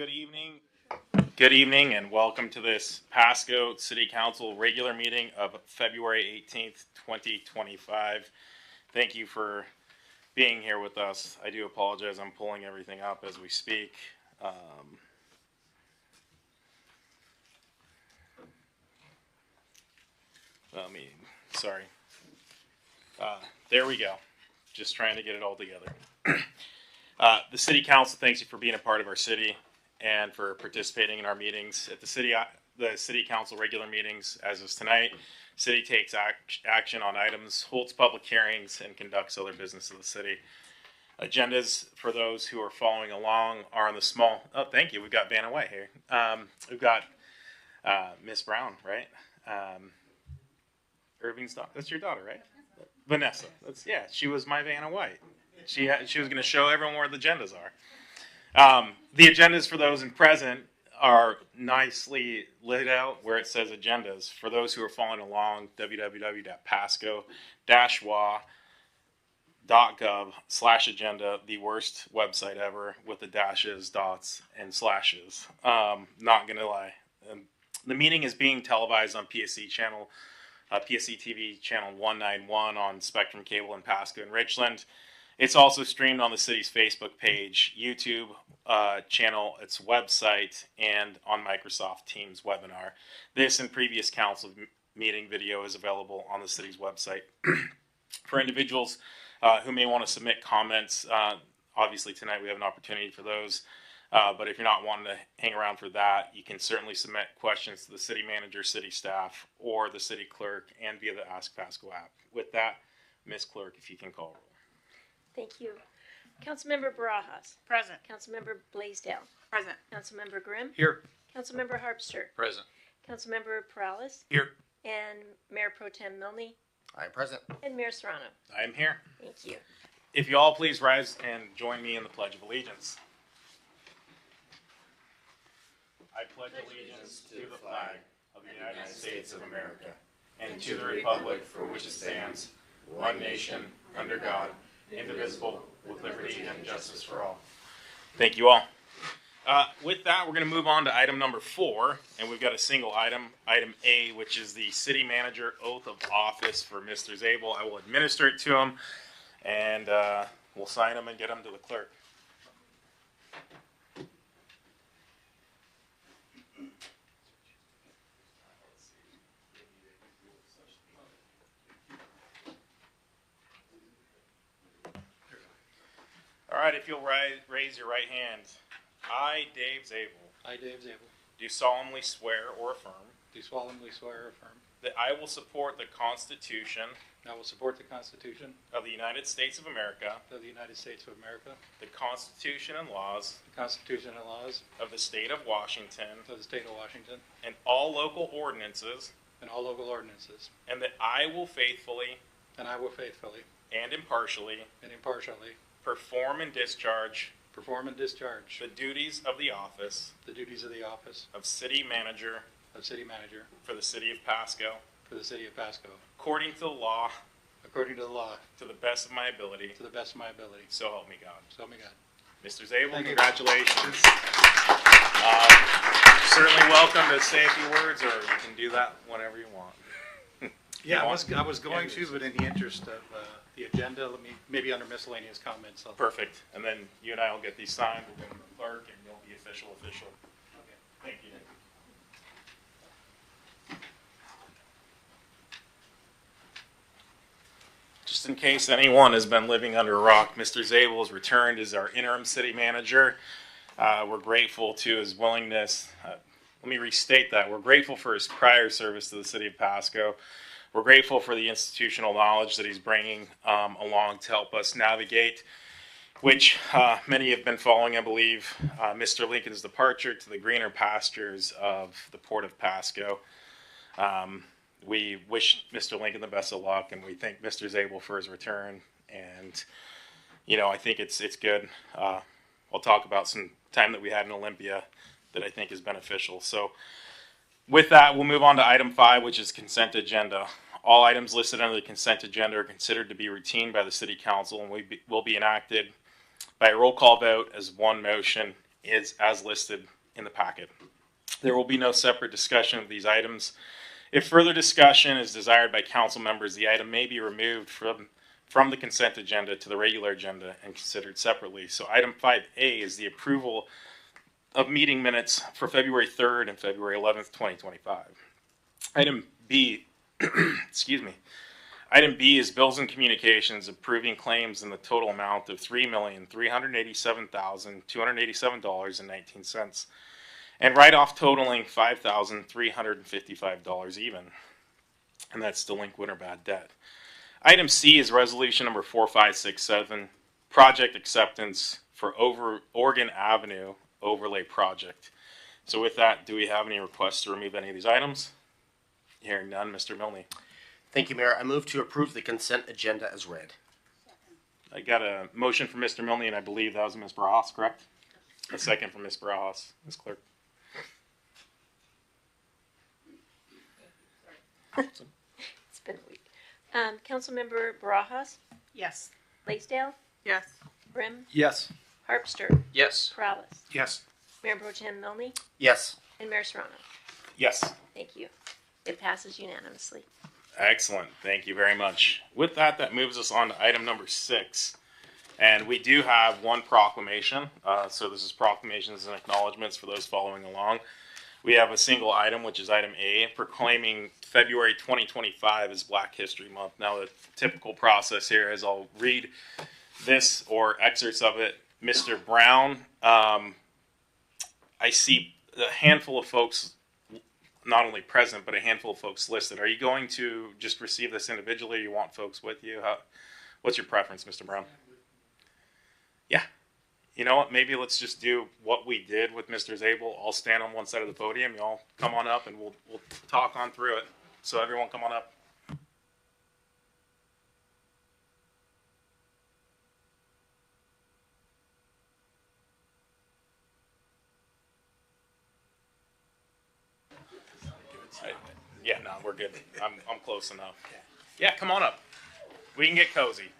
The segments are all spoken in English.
Good evening, and welcome to this Pasco City Council regular meeting of February 18th, 2025. Thank you for being here with us. I do apologize. I'm pulling everything up as we speak. Sorry. There we go. Just trying to get it all together. The City Council thanks you for being a part of our city and for participating in our meetings. At the City Council regular meetings, as is tonight, City takes action on items, holds public hearings, and conducts other business of the city. Agendas for those who are following along are on the small. Oh, thank you. We've got Vanna White here. We've got Miss Brown, right? Irving's daughter. That's your daughter, right? Vanessa. Yeah. She was my Vanna White. She was going to show everyone where the agendas are. The agendas for those in present are nicely laid out where it says agendas. For those who are following along, www.pasco-wa.gov/agenda, the worst website ever with the dashes, dots, and slashes. Not going to lie. The meeting is being televised on PSC-TV channel 191 on Spectrum Cable in Pasco and Richland. It's also streamed on the city's Facebook page, YouTube channel, its website, and on Microsoft Teams webinar. This and previous council meeting video is available on the city's website. For individuals who may want to submit comments, obviously tonight we have an opportunity for those. But if you're not wanting to hang around for that, you can certainly submit questions to the city manager, city staff, or the city clerk, and via the Ask Pasco app. With that, Ms. Clerk, if you can call roll. Thank you. Councilmember Barajas. Present. Councilmember Blaisdell. Present. Councilmember Grimm. Here. Councilmember Harpster. Present. Councilmember Perales. Here. And Mayor Pro Tem Milne. I am present. And Mayor Serrano. I am here. Thank you. If you all please rise and join me in the Pledge of Allegiance. I pledge allegiance to the flag of the United States of America and to the republic for which it stands, one nation, under God, indivisible, with liberty and justice for all. Thank you all. With that, we're going to move on to item number 4, and we've got a single item, item A, which is the city manager oath of office for Mr. Zabel. I will administer it to him, and we'll sign him and get him to the clerk. All right, if you'll raise your right hand. I, Dave Zabel, I, Dave Zabel, do solemnly swear or affirm do solemnly swear or affirm that I will support the Constitution I will support the Constitution of the United States of America, of the United States of America, the Constitution and laws the Constitution and laws of the State of Washington, of the State of Washington, and all local ordinances, and all local ordinances, and that I will faithfully and I will faithfully and impartially and impartially perform and discharge perform and discharge the duties of the office the duties of the office of City Manager of City Manager for the City of Pasco, for the City of Pasco, according to the law, according to the law, to the best of my ability, to the best of my ability. so help me God. So help me God. Mr. Zabel, Thank you. congratulations. Certainly welcome to say a few words, or you can do that whenever you want. Yeah, I was going to, but in the interest of the agenda, let me, maybe under miscellaneous comments. Perfect. And then you and I will get these signed. We'll go to the clerk, and you'll be official. Okay. Thank you. Just in case anyone has been living under a rock, Mr. Zabel has returned as our interim city manager. We're grateful to his willingness. Let me restate that. We're grateful for his prior service to the city of Pasco. We're grateful for the institutional knowledge that he's bringing along to help us navigate, which many have been following, I believe, Mr. Lincoln's departure to the greener pastures of the Port of Pasco. We wish Mr. Lincoln the best of luck, and we thank Mr. Zabel for his return. And, you know, I think it's good. I'll talk about some time that we had in Olympia that I think is beneficial. So with that, we'll move on to item 5, which is consent agenda. All items listed under the consent agenda are considered to be routine by the City Council and will be enacted by a roll call vote as one motion is as listed in the packet. There will be no separate discussion of these items. If further discussion is desired by council members, the item may be removed from the consent agenda to the regular agenda and considered separately. So item 5A is the approval of meeting minutes for February 3rd and February 11th, 2025. Item B, excuse me. Item B is bills and communications approving claims in the total amount of $3,387,287.19 and write-off totaling $5,355 even. And that's delinquent or bad debt. Item C is resolution number 4567, project acceptance for Oregon Avenue overlay project. So with that, do we have any requests to remove any of these items? Hearing none, Mr. Milne. Thank you, Mayor. I move to approve the consent agenda as read. I got a motion from Mr. Milne, and I believe that was Ms. Barajas, correct? A second from Ms. Barajas, Ms. Clerk. It's been a week. Councilmember Barajas, Yes. Blaisdell, Yes. Grimm, Yes. Harpster, Yes. Perales, Yes. Mayor Pro Tem Milne, Yes. and Mayor Serrano. Yes. Thank you. It passes unanimously. Excellent. Thank you very much. With that, that moves us on to item number 6. And we do have one proclamation. So this is proclamations and acknowledgments for those following along. We have a single item, which is item A, proclaiming February 2025 as Black History Month. Now, the typical process here is I'll read this or excerpts of it. Mr. Brown, I see a handful of folks not only present, but a handful of folks listed. Are you going to just receive this individually? Or you want folks with you? What's your preference, Mr. Brown? Yeah. You know what? Maybe let's just do what we did with Mr. Zabel. I'll stand on one side of the podium. Y'all come on up, and we'll talk on through it. So everyone, come on up. Yeah, no, we're good. I'm close enough. Yeah, come on up. We can get cozy.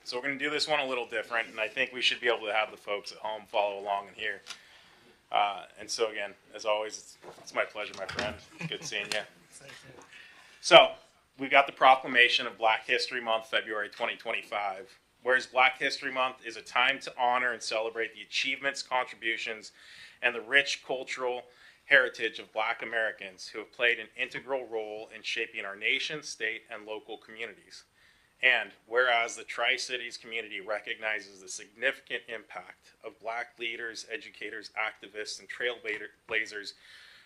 So we're going to do this one a little different, and I think we should be able to have the folks at home follow along in here. And so again, as always, it's my pleasure, my friend. Good seeing you. So we've got the proclamation of Black History Month, February 2025. Whereas Black History Month is a time to honor and celebrate the achievements, contributions, and the rich cultural heritage of Black Americans who have played an integral role in shaping our nation, state, and local communities. And whereas the Tri-Cities community recognizes the significant impact of Black leaders, educators, activists, and trailblazers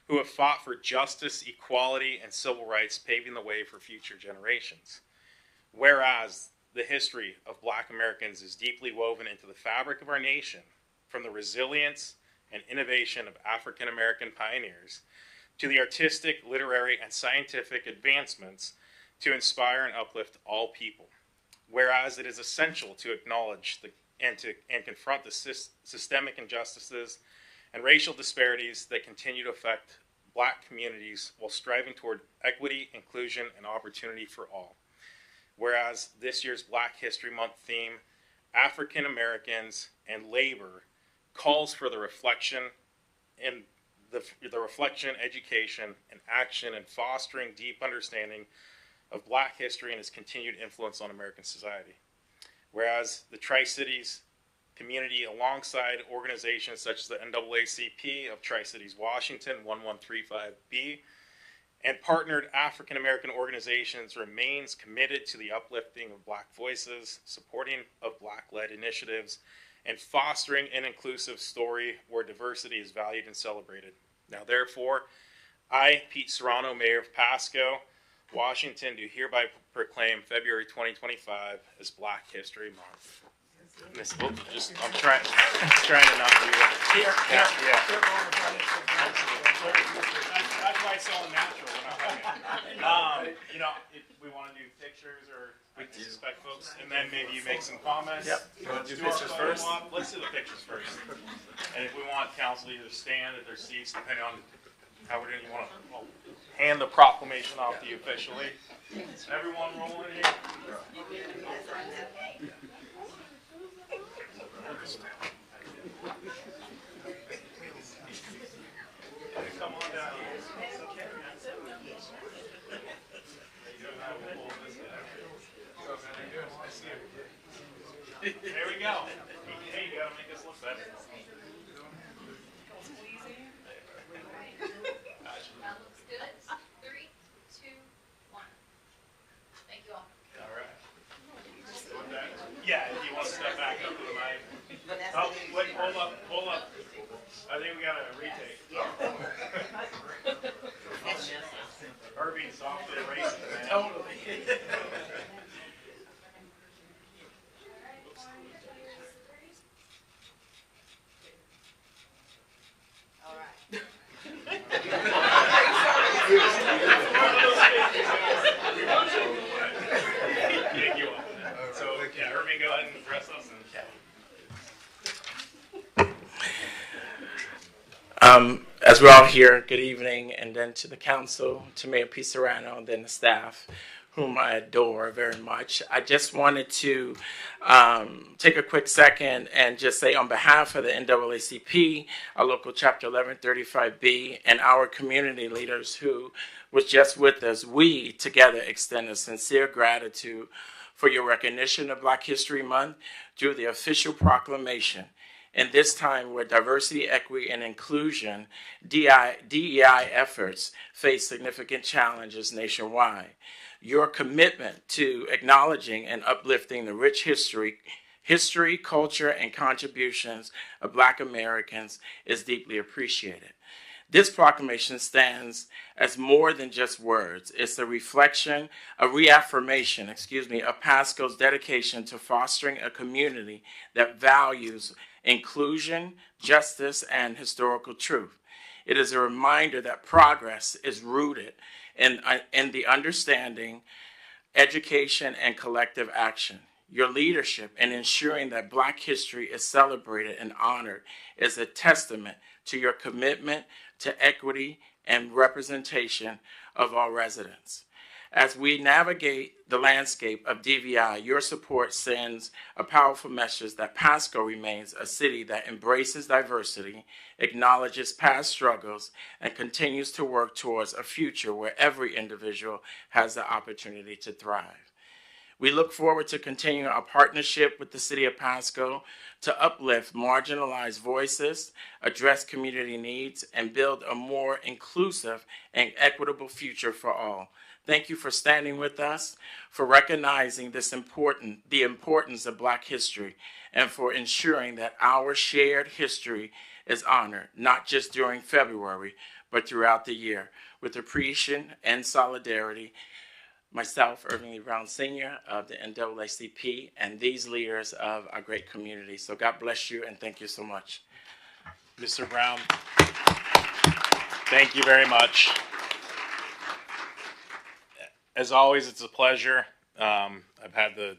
who have fought for justice, equality, and civil rights, paving the way for future generations. Whereas the history of Black Americans is deeply woven into the fabric of our nation, from the resilience and innovation of African American pioneers to the artistic, literary, and scientific advancements to inspire and uplift all people. Whereas it is essential to acknowledge and confront the systemic injustices and racial disparities that continue to affect Black communities while striving toward equity, inclusion, and opportunity for all. Whereas this year's Black History Month theme, African Americans and Labor, calls for the reflection, education, and action, and fostering deep understanding of Black history and its continued influence on American society. Whereas the Tri-Cities community, alongside organizations such as the NAACP of Tri-Cities Washington 1135B, and partnered African American organizations, remains committed to the uplifting of Black voices, supporting of Black-led initiatives, and fostering an inclusive story where diversity is valued and celebrated. Now, therefore, I, Pete Serrano, Mayor of Pasco, Washington, do hereby proclaim February 2025 as Black History Month. I'm trying to not do that. Yeah. That's why it's so unnatural. If we want to do pictures or we suspect folks, and then maybe you make some comments. Yep. You want to do pictures first? Let's do the pictures first. And if we want council to either stand at their seats, depending on how we're doing, you want to hand the proclamation off to you officially. Everyone rolling here. There we go. Hey, you gotta make this look better. That looks good. 3, 2, 1. Thank you all. All right. Yeah, if you want to step back up to the mic. Oh, wait, hold up. I think we got a retake. Irving's softly erasing, man. Totally. So, yeah, Irving, go ahead and address us. As we're all here, good evening, and then to the council, to Mayor Pisarano, and then the staff, whom I adore very much. I just wanted to take a quick second and just say on behalf of the NAACP, our local chapter 1135B, and our community leaders who was just with us, we together extend a sincere gratitude for your recognition of Black History Month through the official proclamation. In this time where diversity, equity, and inclusion, DEI efforts face significant challenges nationwide, your commitment to acknowledging and uplifting the rich history, culture, and contributions of Black Americans is deeply appreciated. This proclamation stands as more than just words. It's a reflection, a reaffirmation, of Pasco's dedication to fostering a community that values inclusion, justice, and historical truth. It is a reminder that progress is rooted in the understanding, education, and collective action. Your leadership in ensuring that Black history is celebrated and honored is a testament to your commitment to equity and representation of all residents. As we navigate the landscape of DVI, your support sends a powerful message that Pasco remains a city that embraces diversity, acknowledges past struggles, and continues to work towards a future where every individual has the opportunity to thrive. We look forward to continuing our partnership with the City of Pasco to uplift marginalized voices, address community needs, and build a more inclusive and equitable future for all. Thank you for standing with us, for recognizing the importance of Black history, and for ensuring that our shared history is honored, not just during February, but throughout the year. With appreciation and solidarity, myself, Irving Lee Brown Sr. of the NAACP, and these leaders of our great community. So God bless you, and thank you so much. Mr. Brown, thank you very much. As always, it's a pleasure. I've had the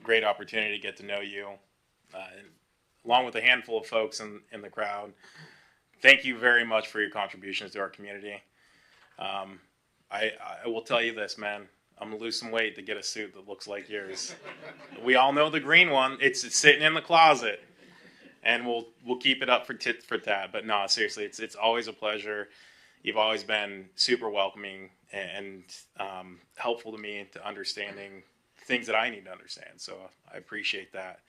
great opportunity to get to know you, along with a handful of folks in the crowd. Thank you very much for your contributions to our community. I will tell you this, man. I'm going to lose some weight to get a suit that looks like yours. We all know the green one. It's sitting in the closet. And we'll keep it up for tit for tat. But no, seriously, it's always a pleasure. You've always been super welcoming and helpful to me into understanding things that I need to understand. So I appreciate that.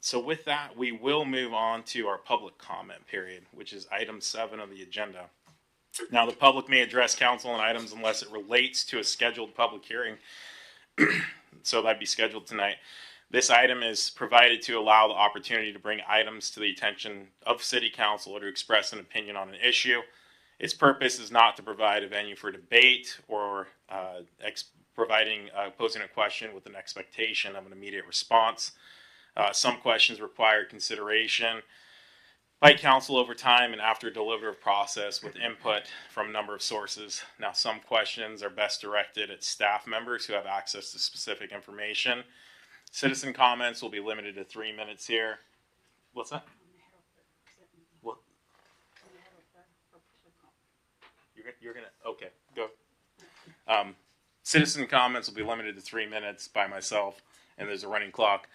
So with that, we will move on to our public comment period, which is item 7 of the agenda. Now, the public may address council on items unless it relates to a scheduled public hearing. So that'd be scheduled tonight. This item is provided to allow the opportunity to bring items to the attention of City Council or to express an opinion on an issue. Its purpose is not to provide a venue for debate or posing a question with an expectation of an immediate response. Some questions require consideration by council over time and after a deliberative process with input from a number of sources. Now, some questions are best directed at staff members who have access to specific information. Citizen comments will be limited to 3 minutes here. What's that? What? You're gonna, okay, go. Citizen comments will be limited to 3 minutes by myself, and there's a running clock.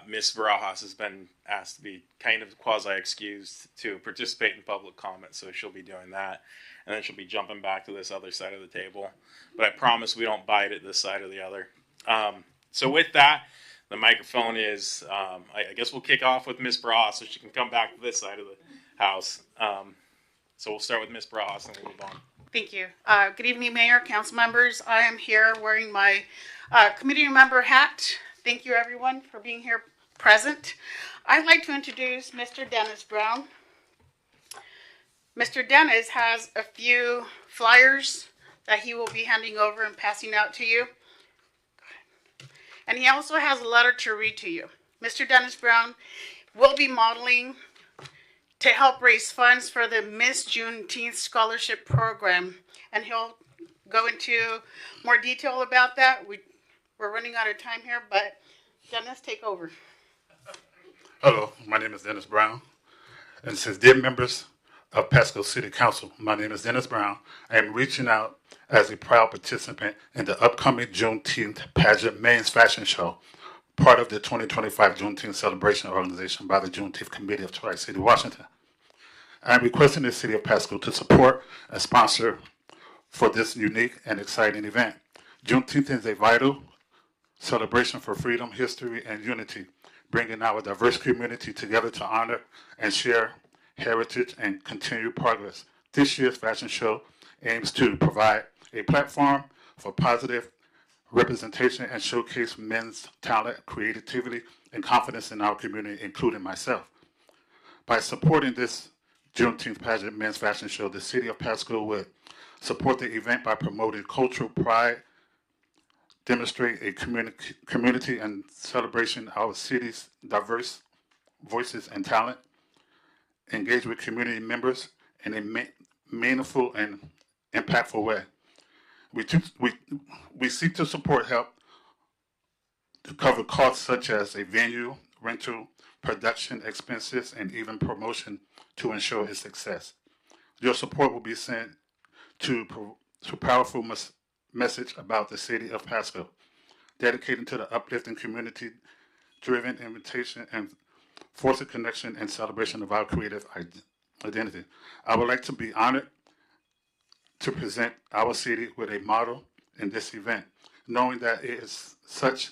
Ms. Barajas has been asked to be kind of quasi-excused to participate in public comment, so she'll be doing that. And then she'll be jumping back to this other side of the table. But I promise we don't bite at this side or the other. So with that, the microphone is, I guess we'll kick off with Ms. Bras so she can come back to this side of the house. So we'll start with Ms. Bras and we'll move on. Thank you. Good evening, Mayor, council members. I am here wearing my committee member hat. Thank you, everyone, for being here present. I'd like to introduce Mr. Dennis Brown. Mr. Dennis has a few flyers that he will be handing over and passing out to you. And he also has a letter to read to you. Mr. Dennis Brown will be modeling to help raise funds for the Miss Juneteenth Scholarship Program. And he'll go into more detail about that. We're running out of time here, but Dennis, take over. Hello, my name is Dennis Brown. And it says, dear members of Pasco City Council, my name is Dennis Brown. I am reaching out as a proud participant in the upcoming Juneteenth pageant men's fashion show, part of the 2025 Juneteenth celebration organization by the Juneteenth Committee of Tri-City, Washington. I am requesting the City of Pasco to support and sponsor for this unique and exciting event. Juneteenth is a vital celebration for freedom, history, and unity, bringing our diverse community together to honor and share heritage and continue progress. This year's fashion show aims to provide a platform for positive representation and showcase men's talent, creativity, and confidence in our community, including myself. By supporting this Juneteenth pageant men's fashion show, the City of Pasco would support the event by promoting cultural pride, demonstrate a community and celebration our city's diverse voices and talent, engage with community members in a meaningful and impactful way. We seek to support help to cover costs such as a venue, rental, production expenses, and even promotion to ensure its success. Your support will be sent to powerful message about the City of Pasco, dedicated to the uplifting community-driven invitation and force of connection and celebration of our creative identity. I would like to be honored to present our city with a model in this event, knowing that it is such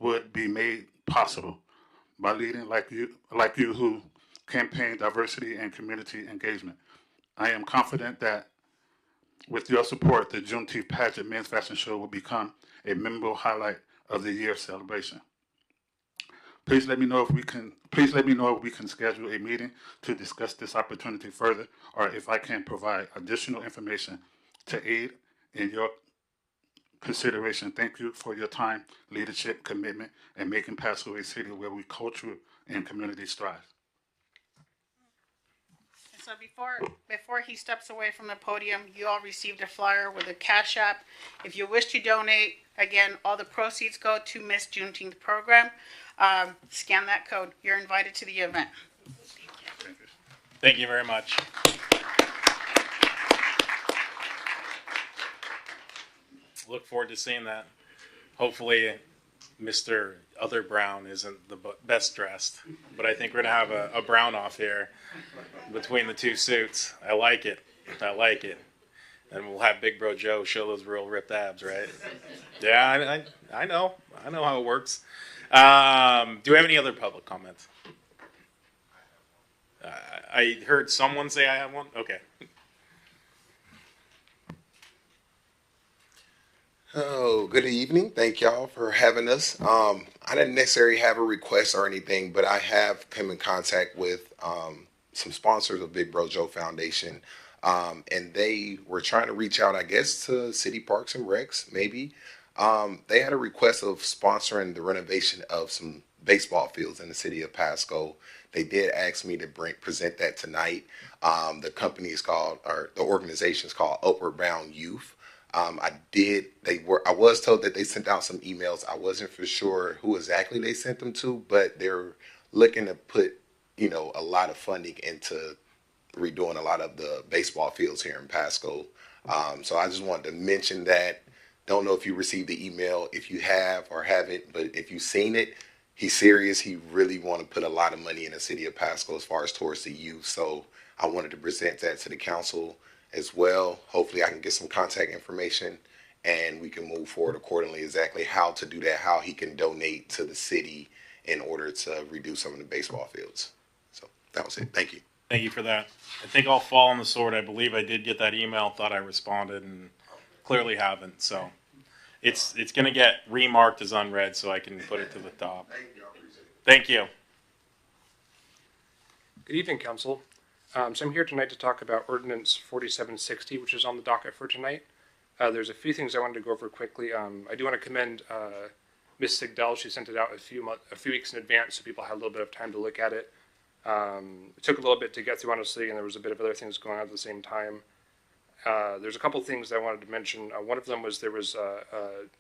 would be made possible by leading like you who campaign diversity and community engagement. I am confident that with your support, the Juneteenth pageant men's fashion show will become a memorable highlight of the year's celebration. Please let me know if we can schedule a meeting to discuss this opportunity further, or if I can provide additional information to aid in your consideration. Thank you for your time, leadership, commitment, and making Pasco a city where we culture and community strive. So before he steps away from the podium, you all received a flyer with a Cash App. If you wish to donate, again, all the proceeds go to Miss Juneteenth program. Scan that code. You're invited to the event. Thank you very much. Look forward to seeing that. Hopefully, Mr. Other Brown isn't the best dressed, but I think we're gonna have a brown off here between the two suits. I like it. And we'll have Big Bro Joe show those real ripped abs, right? Yeah, I know how it works. Do we have any other public comments? I heard someone say I have one. Okay. Oh, good evening. Thank y'all for having us. I didn't necessarily have a request or anything, but I have come in contact with some sponsors of Big Bro Joe Foundation, and they were trying to reach out, I guess, to City Parks and Recs, maybe. They had a request of sponsoring the renovation of some baseball fields in the city of Pasco. They did ask me to present that tonight. The company is called, or the organization is called Upward Bound Youth. I was told that they sent out some emails. I wasn't for sure who exactly they sent them to, but they're looking to put, a lot of funding into redoing a lot of the baseball fields here in Pasco. So I just wanted to mention that. Don't know if you received the email, if you have or haven't, but if you've seen it, he's serious. He really want to put a lot of money in the city of Pasco as far as towards the youth. So I wanted to present that to the council as well. Hopefully I can get some contact information and we can move forward accordingly. Exactly how to do that, how he can donate to the city in order to reduce some of the baseball fields. So that was it. Thank you. Thank you for that. I think I'll fall on the sword. I believe I did get that email, thought I responded, and clearly haven't. So it's going to get remarked as unread so I can put it to the top. Thank you. Good evening, Council. So I'm here tonight to talk about Ordinance 4760, which is on the docket for tonight. There's a few things I wanted to go over quickly. I do want to commend Ms. Sigdell. She sent it out a few weeks in advance, so people had a little bit of time to look at it. It took a little bit to get through, honestly, and there was a bit of other things going on at the same time. There's a couple things that I wanted to mention. One of them was there was a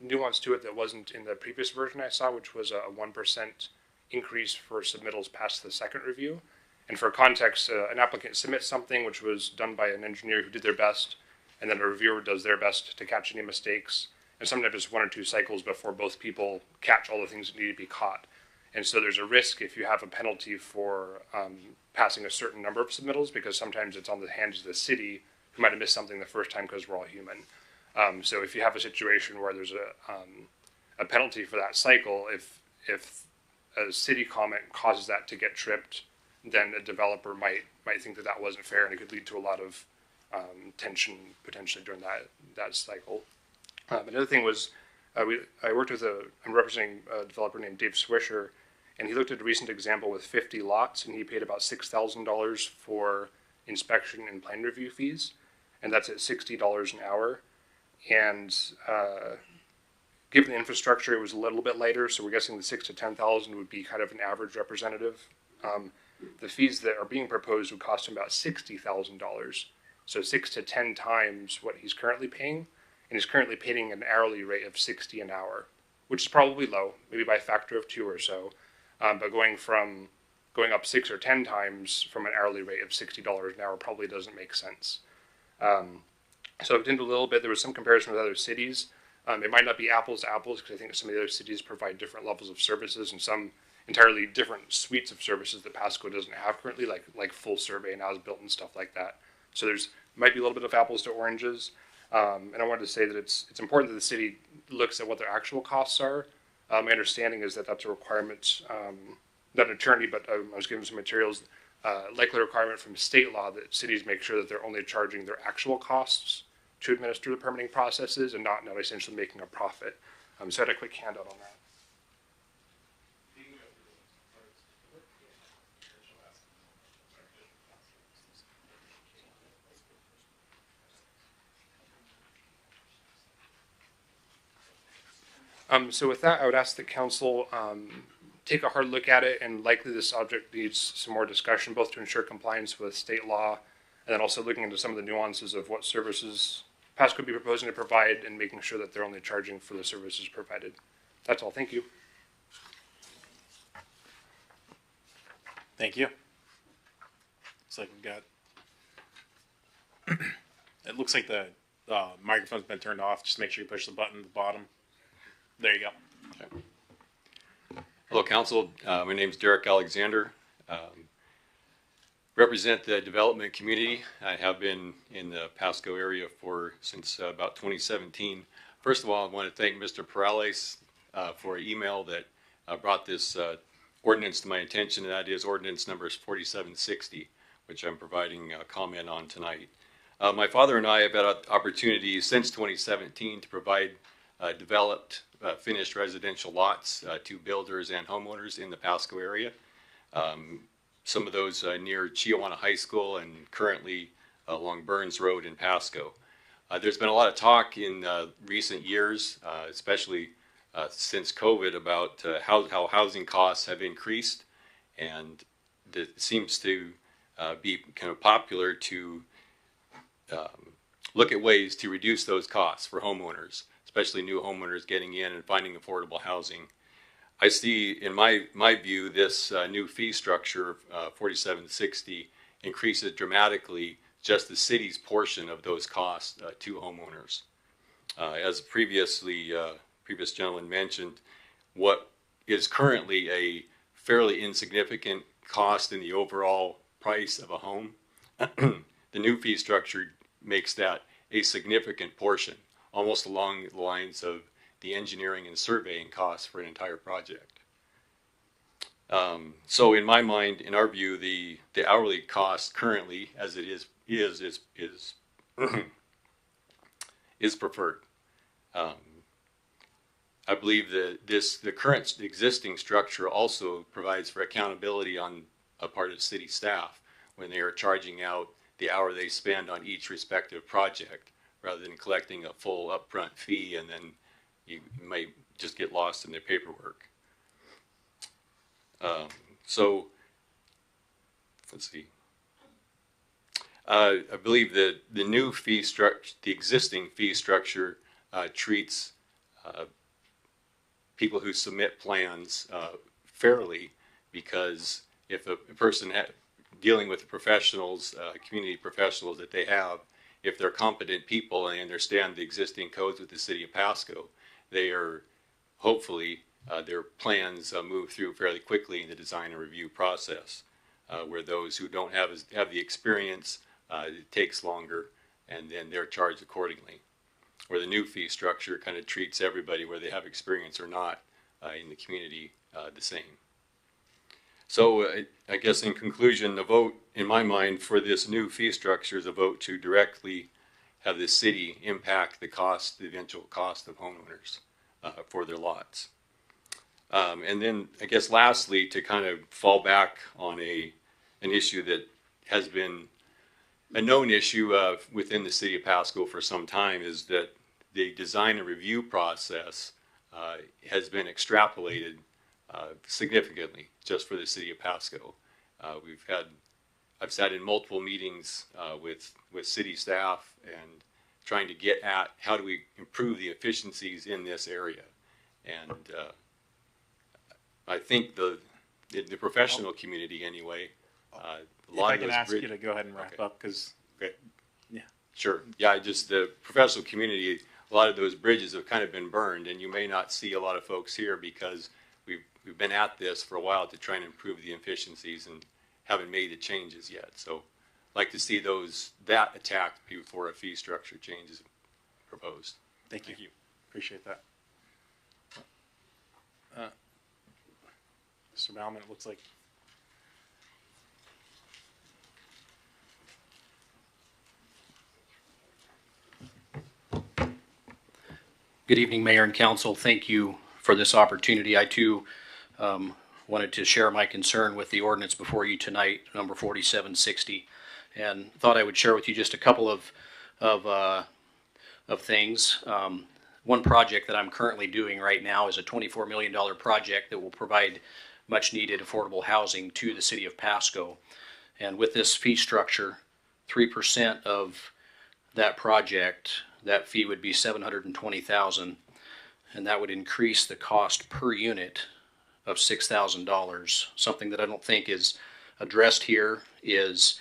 nuance to it that wasn't in the previous version I saw, which was a 1% increase for submittals past the second review. And for context, an applicant submits something which was done by an engineer who did their best, and then a reviewer does their best to catch any mistakes. And sometimes it's 1 or 2 cycles before both people catch all the things that need to be caught. And so there's a risk if you have a penalty for passing a certain number of submittals, because sometimes it's on the hands of the city who might have missed something the first time because we're all human. So if you have a situation where there's a penalty for that cycle, if a city comment causes that to get tripped, then a developer might think that that wasn't fair, and it could lead to a lot of tension potentially during that cycle. Another thing was I worked with I'm representing a developer named Dave Swisher, and he looked at a recent example with 50 lots, and he paid about $6,000 for inspection and plan review fees, and that's at $60 an hour. And given the infrastructure, it was a little bit later, so we're guessing the 6,000 to 10,000 would be kind of an average representative. The fees that are being proposed would cost him about $60,000, so 6 to 10 times what he's currently paying, and he's currently paying an hourly rate of $60 an hour, which is probably low, maybe by a factor of 2 or so. But going up 6 or 10 times from an hourly rate of $60 an hour probably doesn't make sense. So I've into a little bit. There was some comparison with other cities. It might not be apples to apples, because I think some of the other cities provide different levels of services and some entirely different suites of services that Pasco doesn't have currently, like full survey and as-built and stuff like that. So there's might be a little bit of apples to oranges. And I wanted to say that it's important that the city looks at what their actual costs are. My understanding is that that's a requirement, not an attorney, but I was given some materials, likely a requirement from state law that cities make sure that they're only charging their actual costs to administer the permitting processes and not essentially making a profit. So I had a quick handout on that. So with that, I would ask the council take a hard look at it, and likely this object needs some more discussion, both to ensure compliance with state law, and then also looking into some of the nuances of what services Pasco would be proposing to provide, and making sure that they're only charging for the services provided. That's all. Thank you. Thank you. Looks like we've got. It looks like the microphone's been turned off. Just make sure you push the button at the bottom. There you go. Okay. Hello, Council. My name is Derek Alexander. Represent the development community. I have been in the Pasco area since about 2017. First of all, I want to thank Mr. Perales for an email that brought this ordinance to my attention, and that is ordinance number 4760, which I'm providing a comment on tonight. My father and I have had opportunities since 2017 to provide developed finished residential lots to builders and homeowners in the Pasco area. Some of those near Chiawana High School and currently along Burns Road in Pasco. There's been a lot of talk in recent years, especially since COVID, about how housing costs have increased, and it seems to be kind of popular to look at ways to reduce those costs for homeowners, especially new homeowners getting in and finding affordable housing. I see, in my view, this new fee structure of 4760 increases dramatically just the city's portion of those costs to homeowners. As previous gentleman mentioned, what is currently a fairly insignificant cost in the overall price of a home, the new fee structure makes that a significant portion. almost along the lines of the engineering and surveying costs for an entire project. So in my mind, in our view, the hourly cost currently, as it is is preferred. I believe that the current existing structure also provides for accountability on a part of city staff when they are charging out the hour they spend on each respective project, rather than collecting a full upfront fee and then you may just get lost in their paperwork. So let's see. I believe that the new fee structure, the existing fee structure, treats people who submit plans fairly, because if a person dealing with the professionals, community professionals that they have, if they're competent people and understand the existing codes with the city of Pasco, they are hopefully their plans move through fairly quickly in the design and review process. Where those who don't have the experience, it takes longer, and then they're charged accordingly. Where the new fee structure kind of treats everybody, whether they have experience or not, in the community the same. So I guess in conclusion, the vote in my mind for this new fee structure is a vote to directly have the city impact the cost, the eventual cost of homeowners for their lots. And then I guess lastly, to kind of fall back on an issue that has been a known issue within the city of Pasco for some time, is that the design and review process has been extrapolated significantly just for the city of Pasco. I've sat in multiple meetings with city staff and trying to get at how do we improve the efficiencies in this area. And I think the professional community anyway, If I can ask you to go ahead and wrap up, because yeah. Sure. Yeah, just the professional community, a lot of those bridges have kind of been burned, and you may not see a lot of folks here because we've been at this for a while to try and improve the efficiencies and haven't made the changes yet. So I'd like to see that attacked before a fee structure change is proposed. Thank you. Appreciate that. Mr. Bauman, it looks like. Good evening, Mayor and Council. Thank you for this opportunity. I too wanted to share my concern with the ordinance before you tonight, number 4760, and thought I would share with you just a couple of things. One project that I'm currently doing right now is a $24 million project that will provide much needed affordable housing to the city of Pasco. And with this fee structure, 3% of that project, that fee would be $720,000, and that would increase the cost per unit of $6,000. Something that I don't think is addressed here is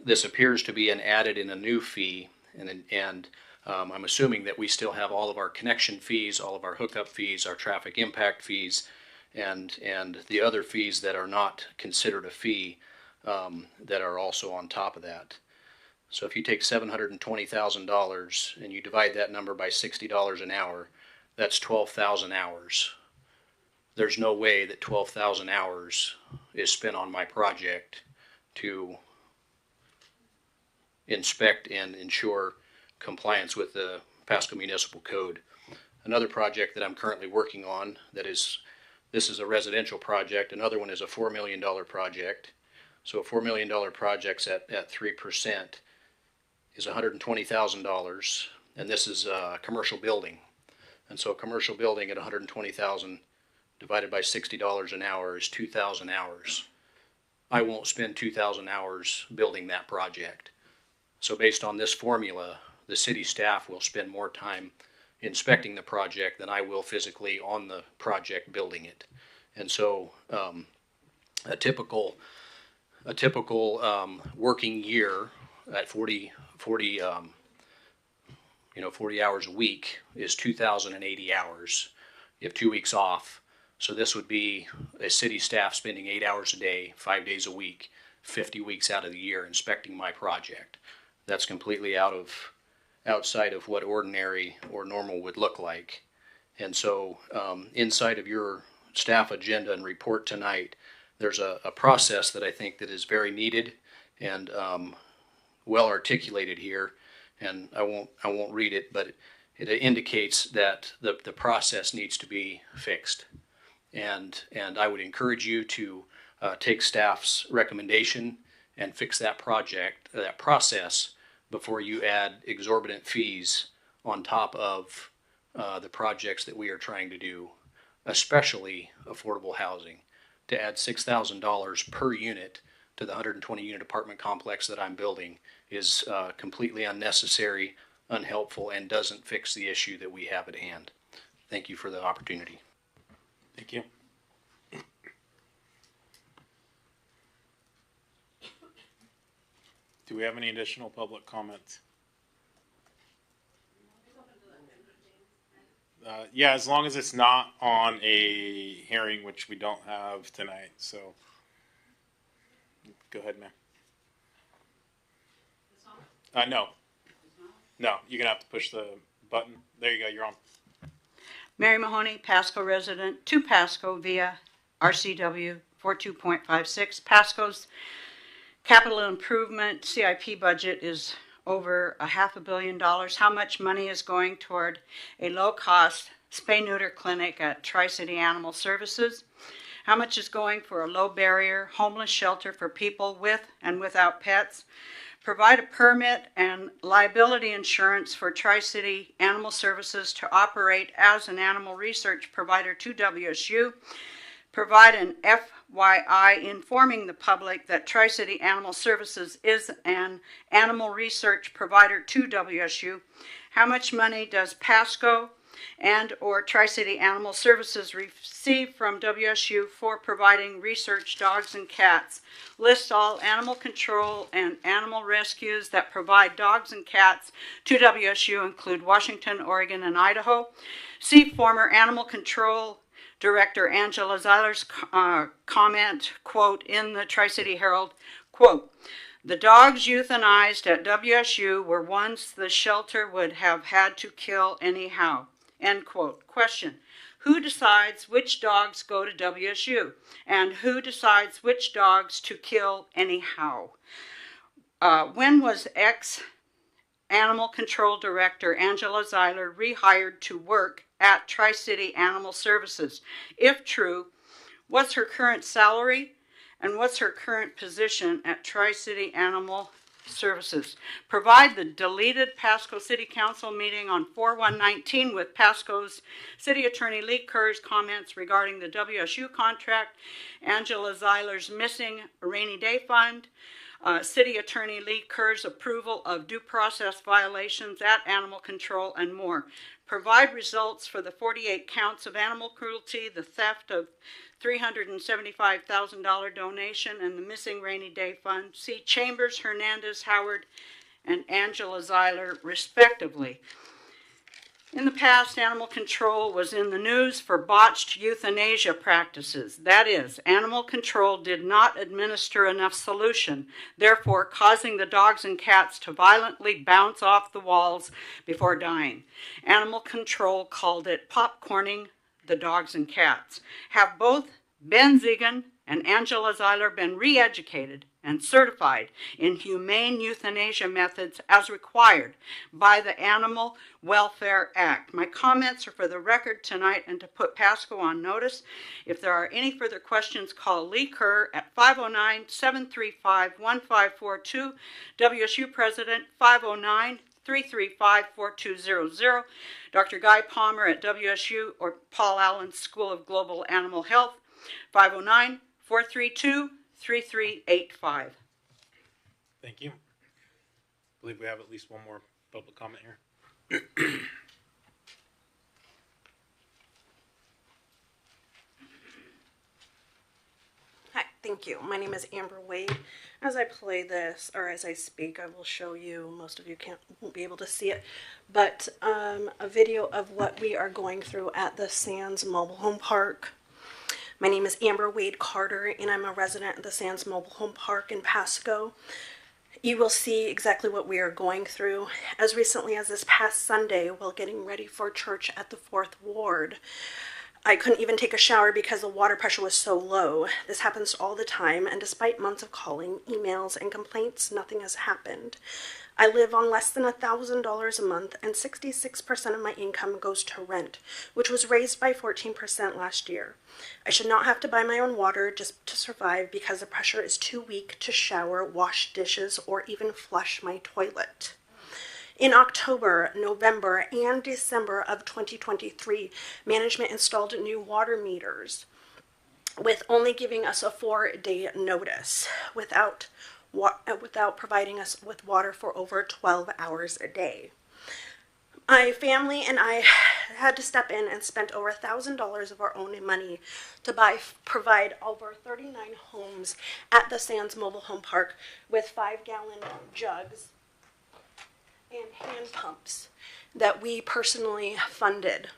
this appears to be added in a new fee, and I'm assuming that we still have all of our connection fees, all of our hookup fees, our traffic impact fees, and the other fees that are not considered a fee that are also on top of that. So if you take $720,000 and you divide that number by $60 an hour, that's 12,000 hours. There's no way that 12,000 hours is spent on my project to inspect and ensure compliance with the Pasco Municipal Code. Another project that I'm currently working on this is a residential project. Another one is a $4 million project. So a $4 million project's at 3%. Is $120,000, and this is a commercial building. And so a commercial building at $120,000 divided by $60 an hour is 2,000 hours. I won't spend 2,000 hours building that project. So based on this formula, the city staff will spend more time inspecting the project than I will physically on the project building it. And so a typical working year at 40 hours a week is 2,080 hours. You have 2 weeks off. So this would be a city staff spending 8 hours a day, 5 days a week, 50 weeks out of the year inspecting my project. That's completely out of outside of what ordinary or normal would look like. And so inside of your staff agenda and report tonight, there's a process that I think that is very needed and well articulated here. And I won't read it, but it indicates that the process needs to be fixed. And I would encourage you to take staff's recommendation and fix that process before you add exorbitant fees on top of the projects that we are trying to do, especially affordable housing. To add $6,000 per unit to the 120 unit apartment complex that I'm building is completely unnecessary, unhelpful, and doesn't fix the issue that we have at hand. Thank you for the opportunity. Thank you. Do we have any additional public comments? Yeah, as long as it's not on a hearing, which we don't have tonight, so go ahead, ma'am. No. No, you're going to have to push the button. There you go, you're on. Mary Mahoney, Pasco resident, to Pasco via RCW 42.56. Pasco's capital improvement CIP budget is over $500 million. How much money is going toward a low-cost spay-neuter clinic at Tri-City Animal Services? How much is going for a low-barrier homeless shelter for people with and without pets? Provide a permit and liability insurance for Tri-City Animal Services to operate as an animal research provider to WSU. Provide an FYI informing the public that Tri-City Animal Services is an animal research provider to WSU. How much money does Pasco and or Tri-City Animal Services receive from WSU for providing research dogs and cats? List all animal control and animal rescues that provide dogs and cats to WSU include Washington, Oregon, and Idaho. See former animal control Director Angela Zeiler's comment, quote, in the Tri-City Herald, quote, "The dogs euthanized at WSU were ones the shelter would have had to kill anyhow," end quote. Question: who decides which dogs go to WSU? And who decides which dogs to kill anyhow? When was ex-Animal Control Director Angela Zeiler rehired to work at Tri-City Animal Services? If true, what's her current salary and what's her current position at Tri-City Animal Services? Provide the deleted Pasco City Council meeting on 4/1/19 with Pasco's City Attorney Lee Kerr's comments regarding the WSU contract, Angela Zeiler's missing rainy day fund, City Attorney Lee Kerr's approval of due process violations at Animal Control, and more. Provide results for the 48 counts of animal cruelty, the theft of $375,000 donation, and the missing rainy day fund. See Chambers, Hernandez, Howard, and Angela Zeiler, respectively. In the past, Animal Control was in the news for botched euthanasia practices. That is, Animal Control did not administer enough solution, therefore causing the dogs and cats to violently bounce off the walls before dying. Animal Control called it popcorning the dogs and cats. Have both Ben Zigan and Angela Zeiler been re-educated and certified in humane euthanasia methods as required by the Animal Welfare Act? My comments are for the record tonight and to put Pasco on notice. If there are any further questions, call Lee Kerr at 509-735-1542, WSU President 509-335-4200, Dr. Guy Palmer at WSU or Paul Allen School of Global Animal Health, 509-432-3385. Thank you. I believe we have at least one more public comment here. Hi, thank you. My name is Amber Wade. As I play this, or as I speak, I will show you, most of you won't be able to see it, but a video of what we are going through at the Sands Mobile Home Park. My name is Amber Wade Carter, and I'm a resident of the Sands Mobile Home Park in Pasco. you will see exactly what we are going through. As recently as this past Sunday, while getting ready for church at the 4th Ward, I couldn't even take a shower because the water pressure was so low. This happens all the time, and despite months of calling, emails, and complaints, nothing has happened. I live on less than $1,000 a month, and 66% of my income goes to rent, which was raised by 14% last year. I should not have to buy my own water just to survive because the pressure is too weak to shower, wash dishes, or even flush my toilet. In October, November, and December of 2023, management installed new water meters with only giving us a 4-day notice without providing us with water for over 12 hours a day. My family and I had to step in and spent over $1,000 of our own money to provide over 39 homes at the Sands Mobile Home Park with 5-gallon jugs and hand pumps that we personally funded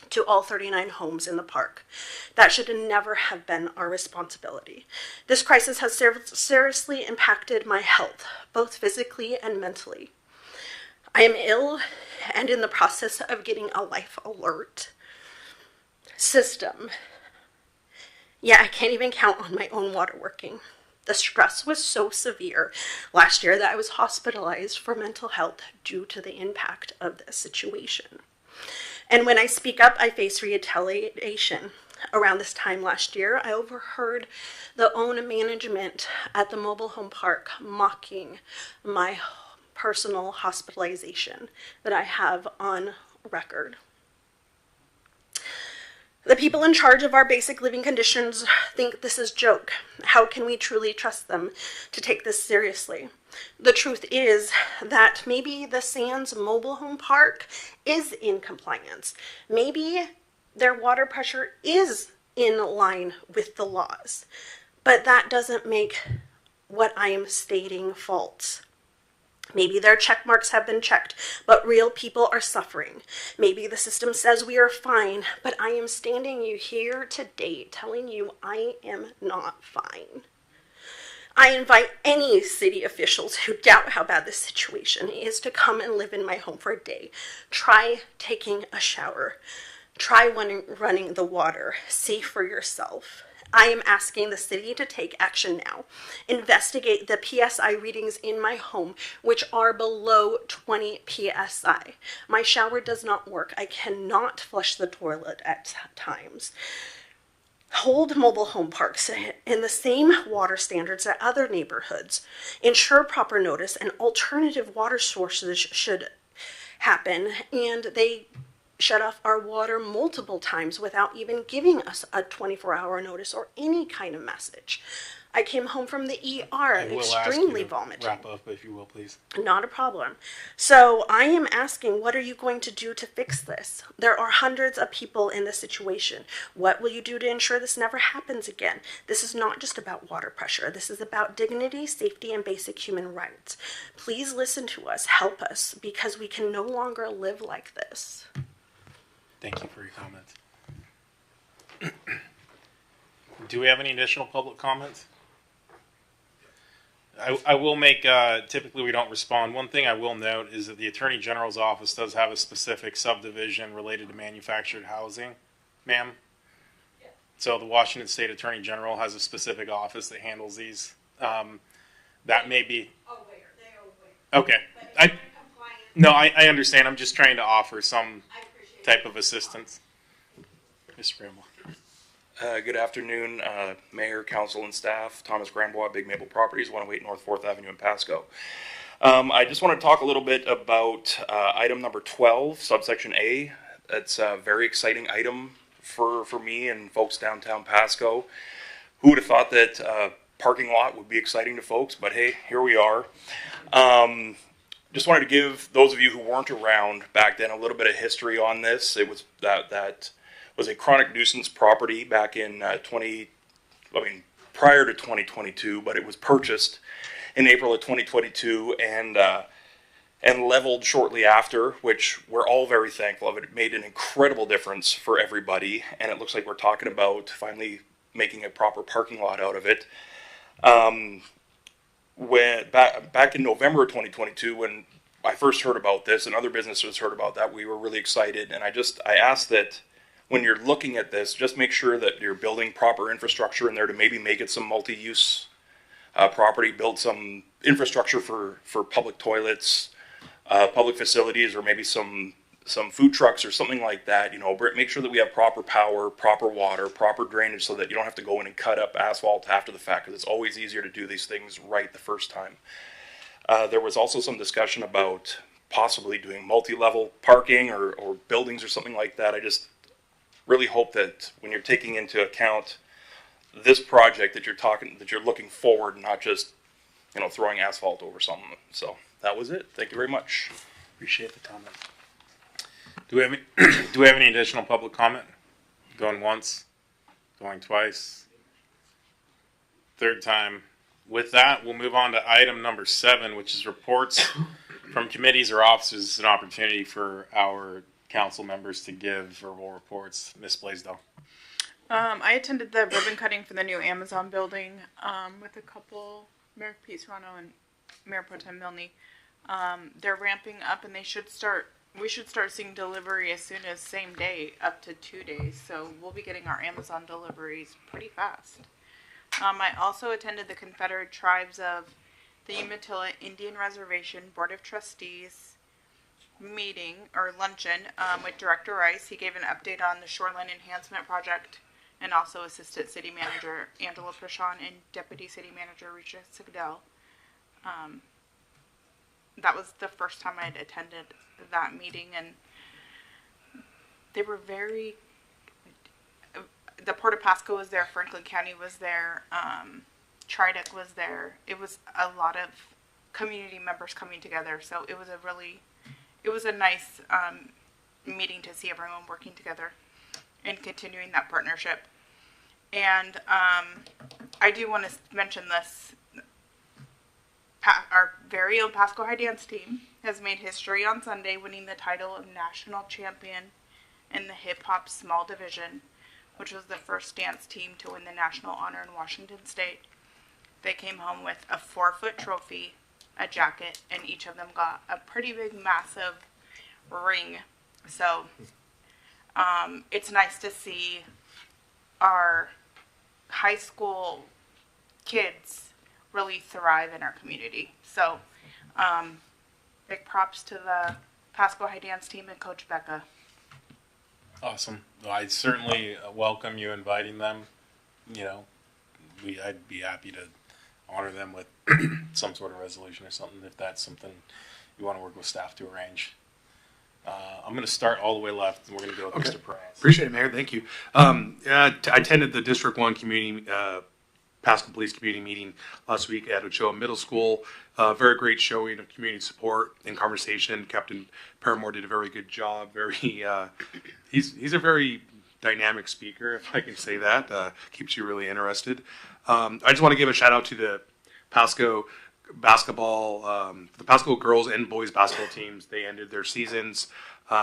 to all 39 homes in the park. That should never have been our responsibility. This crisis has seriously impacted my health, both physically and mentally. I am ill and in the process of getting a life alert system. Yeah, I can't even count on my own water working. The stress was so severe last year that I was hospitalized for mental health due to the impact of this situation. And when I speak up, I face retaliation. Around this time last year, I overheard the owner management at the mobile home park mocking my personal hospitalization that I have on record. The people in charge of our basic living conditions think this is a joke. How can we truly trust them to take this seriously? The truth is that maybe the Sands Mobile Home Park is in compliance. Maybe their water pressure is in line with the laws. But that doesn't make what I am stating false. Maybe their check marks have been checked, but real people are suffering. Maybe the system says we are fine, but I am standing you here today telling you I am not fine. I invite any city officials who doubt how bad this situation is to come and live in my home for a day. Try taking a shower. Try running the water. See for yourself. I am asking the city to take action now. Investigate the PSI readings in my home, which are below 20 PSI. My shower does not work. I cannot flush the toilet at times. Hold mobile home parks in the same water standards that other neighborhoods. Ensure proper notice and alternative water sources should happen, and they shut off our water multiple times without even giving us a 24-hour notice or any kind of message. I came home from the ER extremely vomiting. Wrap up, if you will, please. Not a problem. So I am asking, what are you going to do to fix this? There are hundreds of people in this situation. What will you do to ensure this never happens again? This is not just about water pressure. This is about dignity, safety, and basic human rights. Please listen to us. Help us, because we can no longer live like this. Thank you for your comments. Do we have any additional public comments? I will make, typically we don't respond. One thing I will note is that the Attorney General's office does have a specific subdivision related to manufactured housing, ma'am. Yeah. So the Washington State Attorney General has a specific office that handles these. That may be. Okay. I understand. I'm just trying to offer some type of assistance. Mr. Bramble. Good afternoon, Mayor, Council, and staff. Thomas Granbois, Big Maple Properties, 108 North 4th Avenue in Pasco. I just want to talk a little bit about item number 12, subsection A. That's a very exciting item for me and folks downtown Pasco. Who would have thought that parking lot would be exciting to folks, but hey, here we are. Just wanted to give those of you who weren't around back then a little bit of history on this. It was that was a chronic nuisance property back in prior to 2022, but it was purchased in April of 2022 and leveled shortly after, which we're all very thankful of. It made an incredible difference for everybody, and it looks like we're talking about finally making a proper parking lot out of it. when back in November of 2022, when I first heard about this and other businesses heard about that, we were really excited. And I asked that when you're looking at this, just make sure that you're building proper infrastructure in there to maybe make it some multi-use property, build some infrastructure for public toilets, public facilities, or maybe some food trucks or something like that. You know, make sure that we have proper power, proper water, proper drainage, so that you don't have to go in and cut up asphalt after the fact, because it's always easier to do these things right the first time. There was also some discussion about possibly doing multi-level parking or buildings or something like that. I just really hope that when you're taking into account this project that you're looking forward, not just, you know, throwing asphalt over something. So that was it. Thank you very much. Appreciate the comment. Do we have any additional public comment? Going once, going twice, third time. With that, we'll move on to item number 7, which is reports from committees or officers. It's an opportunity for our council members to give verbal reports. Ms. Blaisdell. I attended the ribbon cutting for the new Amazon building with a couple, Mayor Pete Serrano and Mayor Pro Tem Milne. They're ramping up, and we should start seeing delivery as soon as same day, up to 2 days. So we'll be getting our Amazon deliveries pretty fast. I also attended the Confederate Tribes of the Umatilla Indian Reservation Board of Trustees meeting or luncheon with Director Rice. He gave an update on the Shoreline Enhancement Project, and also Assistant City Manager Angela Prashon and Deputy City Manager Risha Sigdel. That was the first time I'd attended that meeting, and they were the Port of Pasco was there, Franklin County was there, Tridec was there. It was a lot of community members coming together, so it was a nice meeting to see everyone working together and continuing that partnership. And I do want to mention this. Our very own Pasco High Dance team has made history on Sunday, winning the title of National Champion in the Hip Hop Small Division, which was the first dance team to win the national honor in Washington State. They came home with a 4-foot trophy, a jacket, and each of them got a pretty big, massive ring. So it's nice to see our high school kids really thrive in our community. So big props to the Pasco High Dance team and Coach Becca. Awesome. Well, I certainly welcome you inviting them. You know, I'd be happy to honor them with some sort of resolution or something, if that's something you want to work with staff to arrange. I'm going to start all the way left, and we're going to go with Mr. Price. Appreciate it, Mayor. Thank you. I attended the District 1 community, Pasco Police community meeting last week at Ochoa Middle School. Very great showing of community support and conversation. Captain Paramore did a very good job. He's a very dynamic speaker, if I can say that. Keeps you really interested. I just want to give a shout out to the Pasco basketball, the Pasco girls and boys basketball teams. They ended their seasons.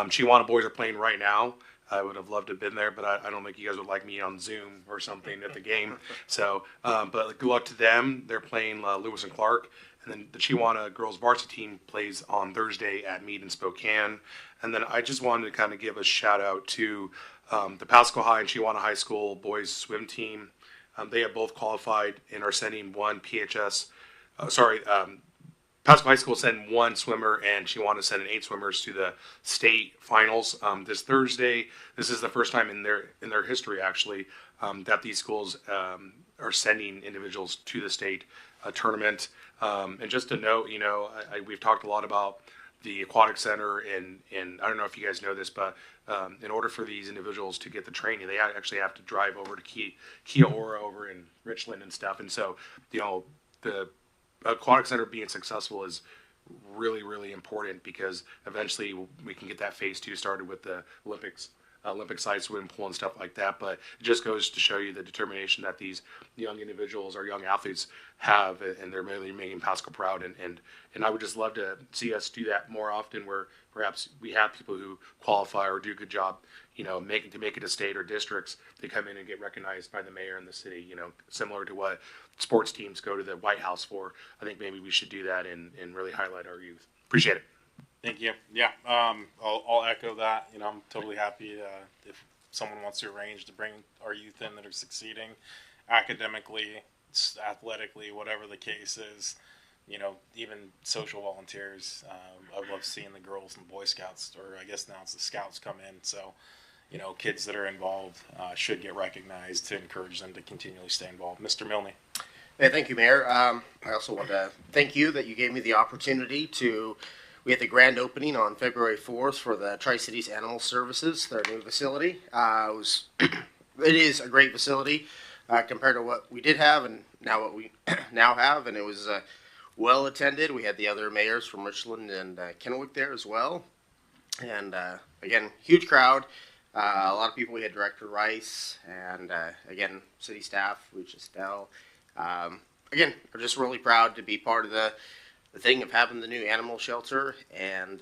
Chihuahua boys are playing right now. I would have loved to have been there, but I don't think you guys would like me on Zoom or something at the game. So, but good luck to them. They're playing Lewis and Clark. And then the Chihuahua girls varsity team plays on Thursday at Meade in Spokane. And then I just wanted to kind of give a shout out to the Pasco High and Chihuahua High School boys swim team. They have both qualified and are sending one Pasco High School sent 1 swimmer, and Chihuahua sending 8 swimmers to the state finals this Thursday. This is the first time in their history, actually, that these schools are sending individuals to the state tournament. And just to note, you know, we've talked a lot about the aquatic center, and I don't know if you guys know this, but in order for these individuals to get the training, they actually have to drive over to Kia Ora over in Richland and stuff. And so, you know, the aquatic center being successful is really, really important, because eventually we can get that phase 2 started with the Olympics Olympic size swimming pool and stuff like that. But it just goes to show you the determination that these young individuals or young athletes have, and they're really making Pasco proud. And I would just love to see us do that more often, where perhaps we have people who qualify or do a good job, make it to state or districts. They come in and get recognized by the mayor and the city, similar to what sports teams go to the White House for. I think maybe we should do that and really highlight our youth. Appreciate it. Thank you. Yeah, I'll echo that. I'm totally happy if someone wants to arrange to bring our youth in that are succeeding academically, athletically, whatever the case is. Even social volunteers. I love seeing the Girls and Boy Scouts, or I guess now it's the Scouts, come in. So, kids that are involved should get recognized to encourage them to continually stay involved. Mr. Milne. Hey, thank you, Mayor. I also want to thank you that you gave me the opportunity to. We had the grand opening on February 4th for the Tri-Cities Animal Services, their new facility. It is a great facility compared to what we did have and now what we now have, and it was well attended. We had the other mayors from Richland and Kennewick there as well, and again, huge crowd. A lot of people. We had Director Rice and again, city staff, Lucia Stell. Again, we're just really proud to be part of the thing of having the new animal shelter, and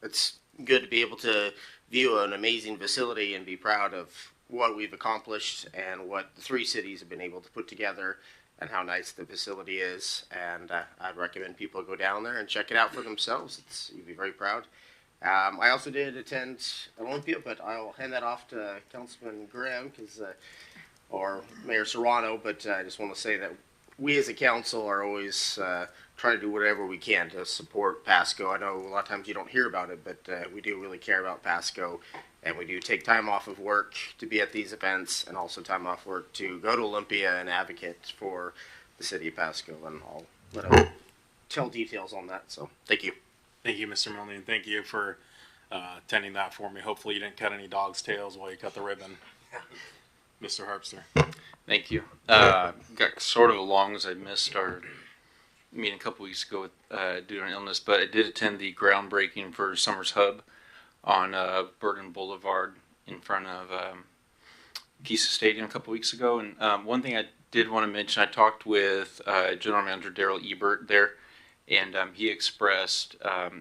it's good to be able to view an amazing facility and be proud of what we've accomplished and what the three cities have been able to put together and how nice the facility is. And I'd recommend people go down there and check it out for themselves. You'd be very proud. I also did attend Olympia, but I'll hand that off to Councilman Graham or Mayor Serrano, but I just want to say that we as a council are always trying to do whatever we can to support Pasco. I know a lot of times you don't hear about it, but we do really care about Pasco, and we do take time off of work to be at these events, and also time off work to go to Olympia and advocate for the city of Pasco, and I'll let him tell details on that. So thank you. Thank you, Mr. Milne, and thank you for attending that for me. Hopefully you didn't cut any dog's tails while you cut the ribbon. Mr. Harpster. Thank you. Got sort of along as I missed our meeting a couple weeks ago due to an illness, but I did attend the groundbreaking for Summers Hub on Bergen Boulevard in front of Kisa Stadium a couple weeks ago. And one thing I did want to mention, I talked with General Manager Daryl Ebert there, and he expressed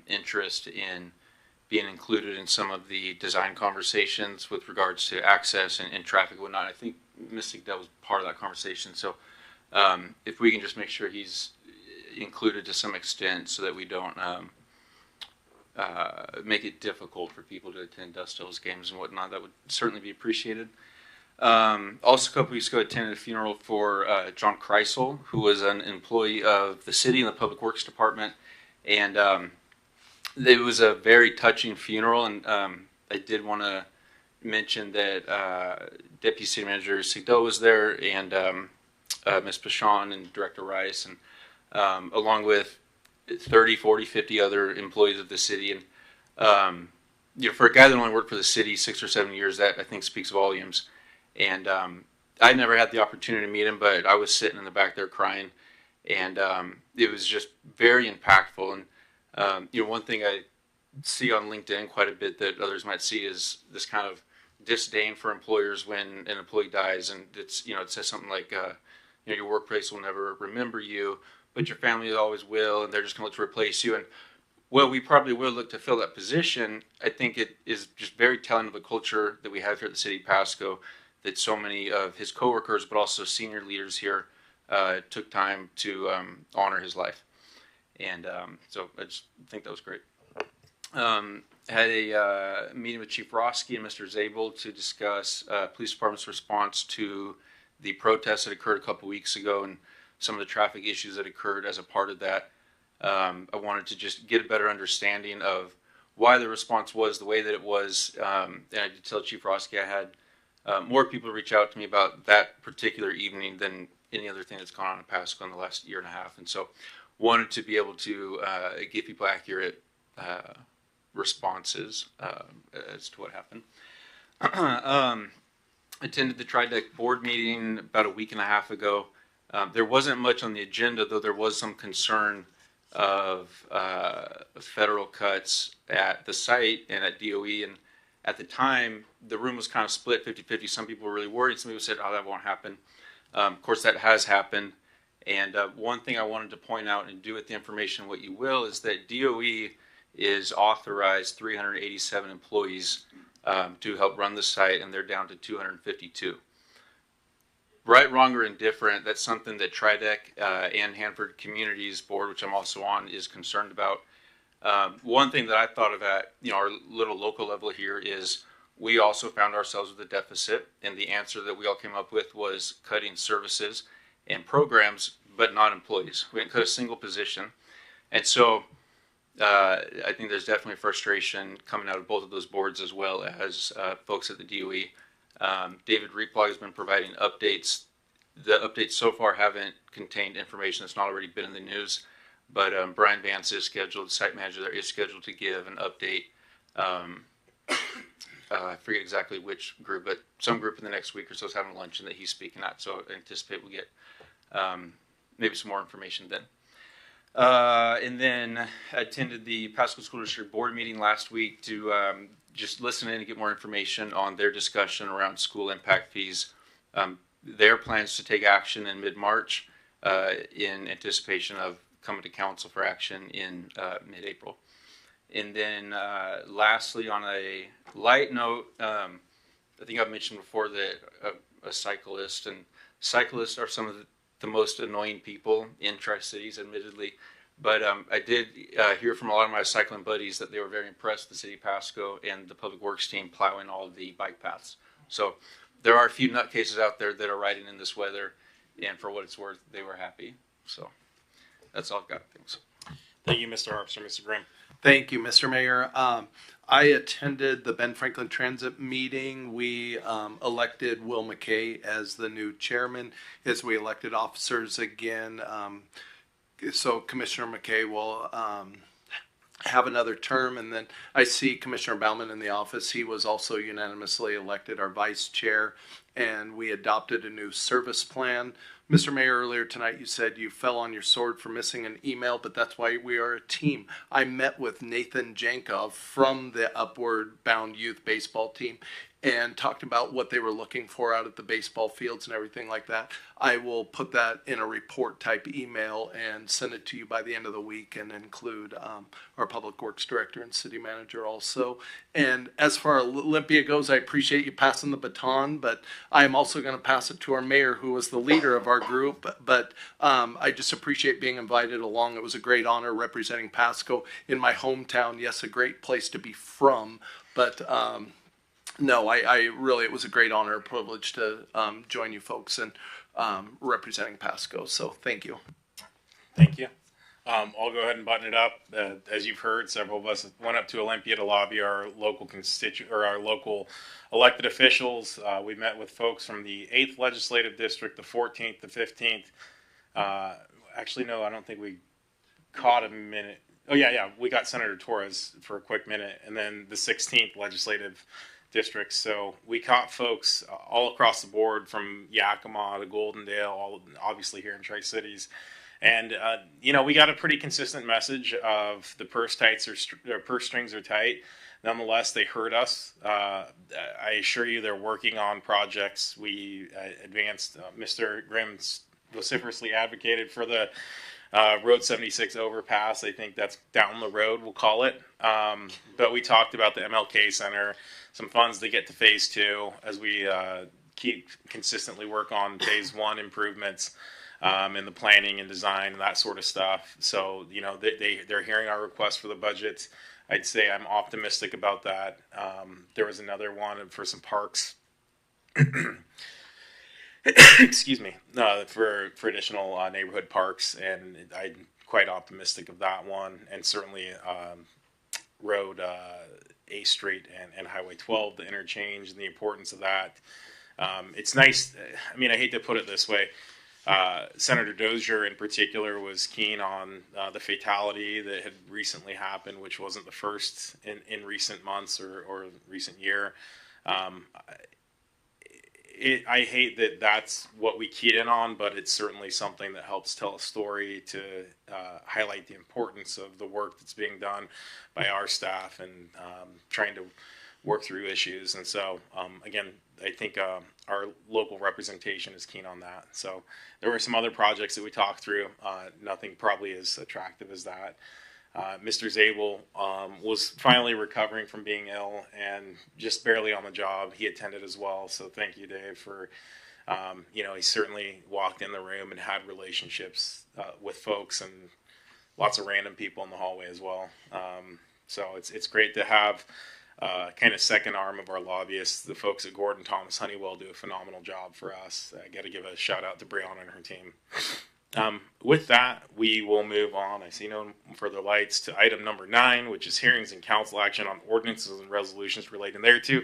interest in being included in some of the design conversations with regards to access and traffic and whatnot. I think Mystic Dell was part of that conversation. So if we can just make sure he's included to some extent so that we don't make it difficult for people to attend Dust Hills games and whatnot, that would certainly be appreciated. Also, a couple weeks ago, I attended a funeral for John Kreisel, who was an employee of the city in the Public Works Department. And it was a very touching funeral, and I did want to mention that Deputy City Manager Sigdo was there, and Ms. Pashon and Director Rice, and along with 30, 40, 50 other employees of the city. And for a guy that only worked for the city 6 or 7 years, that I think speaks volumes. And I never had the opportunity to meet him, but I was sitting in the back there crying, and it was just very impactful. And one thing I see on LinkedIn quite a bit that others might see is this kind of disdain for employers when an employee dies, and it says something like, your workplace will never remember you, but your family always will, and they're just going to look to replace you. And well, we probably will look to fill that position. I think it is just very telling of the culture that we have here at the city of Pasco, that so many of his coworkers, but also senior leaders here, took time to honor his life. And so I just think that was great. Had a meeting with Chief Roski and Mr. Zabel to discuss police department's response to the protests that occurred a couple weeks ago and some of the traffic issues that occurred as a part of that. I wanted to just get a better understanding of why the response was the way that it was. And I did tell Chief Roski I had more people reach out to me about that particular evening than any other thing that's gone on in Pasco in the last year and a half. And so wanted to be able to give people accurate responses as to what happened. Attended the Trideck board meeting about a week and a half ago. There wasn't much on the agenda, though there was some concern of federal cuts at the site and at DOE. At the time, the room was kind of split 50-50. Some people were really worried. Some people said, oh, that won't happen. Of course, that has happened. And one thing I wanted to point out, and do with the information what you will, is that DOE is authorized 387 employees to help run the site, and they're down to 252. Right, wrong, or indifferent, that's something that TRIDEC and Hanford Communities Board, which I'm also on, is concerned about. One thing that I thought of at our little local level here is we also found ourselves with a deficit, and the answer that we all came up with was cutting services and programs, but not employees. We didn't cut a single position. And so I think there's definitely frustration coming out of both of those boards, as well as folks at the DOE. David Replag has been providing updates. The updates so far haven't contained information that's not already been in the news, but Brian Vance is scheduled, the site manager there is scheduled to give an update. I forget exactly which group, but some group in the next week or so is having a luncheon that he's speaking at, so I anticipate we'll get maybe some more information then. And then I attended the Pasco School District Board meeting last week to just listen in and get more information on their discussion around school impact fees. Their plans to take action in mid-March in anticipation of coming to council for action in mid-April. And then lastly, on a light note, I think I've mentioned before that a cyclist, and cyclists are some of the most annoying people in Tri-Cities, admittedly. But I did hear from a lot of my cycling buddies that they were very impressed with the City of Pasco and the Public Works team plowing all of the bike paths. So there are a few nutcases out there that are riding in this weather, and for what it's worth, they were happy. So that's all I've got. Thanks. Thank you, Mr. Harpster. Mr. Grimm. Thank you, Mr. Mayor. I attended the Ben Franklin Transit meeting. We elected Will McKay as the new chairman as we elected officers again. So Commissioner McKay will have another term. And then I see Commissioner Bauman in the office. He was also unanimously elected our vice chair, and we adopted a new service plan. Mr. Mayor, earlier tonight you said you fell on your sword for missing an email, but that's why we are a team. I met with Nathan Jankov from the Upward Bound Youth Baseball team and talked about what they were looking for out at the baseball fields and everything like that. I will put that in a report type email and send it to you by the end of the week, and include our Public Works Director and City Manager also. And as far as Olympia goes, I appreciate you passing the baton, but I am also going to pass it to our mayor, who was the leader of our group. But I just appreciate being invited along. It was a great honor representing Pasco in my hometown. Yes, a great place to be from, but no, I really, it was a great honor, a privilege to join you folks in representing Pasco. So thank you. Thank you. I'll go ahead and button it up. As you've heard, several of us went up to Olympia to lobby our local our local elected officials. We met with folks from the 8th Legislative District, the 14th, the 15th. Actually, no, I don't think we caught a minute. Oh, yeah, we got Senator Torres for a quick minute, and then the 16th Legislative District. So we caught folks all across the board, from Yakima to Goldendale, all obviously here in Tri-Cities. And, we got a pretty consistent message of the purse strings are tight. Nonetheless, they heard us. I assure you they're working on projects. We advanced, Mr. Grimm's vociferously advocated for the Road 76 overpass. I think that's down the road, we'll call it. But we talked about the MLK Center, some funds to get to phase 2 as we keep consistently work on phase 1 improvements. And the planning and design and that sort of stuff. So, they're hearing our requests for the budgets. I'd say I'm optimistic about that. There was another one for some parks. Excuse me, for additional neighborhood parks, and I'm quite optimistic of that one. And certainly Road A Street and Highway 12, the interchange, and the importance of that. It's nice. I mean, I hate to put it this way. Senator Dozier in particular was keen on the fatality that had recently happened, which wasn't the first in recent months or recent year. I hate that that's what we keyed in on, but it's certainly something that helps tell a story to highlight the importance of the work that's being done by our staff, and trying to work through issues. And so, again, I think our local representation is keen on that. So there were some other projects that we talked through. Nothing probably as attractive as that. Mr. Zabel was finally recovering from being ill and just barely on the job. He attended as well. So thank you, Dave, for, he certainly walked in the room and had relationships with folks and lots of random people in the hallway as well. So it's great to have kind of second arm of our lobbyists. The folks at Gordon Thomas Honeywell do a phenomenal job for us. I got to give a shout out to Brianna and her team. With that, we will move on. I see no further lights to item number 9, which is hearings and council action on ordinances and resolutions relating thereto.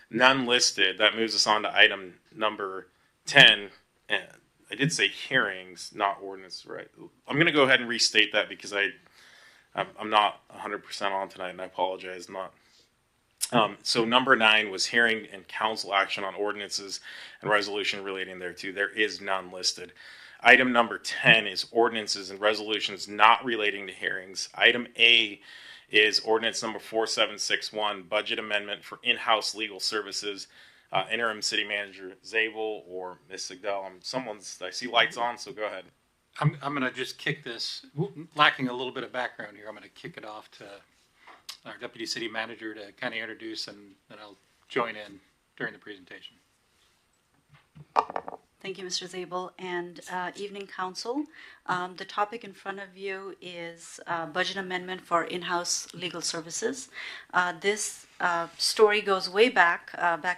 None listed. That moves us on to item number 10. And I did say hearings, not ordinance, right? I'm going to go ahead and restate that because I'm not 100% on tonight, and I apologize. So number 9 was hearing and council action on ordinances and resolution relating thereto. There is none listed. Item number 10 is ordinances and resolutions not relating to hearings. Item A is ordinance number 4761, budget amendment for in-house legal services. Interim City Manager Zabel or Ms. Sigdell. I see lights on, so go ahead. I'm going to just kick this, lacking a little bit of background here, I'm going to kick it off to our Deputy City Manager to kind of introduce, and then I'll join in during the presentation. Thank you, Mr. Zabel, and evening council. The topic in front of you is budget amendment for in-house legal services. This story goes way back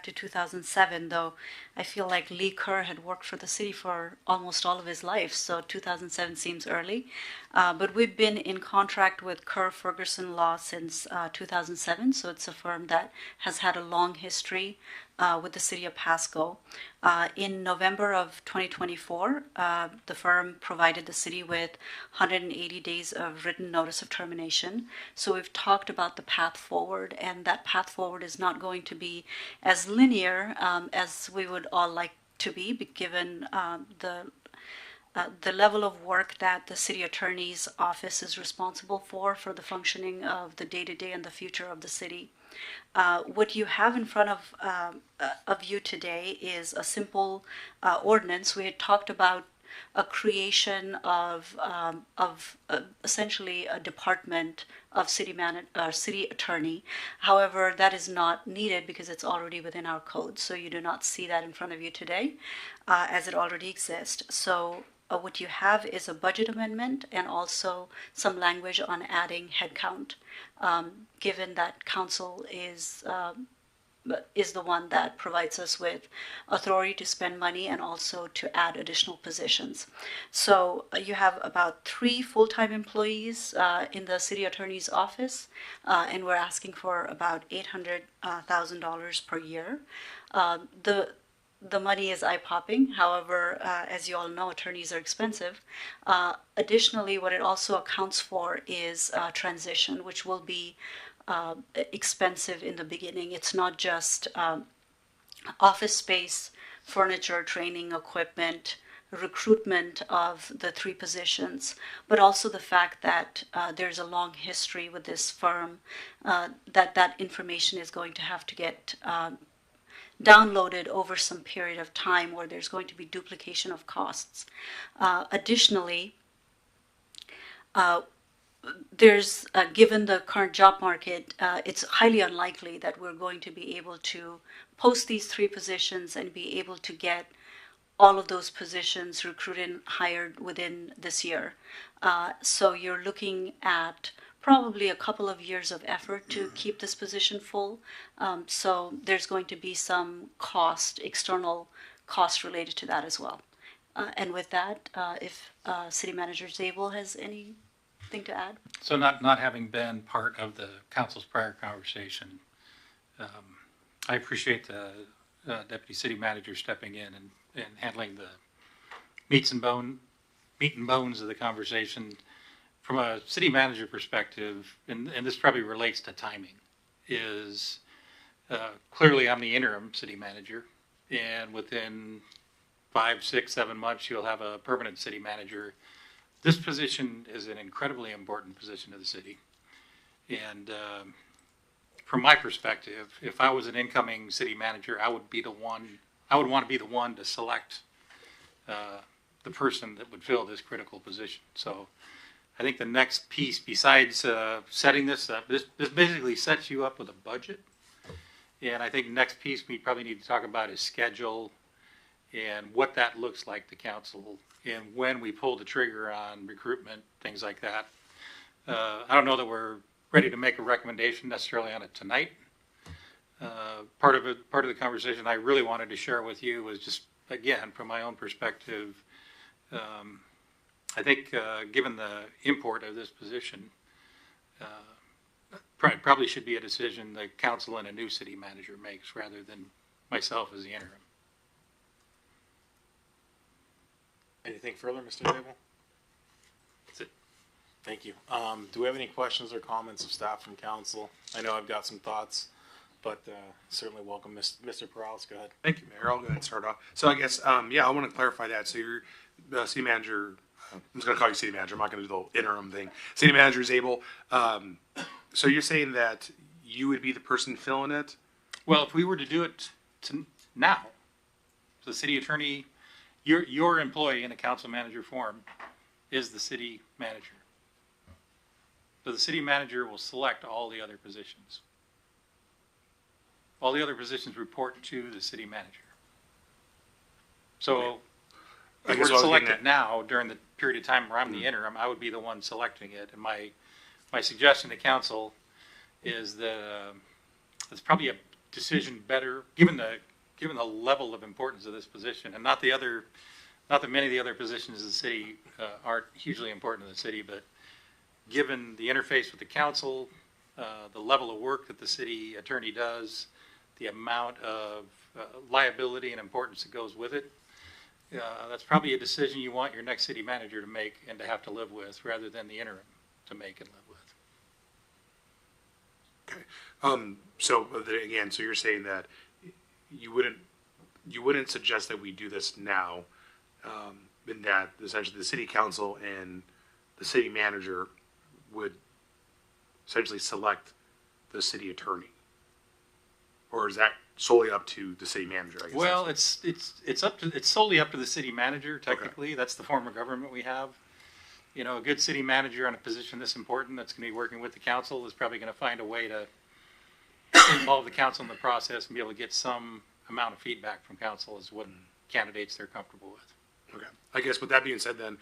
to 2007, though I feel like Lee Kerr had worked for the city for almost all of his life, so 2007 seems early. But we've been in contract with Kerr Ferguson Law since 2007, so it's a firm that has had a long history with the city of Pasco. In November of 2024, the firm provided the city with 180 days of written notice of termination. So we've talked about the path forward, and that path forward is not going to be as linear as we would all like to be, given the level of work that the city attorney's office is responsible for the functioning of the day-to-day and the future of the city. What you have in front of you today is a simple ordinance. We had talked about a creation of essentially a department of city attorney. However, that is not needed because it's already within our code. So you do not see that in front of you today, as it already exists. So what you have is a budget amendment and also some language on adding headcount, given that council is the one that provides us with authority to spend money and also to add additional positions. So you have about 3 full-time employees in the city attorney's office, and we're asking for about $800,000 per year. The money is eye-popping. However, as you all know, attorneys are expensive. Additionally, what it also accounts for is transition, which will be expensive in the beginning. It's not just office space, furniture, training, equipment, recruitment of the 3 positions, but also the fact that there's a long history with this firm, that information is going to have to get downloaded over some period of time where there's going to be duplication of costs. Additionally, there's given the current job market, it's highly unlikely that we're going to be able to post these 3 positions and be able to get all of those positions recruited and hired within this year. So you're looking at probably a couple of years of effort to keep this position full. So there's going to be some external cost related to that as well. And with that, if City Manager Zabel has anything to add? So not having been part of the council's prior conversation, I appreciate the Deputy City Manager stepping in and handling the meat and bones of the conversation. From a city manager perspective, and this probably relates to timing, is clearly I'm the interim city manager, and within 5, 6, 7 months you'll have a permanent city manager. This position is an incredibly important position to the city, and from my perspective, if I was an incoming city manager, I would want to be the one to select the person that would fill this critical position. So I think the next piece, besides setting this up, this basically sets you up with a budget. And I think the next piece we probably need to talk about is schedule and what that looks like to council and when we pull the trigger on recruitment, things like that. I don't know that we're ready to make a recommendation necessarily on it tonight. Part of the conversation I really wanted to share with you was just, again, from my own perspective, I think given the import of this position, probably should be a decision the council and a new city manager makes rather than myself as the interim. Anything further, Mr. Zabel? That's it. Thank you. Do we have any questions or comments of staff from council? I know I've got some thoughts, but certainly welcome, Mr. Perales. Go ahead. Thank you, Mayor. I'll go ahead and start off. So I guess, yeah, I want to clarify that. So you're the city manager. I'm just going to call you city manager. I'm not going to do the interim thing. City manager is able. So you're saying that you would be the person filling it? Well, if we were to do it now, the city attorney, your employee in a council manager form is the city manager. So the city manager will select all the other positions. All the other positions report to the city manager. So if we're selected now during the period of time where I'm the interim, I would be the one selecting it. And my suggestion to council is that it's probably a decision better given the level of importance of this position, and not that many of the other positions in the city aren't hugely important to the city, but given the interface with the council, the level of work that the city attorney does, the amount of liability and importance that goes with it, that's probably a decision you want your next city manager to make and to have to live with, rather than the interim to make and live with. Okay. So again, so you're saying that you wouldn't suggest that we do this now, and that essentially the city council and the city manager would essentially select the city attorney, or is that solely up to the city manager? I guess well, it's solely up to the city manager. Technically, okay. That's the form of government we have. You know, a good city manager on a position this important that's going to be working with the council is probably going to find a way to involve the council in the process and be able to get some amount of feedback from council as what candidates they're comfortable with. Okay. I guess with that being said, then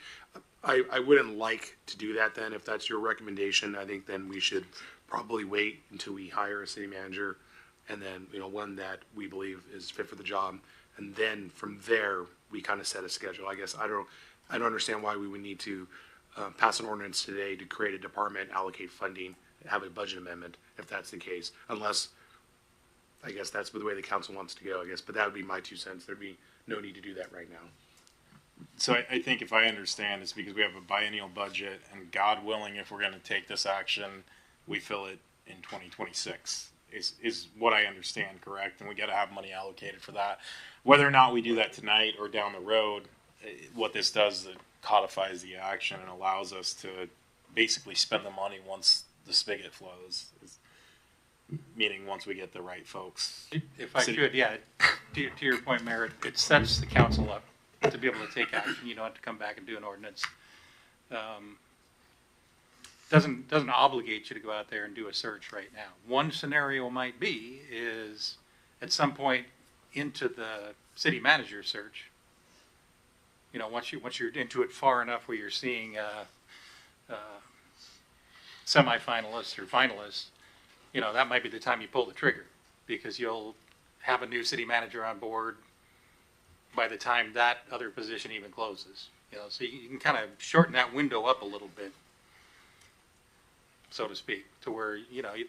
I wouldn't like to do that. Then, if that's your recommendation, I think then we should probably wait until we hire a city manager, and then one that we believe is fit for the job, and then from there we kind of set a schedule. I guess I don't understand why we would need to pass an ordinance today to create a department, allocate funding, have a budget amendment if that's the case, unless I guess that's the way the council wants to go. I guess, but that would be my 2 cents. There'd be no need to do that right now. So I think if I understand, it's because we have a biennial budget, and God willing, if we're going to take this action, we fill it in 2026 is what I understand, correct? And we got to have money allocated for that. Whether or not we do that tonight or down the road, what this does is it codifies the action and allows us to basically spend the money once the spigot flows. Meaning once we get the right folks. If I could, yeah, to your point, Mayor, it sets the council up to be able to take action. You don't have to come back and do an ordinance. Doesn't obligate you to go out there and do a search right now. One scenario might be is at some point into the city manager search. Once you're into it far enough where you're seeing semi-finalists or finalists, that might be the time you pull the trigger, because you'll have a new city manager on board by the time that other position even closes. So you can kind of shorten that window up a little bit, so to speak, to where,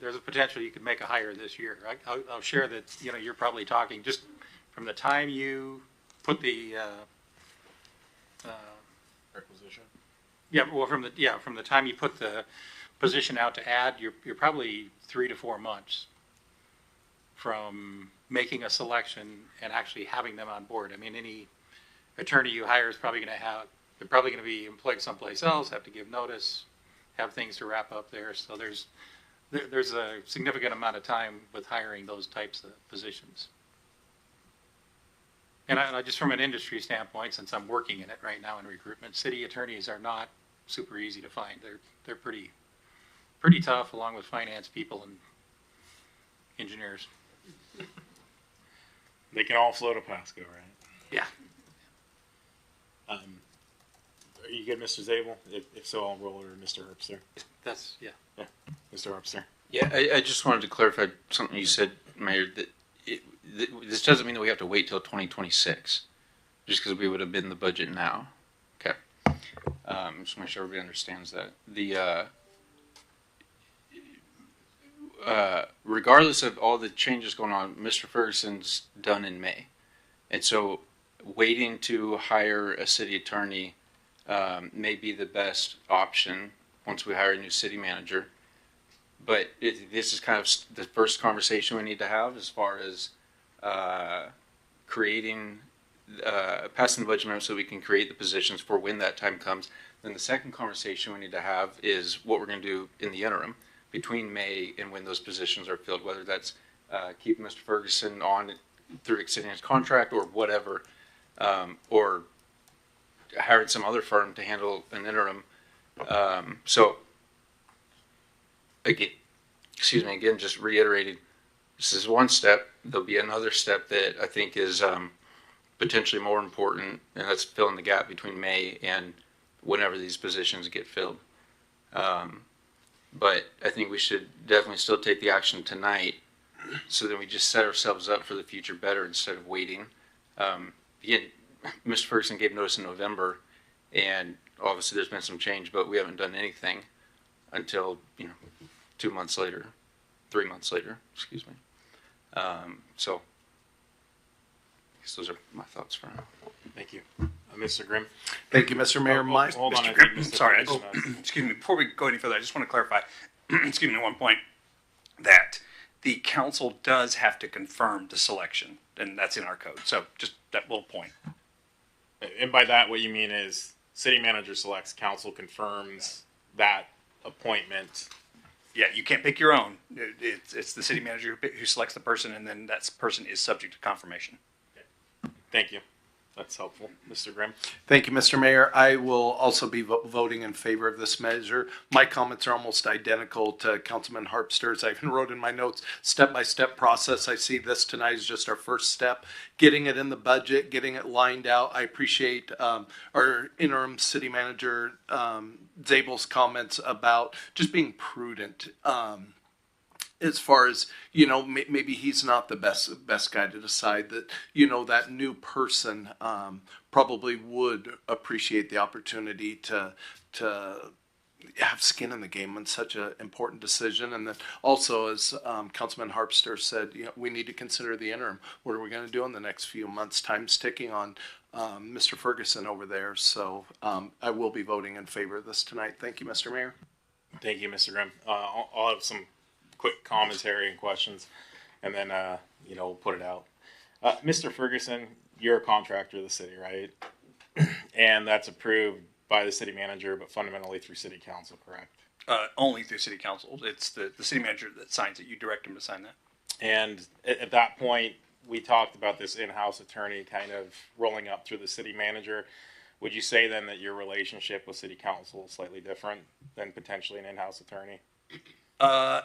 there's a potential you could make a hire this year. I'll share that, you're probably talking just from the time you put the requisition. Yeah, well, from the time you put the position out to add, you're probably 3 to 4 months from making a selection and actually having them on board. I mean, any attorney you hire is probably they're probably going to be employed someplace else, have to give notice, have things to wrap up there. So there's there's a significant amount of time with hiring those types of positions. And I just from an industry standpoint, since I'm working in it right now in recruitment, city attorneys are not super easy to find. They're pretty tough, along with finance people and engineers. They can all float a Pasco, right? Yeah. Are you good, Mr. Zabel? If so, I'll roll over to Mr. Herbster. That's, yeah. Yeah, Mr. Herbster. Yeah, I just wanted to clarify something you said, Mayor, that this doesn't mean that we have to wait till 2026, just because we would have been in the budget now. Okay. Just make sure everybody understands that. Regardless of all the changes going on, Mr. Ferguson's done in May. And so waiting to hire a city attorney may be the best option once we hire a new city manager. But this is kind of the first conversation we need to have as far as creating, passing the budget amendment so we can create the positions for when that time comes. Then the second conversation we need to have is what we're going to do in the interim between May and when those positions are filled, whether that's keeping Mr. Ferguson on through extending his contract or whatever, or hiring some other firm to handle an interim. So, again, just reiterating, this is one step. There'll be another step that I think is potentially more important, and that's filling the gap between May and whenever these positions get filled. But I think we should definitely still take the action tonight so that we just set ourselves up for the future better instead of waiting. Again, Mr. Ferguson gave notice in November, and obviously there's been some change, but we haven't done anything until 2 months later, 3 months later, excuse me. So I guess those are my thoughts for now. Thank you. Mr. Grimm. Thank you, Mr. Mayor. Hold on, Mr. I Grimm, think Mr. sorry, Ferguson excuse me. Before we go any further, I just want to clarify, excuse me, one point, that the council does have to confirm the selection, and that's in our code. So just that little point. And by that, what you mean is city manager selects, council confirms that appointment. Yeah, you can't pick your own. It's the city manager who selects the person, and then that person is subject to confirmation. Thank you. That's helpful. Mr. Grimm. Thank you, Mr. Mayor. I will also be voting in favor of this measure. My comments are almost identical to Councilman Harpster's. I even wrote in my notes, step-by-step process. I see this tonight as just our first step, getting it in the budget, getting it lined out. I appreciate our interim city manager, Zabel's comments about just being prudent. As far as, maybe he's not the best guy to decide that, that new person probably would appreciate the opportunity to have skin in the game on such an important decision. And then also, as Councilman Harpster said, we need to consider the interim. What are we going to do in the next few months? Time's ticking on Mr. Ferguson over there. So I will be voting in favor of this tonight. Thank you, Mr. Mayor. Thank you, Mr. Grimm. I'll have some quick commentary and questions, and then we'll put it out. Mr. Ferguson, you're a contractor of the city, right? And that's approved by the city manager, but fundamentally through city council, correct? Only through city council. It's the city manager that signs it. You direct him to sign that. And at that point, we talked about this in-house attorney kind of rolling up through the city manager. Would you say then that your relationship with city council is slightly different than potentially an in-house attorney?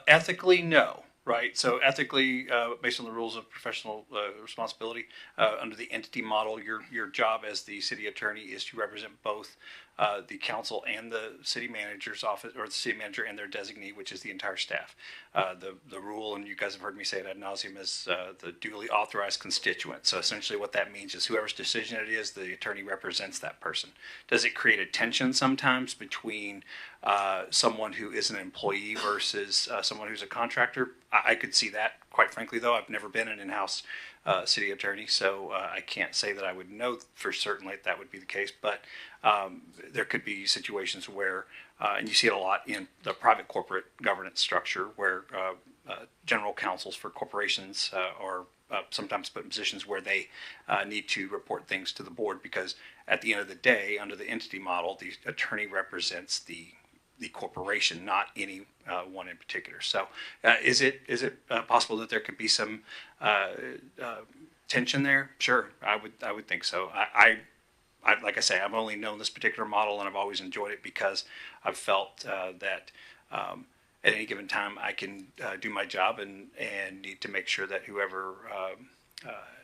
Ethically, no. Right. So ethically, based on the rules of professional responsibility, under the entity model, your job as the city attorney is to represent both the council and the city manager's office, or the city manager and their designee, which is the entire staff. The rule, and you guys have heard me say it ad nauseum, is the duly authorized constituent. So essentially what that means is whoever's decision it is, the attorney represents that person. Does it create a tension sometimes between someone who is an employee versus someone who's a contractor? I could see that, quite frankly, though. I've never been an in-house city attorney, so I can't say that I would know for certain that would be the case. But there could be situations where, and you see it a lot in the private corporate governance structure, where general counsels for corporations are sometimes put in positions where they need to report things to the board, because at the end of the day, under the entity model, the attorney represents the the corporation, not any one in particular. So, is it possible that there could be some tension there? Sure, I would think so. I like I say, I've only known this particular model, and I've always enjoyed it because I've felt that at any given time I can do my job and need to make sure that whoever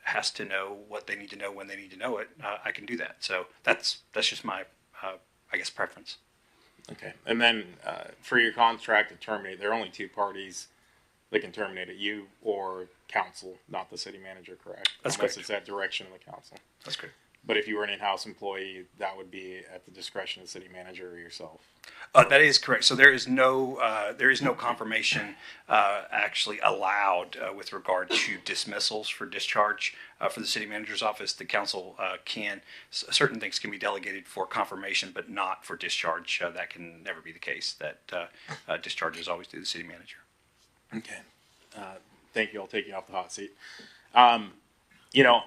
has to know what they need to know when they need to know it, I can do that. So that's just my I guess preference. Okay, and then for your contract to terminate, there are only two parties that can terminate it: you or council, not the city manager, correct? That's Unless correct. it's at direction of the council. That's correct. But if you were an in-house employee, that would be at the discretion of the city manager or yourself. That is correct. So there is no confirmation actually allowed with regard to dismissals for discharge for the city manager's office. The council can certain things can be delegated for confirmation, but not for discharge. That can never be the case. That discharge is always through the city manager. Okay. Thank you. I'll take you off the hot seat. You know,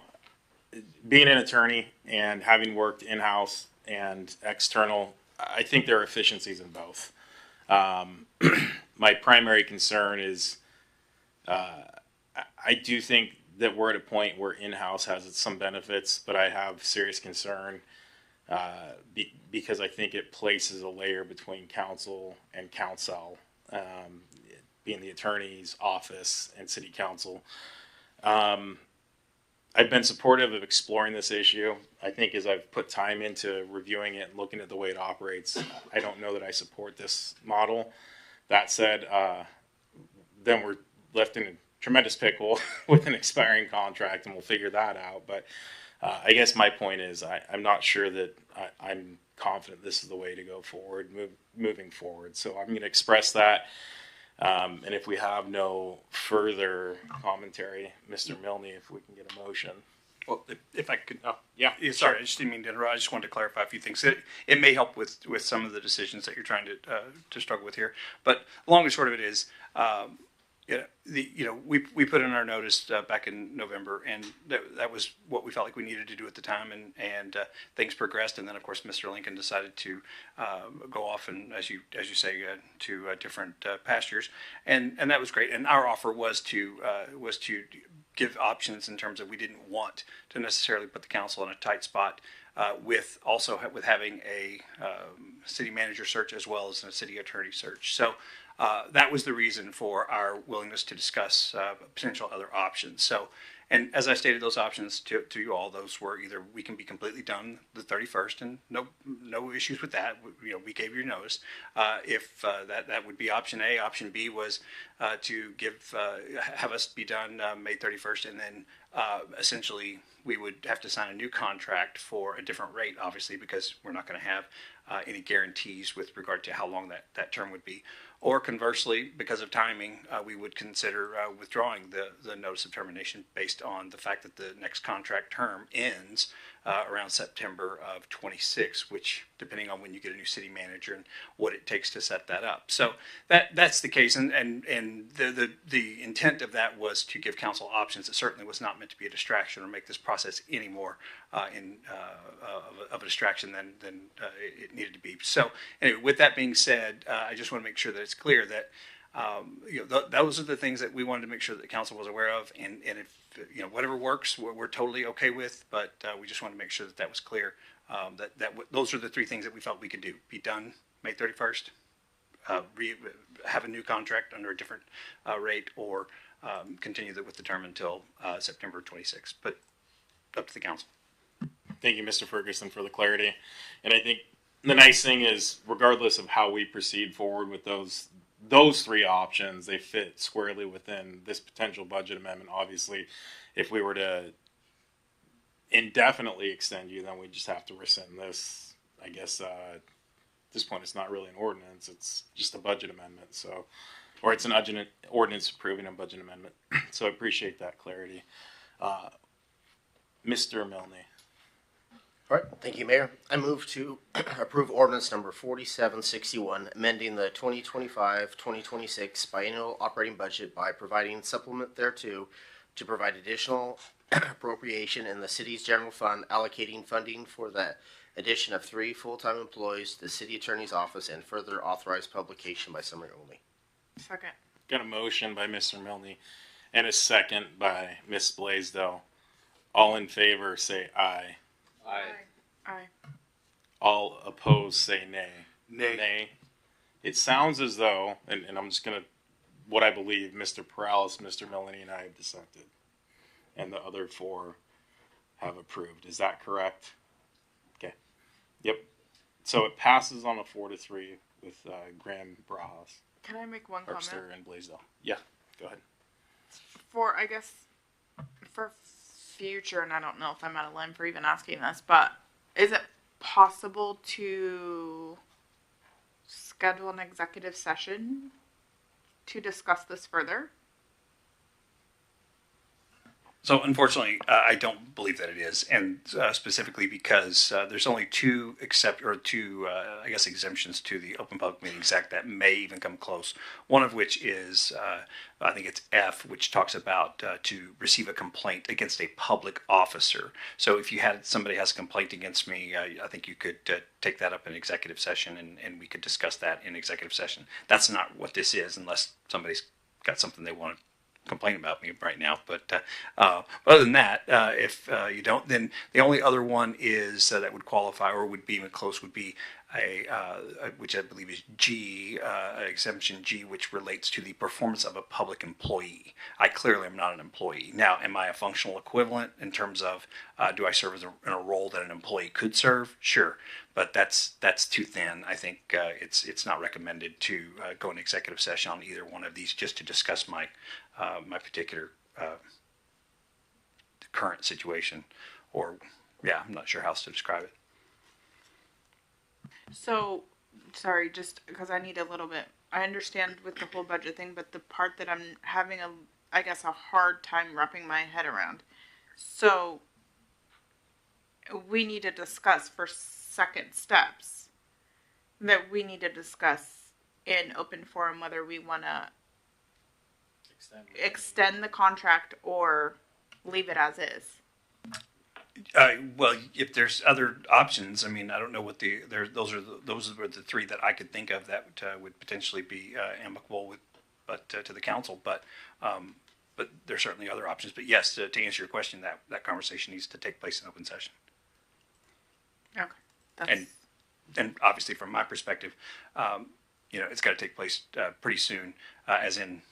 being an attorney and having worked in-house and external, I think there are efficiencies in both. My primary concern is I do think that we're at a point where in-house has some benefits, but I have serious concern because I think it places a layer between council and council, being the attorney's office and city council. I've been supportive of exploring this issue. I think as I've put time into reviewing it and looking at the way it operates, I don't know that I support this model. That said, then we're left in a tremendous pickle with an expiring contract, and we'll figure that out. But I guess my point is I'm not sure that I'm confident this is the way to go forward, moving forward. So I'm going to express that. And if we have no further commentary, Mr. Milne, if we can get a motion. Well, if I could, yeah. Sorry, I just didn't mean to interrupt. I just wanted to clarify a few things. It may help with some of the decisions that you're trying to struggle with here. But long and short of it is, we put in our notice back in November, and that was what we felt like we needed to do at the time, and things progressed, and then of course Mr. Lincoln decided to go off and, as you say, to different pastures, and that was great. And our offer was to give options in terms of we didn't want to necessarily put the council in a tight spot with having a city manager search as well as a city attorney search. So. That was the reason for our willingness to discuss potential other options. So, and as I stated, those options to you all, those were either we can be completely done the 31st, and no issues with that. We gave you notice. If that would be option A. Option B was to have us be done May 31st, and then essentially we would have to sign a new contract for a different rate, obviously, because we're not going to have any guarantees with regard to how long that term would be. Or conversely, because of timing, we would consider withdrawing the notice of termination based on the fact that the next contract term ends around September of 26, which, depending on when you get a new city manager and what it takes to set that up. So that's the case, and the intent of that was to give council options. It certainly was not meant to be a distraction or make this process any more of a distraction than it needed to be. So anyway, with that being said, I just want to make sure that it's clear that those are the things that we wanted to make sure that the council was aware of, and if whatever works, we're totally okay with. But we just wanted to make sure that was clear. Those are the three things that we felt we could do: be done May 31st, have a new contract under a different rate, or continue with the term until September 26th. But up to the council. Thank you, Mr. Ferguson, for the clarity. And I think the nice thing is, regardless of how we proceed forward with those three options, they fit squarely within this potential budget amendment. Obviously, if we were to indefinitely extend you, then we just have to rescind this. I guess at this point, it's not really an ordinance; it's just a budget amendment. So, or it's an ordinance approving a budget amendment. So I appreciate that clarity, Mr. Milne. All right, thank you, Mayor. I move to approve ordinance number 4761, amending the 2025-2026 biennial operating budget by providing supplement thereto to provide additional appropriation in the city's general fund, allocating funding for the addition of 3 full-time employees to the city attorney's office, and further authorize publication by summary only. Second. Got a motion by Mr. Milne and a second by Ms. Blaisdell. All in favor say aye. Aye. All opposed say nay. Nay. It sounds as though, and I'm just going to, what I believe, Mr. Perales, Mr. Milne, and I have dissented. And the other 4 have approved. Is that correct? Okay. Yep. So it passes on a 4-3 with Graham Brajas, Can I make one comment? Herbster, and Blaisdell. Yeah, go ahead. For, I guess, for future, and I don't know if I'm out of line for even asking this, but is it possible to schedule an executive session to discuss this further? So unfortunately, I don't believe that it is, and specifically because there's only two exemptions to the Open Public Meetings Act that may even come close. One of which is, I think it's F, which talks about to receive a complaint against a public officer. So if somebody has a complaint against me, I think you could take that up in executive session, and we could discuss that in executive session. That's not what this is, unless somebody's got something they want to complain about me right now, but other than that, if you don't, then the only other one is that would qualify or would be even close would be which I believe is G, exemption G, which relates to the performance of a public employee. I clearly am not an employee. Now, am I a functional equivalent in terms of do I serve in a role that an employee could serve? Sure, but that's too thin. I think it's not recommended to go in executive session on either one of these just to discuss my my particular current situation, or I'm not sure how else to describe it. So, sorry, just because I need a little bit, I understand with the whole budget thing, but the part that I'm having a hard time wrapping my head around. So, we need to discuss for second steps that we need to discuss in open forum whether we want to extend the contract or leave it as is. Well, if there's other options, I mean, I don't know what those are the three that I could think of that would potentially be amicable with, to the council. But there's certainly other options. But yes, to answer your question, that conversation needs to take place in open session. Okay. And obviously, from my perspective, it's got to take place pretty soon. As in,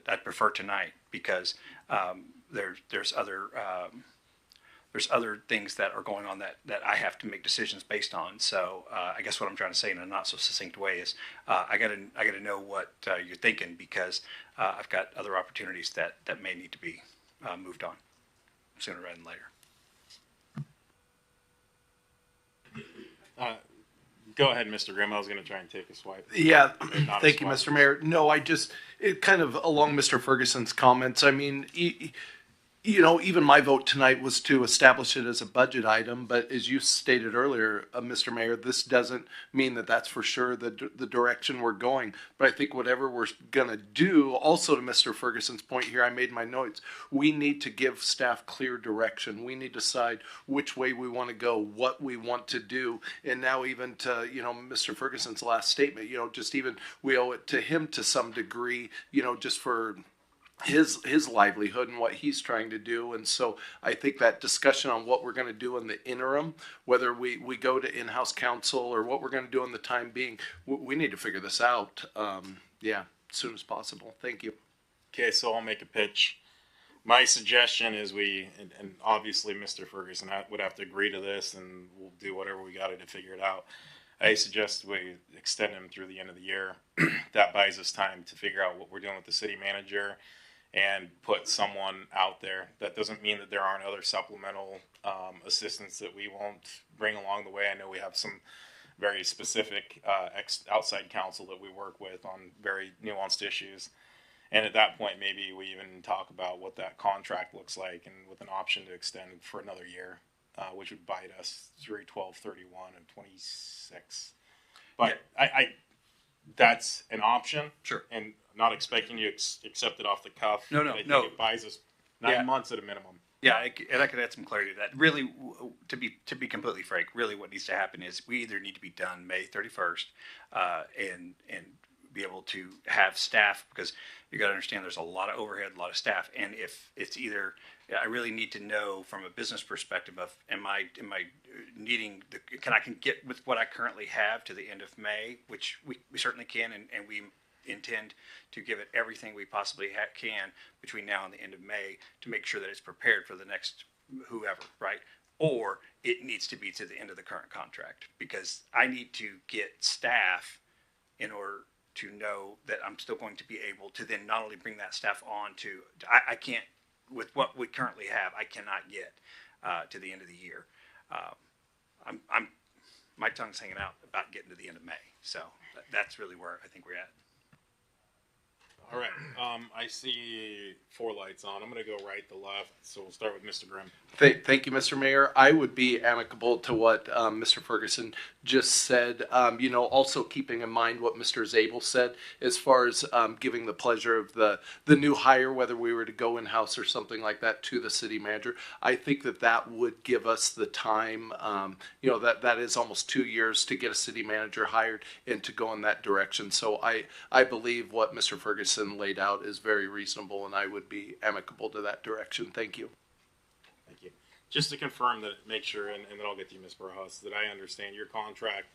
I'd prefer tonight because there's other things that are going on that I have to make decisions based on. So I guess what I'm trying to say in a not so succinct way is I gotta know what you're thinking, because I've got other opportunities that may need to be moved on sooner rather than later. Go ahead, Mr. Grimm. I was going to try and take a swipe. Yeah, thank you, Mr. Mayor. No, it kind of along Mr. Ferguson's comments. I mean, even my vote tonight was to establish it as a budget item, but as you stated earlier, Mr. Mayor, this doesn't mean that that's for sure the direction we're going. But I think whatever we're going to do, also to Mr. Ferguson's point here, I made my notes, we need to give staff clear direction. We need to decide which way we want to go, what we want to do. And now even to, Mr. Ferguson's last statement, we owe it to him to some degree, just for his livelihood and what he's trying to do. And so I think that discussion on what we're going to do in the interim, whether we go to in-house counsel or what we're going to do in the time being, we need to figure this out as soon as possible. Thank you. Okay, so I'll make a pitch. My suggestion is and obviously Mr. Ferguson would have to agree to this, and we'll do whatever we got to figure it out. I suggest we extend him through the end of the year. That buys us time to figure out what we're doing with the city manager and put someone out there. That doesn't mean that there aren't other supplemental assistance that we won't bring along the way. I know we have some very specific outside counsel that we work with on very nuanced issues. And at that point, maybe we even talk about what that contract looks like, and with an option to extend for another year, which would bite us through 12/31 and 26. But I that's an option. Sure. And not expecting you to accept it off the cuff. No. I think it buys us 9 months at a minimum. Yeah, and I could add some clarity to that. Really, to be completely frank, really what needs to happen is we either need to be done May 31st, and be able to have staff, because you got to understand there's a lot of overhead, a lot of staff, and if it's either, I really need to know from a business perspective of am I needing I can get with what I currently have to the end of May, which we certainly can, and we intend to give it everything we possibly can between now and the end of May to make sure that it's prepared for the next whoever, right? Or it needs to be to the end of the current contract, because I need to get staff in order to know that I'm still going to be able to then not only bring that staff on to, I can't, with what we currently have, I cannot get to the end of the year. My tongue's hanging out about getting to the end of May. So that's really where I think we're at. All right. I see 4 lights on. I'm going to go right to left. So we'll start with Mr. Grimm. Thank you, Mr. Mayor. I would be amicable to what Mr. Ferguson just said. Also keeping in mind what Mr. Zabel said as far as giving the pleasure of the new hire, whether we were to go in-house or something like that, to the city manager. I think that would give us the time, that is almost 2 years to get a city manager hired and to go in that direction. So I believe what Mr. Ferguson laid out is very reasonable, and I would be amicable to that direction. Thank you. Thank you. Just to confirm that, make sure, and then I'll get to you, Ms. Barajas, that I understand your contract,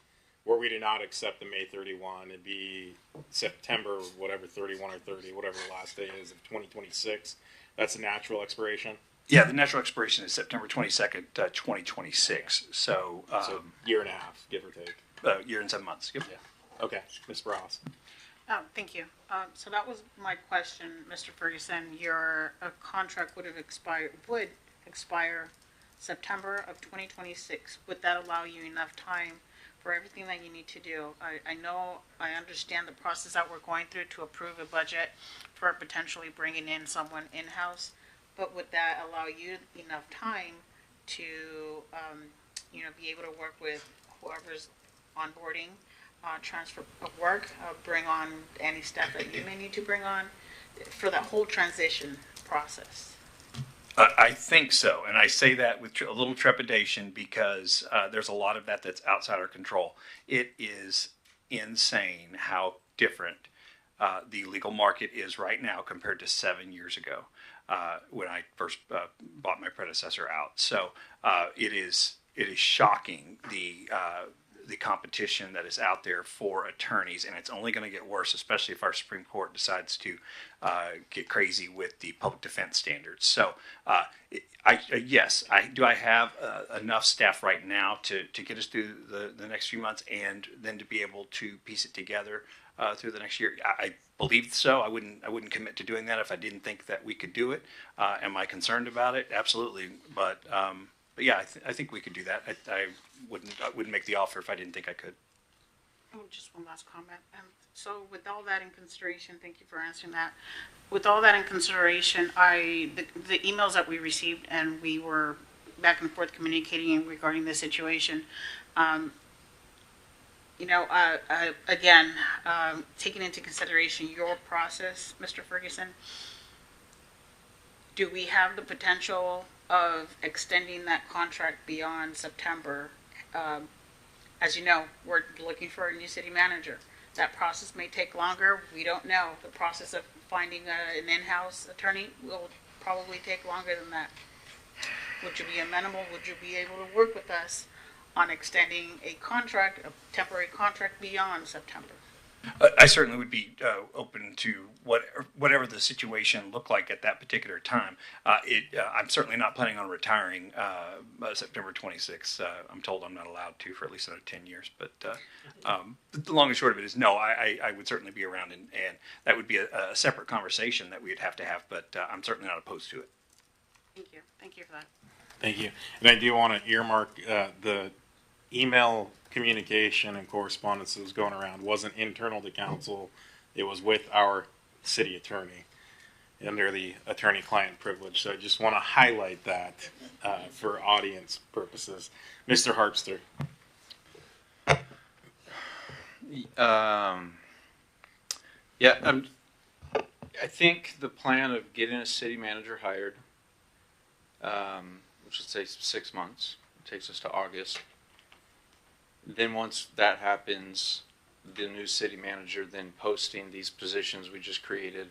where we did not accept the May 31, it'd be September, whatever, 31 or 30, whatever the last day is of 2026. That's a natural expiration? Yeah, the natural expiration is September 22nd, 2026. So, year and a half, give or take. Year and 7 months. Yep. Yeah. Okay, Ms. Barajas. Thank you. So that was my question, Mr. Ferguson. Your contract would expire September of 2026. Would that allow you enough time for everything that you need to do? I understand the process that we're going through to approve a budget for potentially bringing in someone in-house, but would that allow you enough time to, be able to work with whoever's onboarding, transfer of work, bring on any staff that you may need to bring on for that whole transition process? I think so, and I say that with a little trepidation because there's a lot of that's outside our control. It is insane how different the legal market is right now compared to 7 years ago when I first bought my predecessor out. So it is shocking the competition that is out there for attorneys, and it's only going to get worse, especially if our Supreme Court decides to get crazy with the public defense standards. So, yes, I have enough staff right now to get us through the next few months, and then to be able to piece it together through the next year. I believe so. I wouldn't commit to doing that if I didn't think that we could do it. Am I concerned about it? Absolutely, but yeah, I think we could do that. I wouldn't make the offer if I didn't think I could. Oh, just one last comment. So with all that in consideration, thank you for answering that. With all that in consideration, the emails that we received, and we were back and forth communicating regarding the situation, again, taking into consideration your process, Mr. Ferguson, do we have the potential of extending that contract beyond September? As you know, we're looking for a new city manager. That process may take longer. We don't know. The process of finding an in-house attorney will probably take longer than that. Would you be amenable? Would you be able to work with us on extending a temporary contract beyond September? I certainly would be open to whatever the situation looked like at that particular time. I'm certainly not planning on retiring September 26th. I'm told I'm not allowed to for at least another 10 years. But the long and short of it is no, I would certainly be around, and that would be a separate conversation that we'd have to have, but I'm certainly not opposed to it. Thank you. Thank you for that. Thank you. And I do want to earmark the email communication and correspondence that was going around wasn't internal to council. It was with our city attorney under the attorney-client privilege. So I just want to highlight that for audience purposes. Mr. Harpster. I think the plan of getting a city manager hired which would say 6 months. It takes us to August. Then once that happens, the new city manager then posting these positions we just created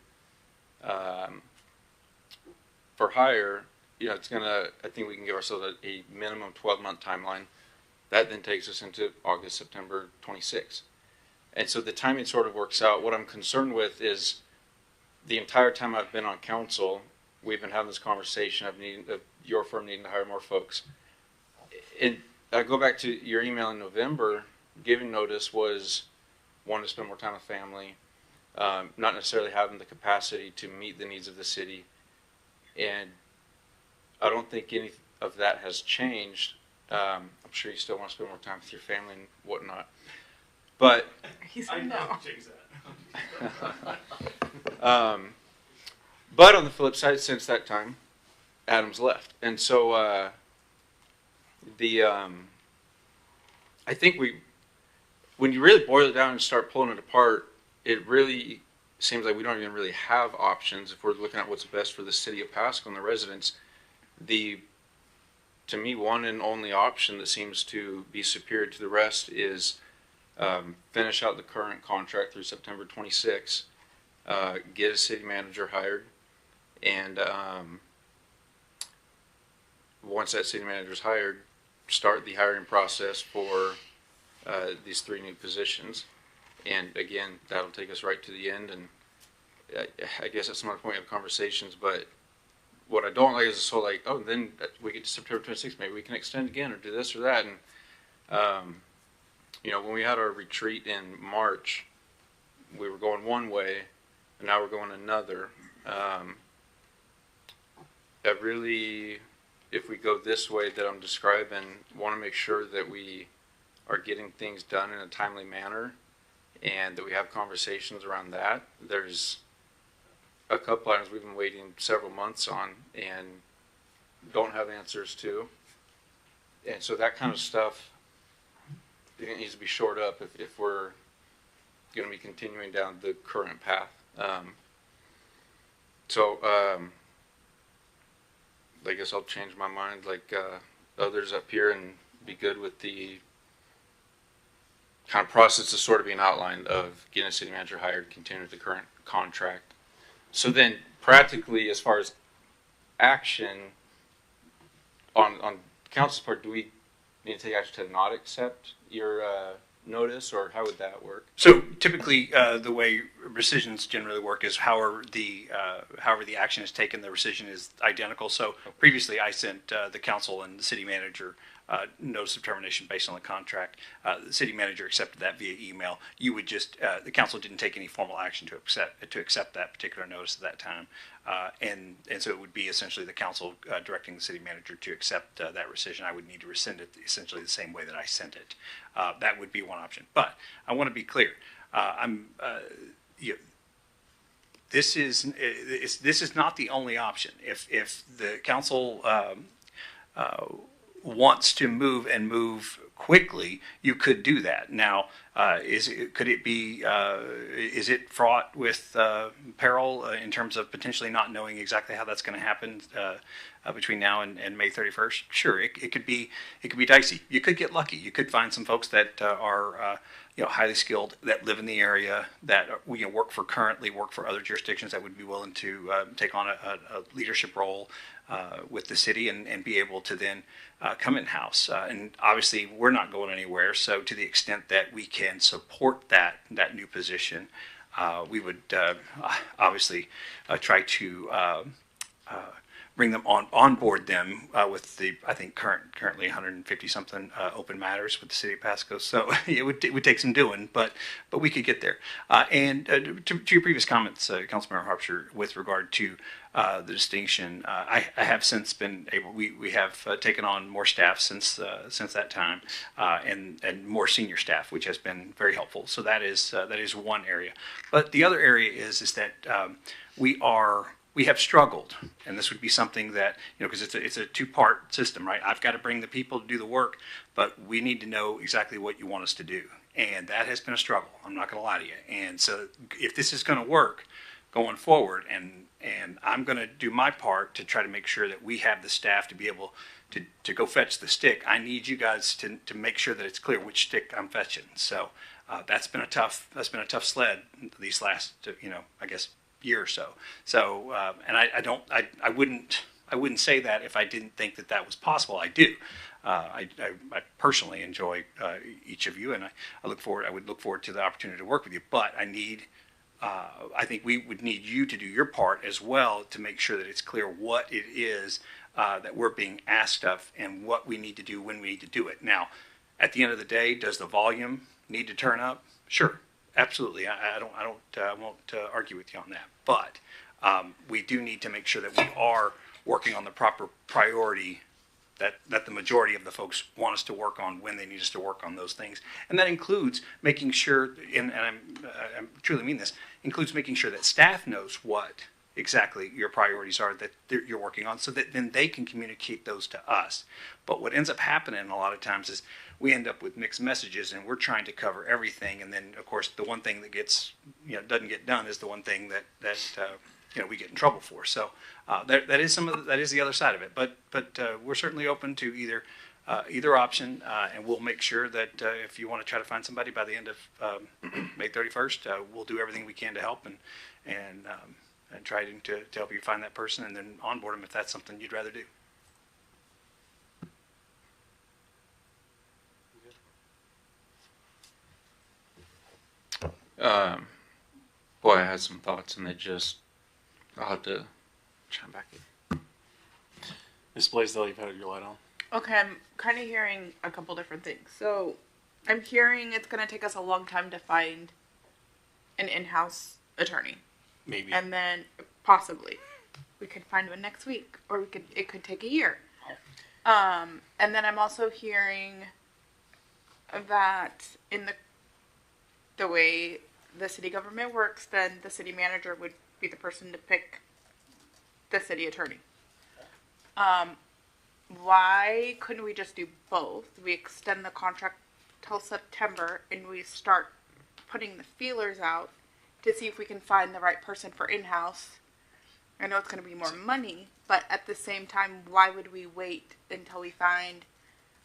for hire. It's gonna. I think we can give ourselves a minimum 12-month timeline. That then takes us into August, September 26. And so the timing sort of works out. What I'm concerned with is the entire time I've been on council, we've been having this conversation of your firm needing to hire more folks. And I go back to your email in November. Giving notice was wanting to spend more time with family, not necessarily having the capacity to meet the needs of the city. And I don't think any of that has changed. I'm sure you still want to spend more time with your family and whatnot. But he said no. But on the flip side, since that time, Adam's left, and so I think when you really boil it down and start pulling it apart, it really seems like we don't even really have options if we're looking at what's best for the city of Pasco and the residents. To me, one and only option that seems to be superior to the rest is finish out the current contract through September 26, get a city manager hired, and once that city manager is hired, start the hiring process for these 3 new positions. And again, that'll take us right to the end. And I guess that's not the point of conversations, but what I don't like is this whole then we get to September 26th, maybe we can extend again or do this or that. And, when we had our retreat in March, we were going one way and now we're going another. I really, if we go this way that I'm describing, want to make sure that we are getting things done in a timely manner and that we have conversations around that. There's a couple items we've been waiting several months on and don't have answers to. And so that kind of stuff, it needs to be shored up if we're going to be continuing down the current path. I guess I'll change my mind like others up here and be good with the kind of process that's sort of being outlined of getting a city manager hired, continue with the current contract. So then practically, as far as action on council's part, do we need to take action to not accept your notice, or how would that work? So typically, the way rescissions generally work is however the action is taken, the rescission is identical. So previously, I sent the council and the city manager notice of termination based on the contract. The city manager accepted that via email. You would just the council didn't take any formal action to accept that particular notice at that time, and so it would be essentially the council directing the city manager to accept that rescission. I would need to rescind it essentially the same way that I sent it. That would be one option. But I want to be clear. This is not the only option. If the council wants to move quickly, you could do that. Now, is it fraught with peril in terms of potentially not knowing exactly how that's going to happen between now and May 31st? Sure, it could be dicey. You could get lucky. You could find some folks that are highly skilled, that live in the area, that work for other jurisdictions that would be willing to take on a leadership role with the city and be able to then come in-house. And obviously, we're not going anywhere, so to the extent that we can support that new position, we would obviously try to bring them onboard them with the, I think, currently 150 something open matters with the city of Pasco. So it would take some doing, but we could get there. And to your previous comments, Councilmember Harpster, with regard to the distinction, I have since been able. We have taken on more staff since that time, and more senior staff, which has been very helpful. So that is one area. But the other area is that we have struggled, and this would be something that, because it's a two-part system, right? I've got to bring the people to do the work, but we need to know exactly what you want us to do. And that has been a struggle. I'm not going to lie to you. And so if this is going to work, going forward. And I'm going to do my part to try to make sure that we have the staff to be able to go fetch the stick. I need you guys to make sure that it's clear which stick I'm fetching. So that's been a tough sled these last I guess year or so. So and I wouldn't say that if I didn't think that was possible. I do. I personally enjoy each of you, and I would look forward to the opportunity to work with you. But I think we would need you to do your part as well to make sure that it's clear what it is that we're being asked of and what we need to do when we need to do it. Now, at the end of the day, does the volume need to turn up? Sure, absolutely. I won't argue with you on that. But we do need to make sure that we are working on the proper priority that the majority of the folks want us to work on when they need us to work on those things. And that includes making sure, and I truly mean this, includes making sure that staff knows what exactly your priorities are that you're working on, so that then they can communicate those to us. But what ends up happening a lot of times is we end up with mixed messages, and we're trying to cover everything. And then, of course, the one thing that doesn't get done is the one thing that we get in trouble for. So that is the other side of it. But we're certainly open to either option, and we'll make sure that if you want to try to find somebody by the end of May 31st, we'll do everything we can to help and try to help you find that person and then onboard them if that's something you'd rather do. Boy, I had some thoughts and I'll have to chime back in. Ms. Blaisdell, you've had your light on. Okay, I'm kind of hearing a couple different things. So I'm hearing it's going to take us a long time to find an in-house attorney. Maybe. And then possibly we could find one next week, or it could take a year. And then I'm also hearing that in the way the city government works, then the city manager would be the person to pick the city attorney. Why couldn't we just do both? We extend the contract till September and we start putting the feelers out to see if we can find the right person for in-house. I know it's going to be more money, but at the same time, why would we wait until we find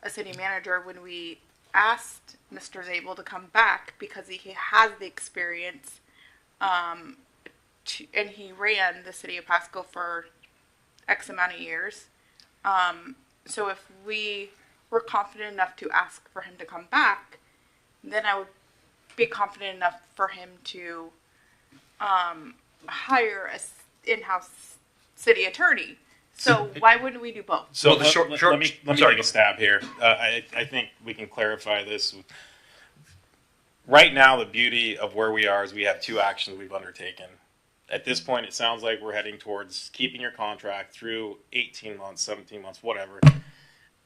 a city manager when we asked Mr. Zabel to come back because he has the experience, and he ran the city of Pasco for X amount of years. So if we were confident enough to ask for him to come back, then I would be confident enough for him to hire an in-house city attorney. So why wouldn't we do both? So Well, let me take a stab here. I think we can clarify this. Right now, the beauty of where we are is we have two actions we've undertaken. At this point, it sounds like we're heading towards keeping your contract through 18 months, 17 months, whatever.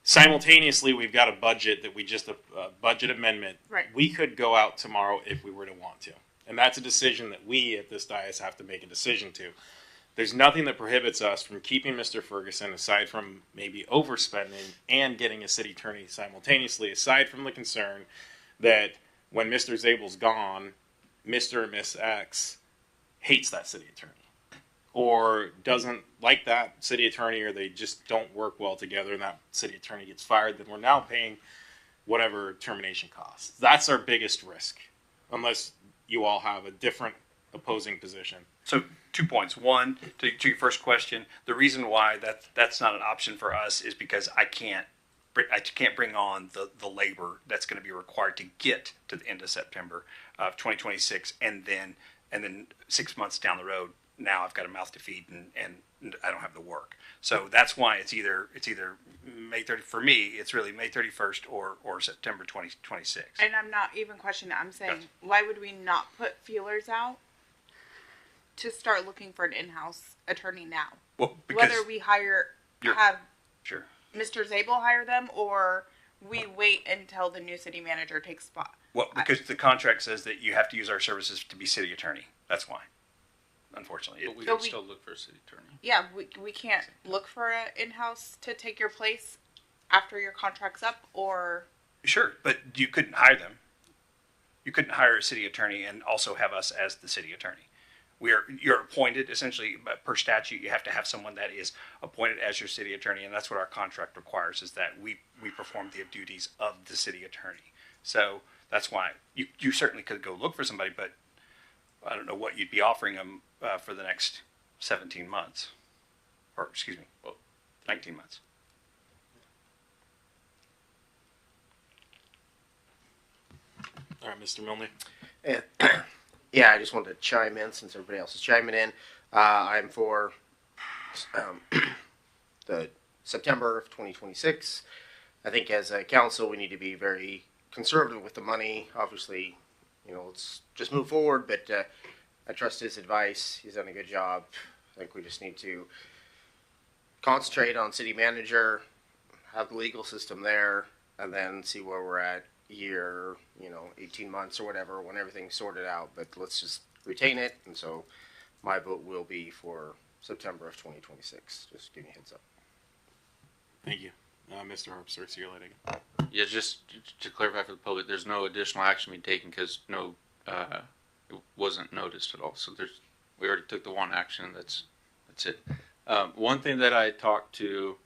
Simultaneously, we've got a budget that a budget amendment. Right. We could go out tomorrow if we were to want to. And that's a decision that we at this dais have to make a decision to. There's nothing that prohibits us from keeping Mr. Ferguson, aside from maybe overspending and getting a city attorney simultaneously, aside from the concern that when Mr. Zabel's gone, Mr. and Miss X hates that city attorney or doesn't like that city attorney, or they just don't work well together and that city attorney gets fired, then we're now paying whatever termination costs. That's our biggest risk, unless you all have a different opposing position. So 2 points. One, to your first question, the reason why that's not an option for us is because I can't bring on the labor that's going to be required to get to the end of September of 2026, and then 6 months down the road, now I've got a mouth to feed and I don't have the work. So that's why it's either May 30. For me, it's really May 31st or September 2026. And I'm not even questioning it. I'm saying, why would we not put feelers out to start looking for an in-house attorney now? Well, whether we have sure Mr. Zabel hire them, or we wait until the new city manager takes spot. Well, because the contract says that you have to use our services to be city attorney. That's why, unfortunately. But we can still look for a city attorney. Yeah, we can't look for an in-house to take your place after your contract's up, or... Sure, but you couldn't hire them. You couldn't hire a city attorney and also have us as the city attorney. you're appointed essentially, but per statute, you have to have someone that is appointed as your city attorney, and that's what our contract requires, is that we perform the duties of the city attorney. So that's why you certainly could go look for somebody, but I don't know what you'd be offering them for the next 17 months, or excuse me, well, 19 months. All right, Mr. Milne. And, yeah, I just wanted to chime in since everybody else is chiming in. I'm for the September of 2026. I think as a council, we need to be very conservative with the money. Obviously, let's just move forward, but I trust his advice. He's done a good job. I think we just need to concentrate on city manager, have the legal system there, and then see where we're at year, 18 months or whatever, when everything's sorted out. But let's just retain it. And so my vote will be for September of 2026. Just give me a heads up. Thank you. Mr. Harpster, it's your lighting. Yeah, just to clarify for the public, there's no additional action being taken because it wasn't noticed at all. So we already took the one action. That's it. One thing that I talked to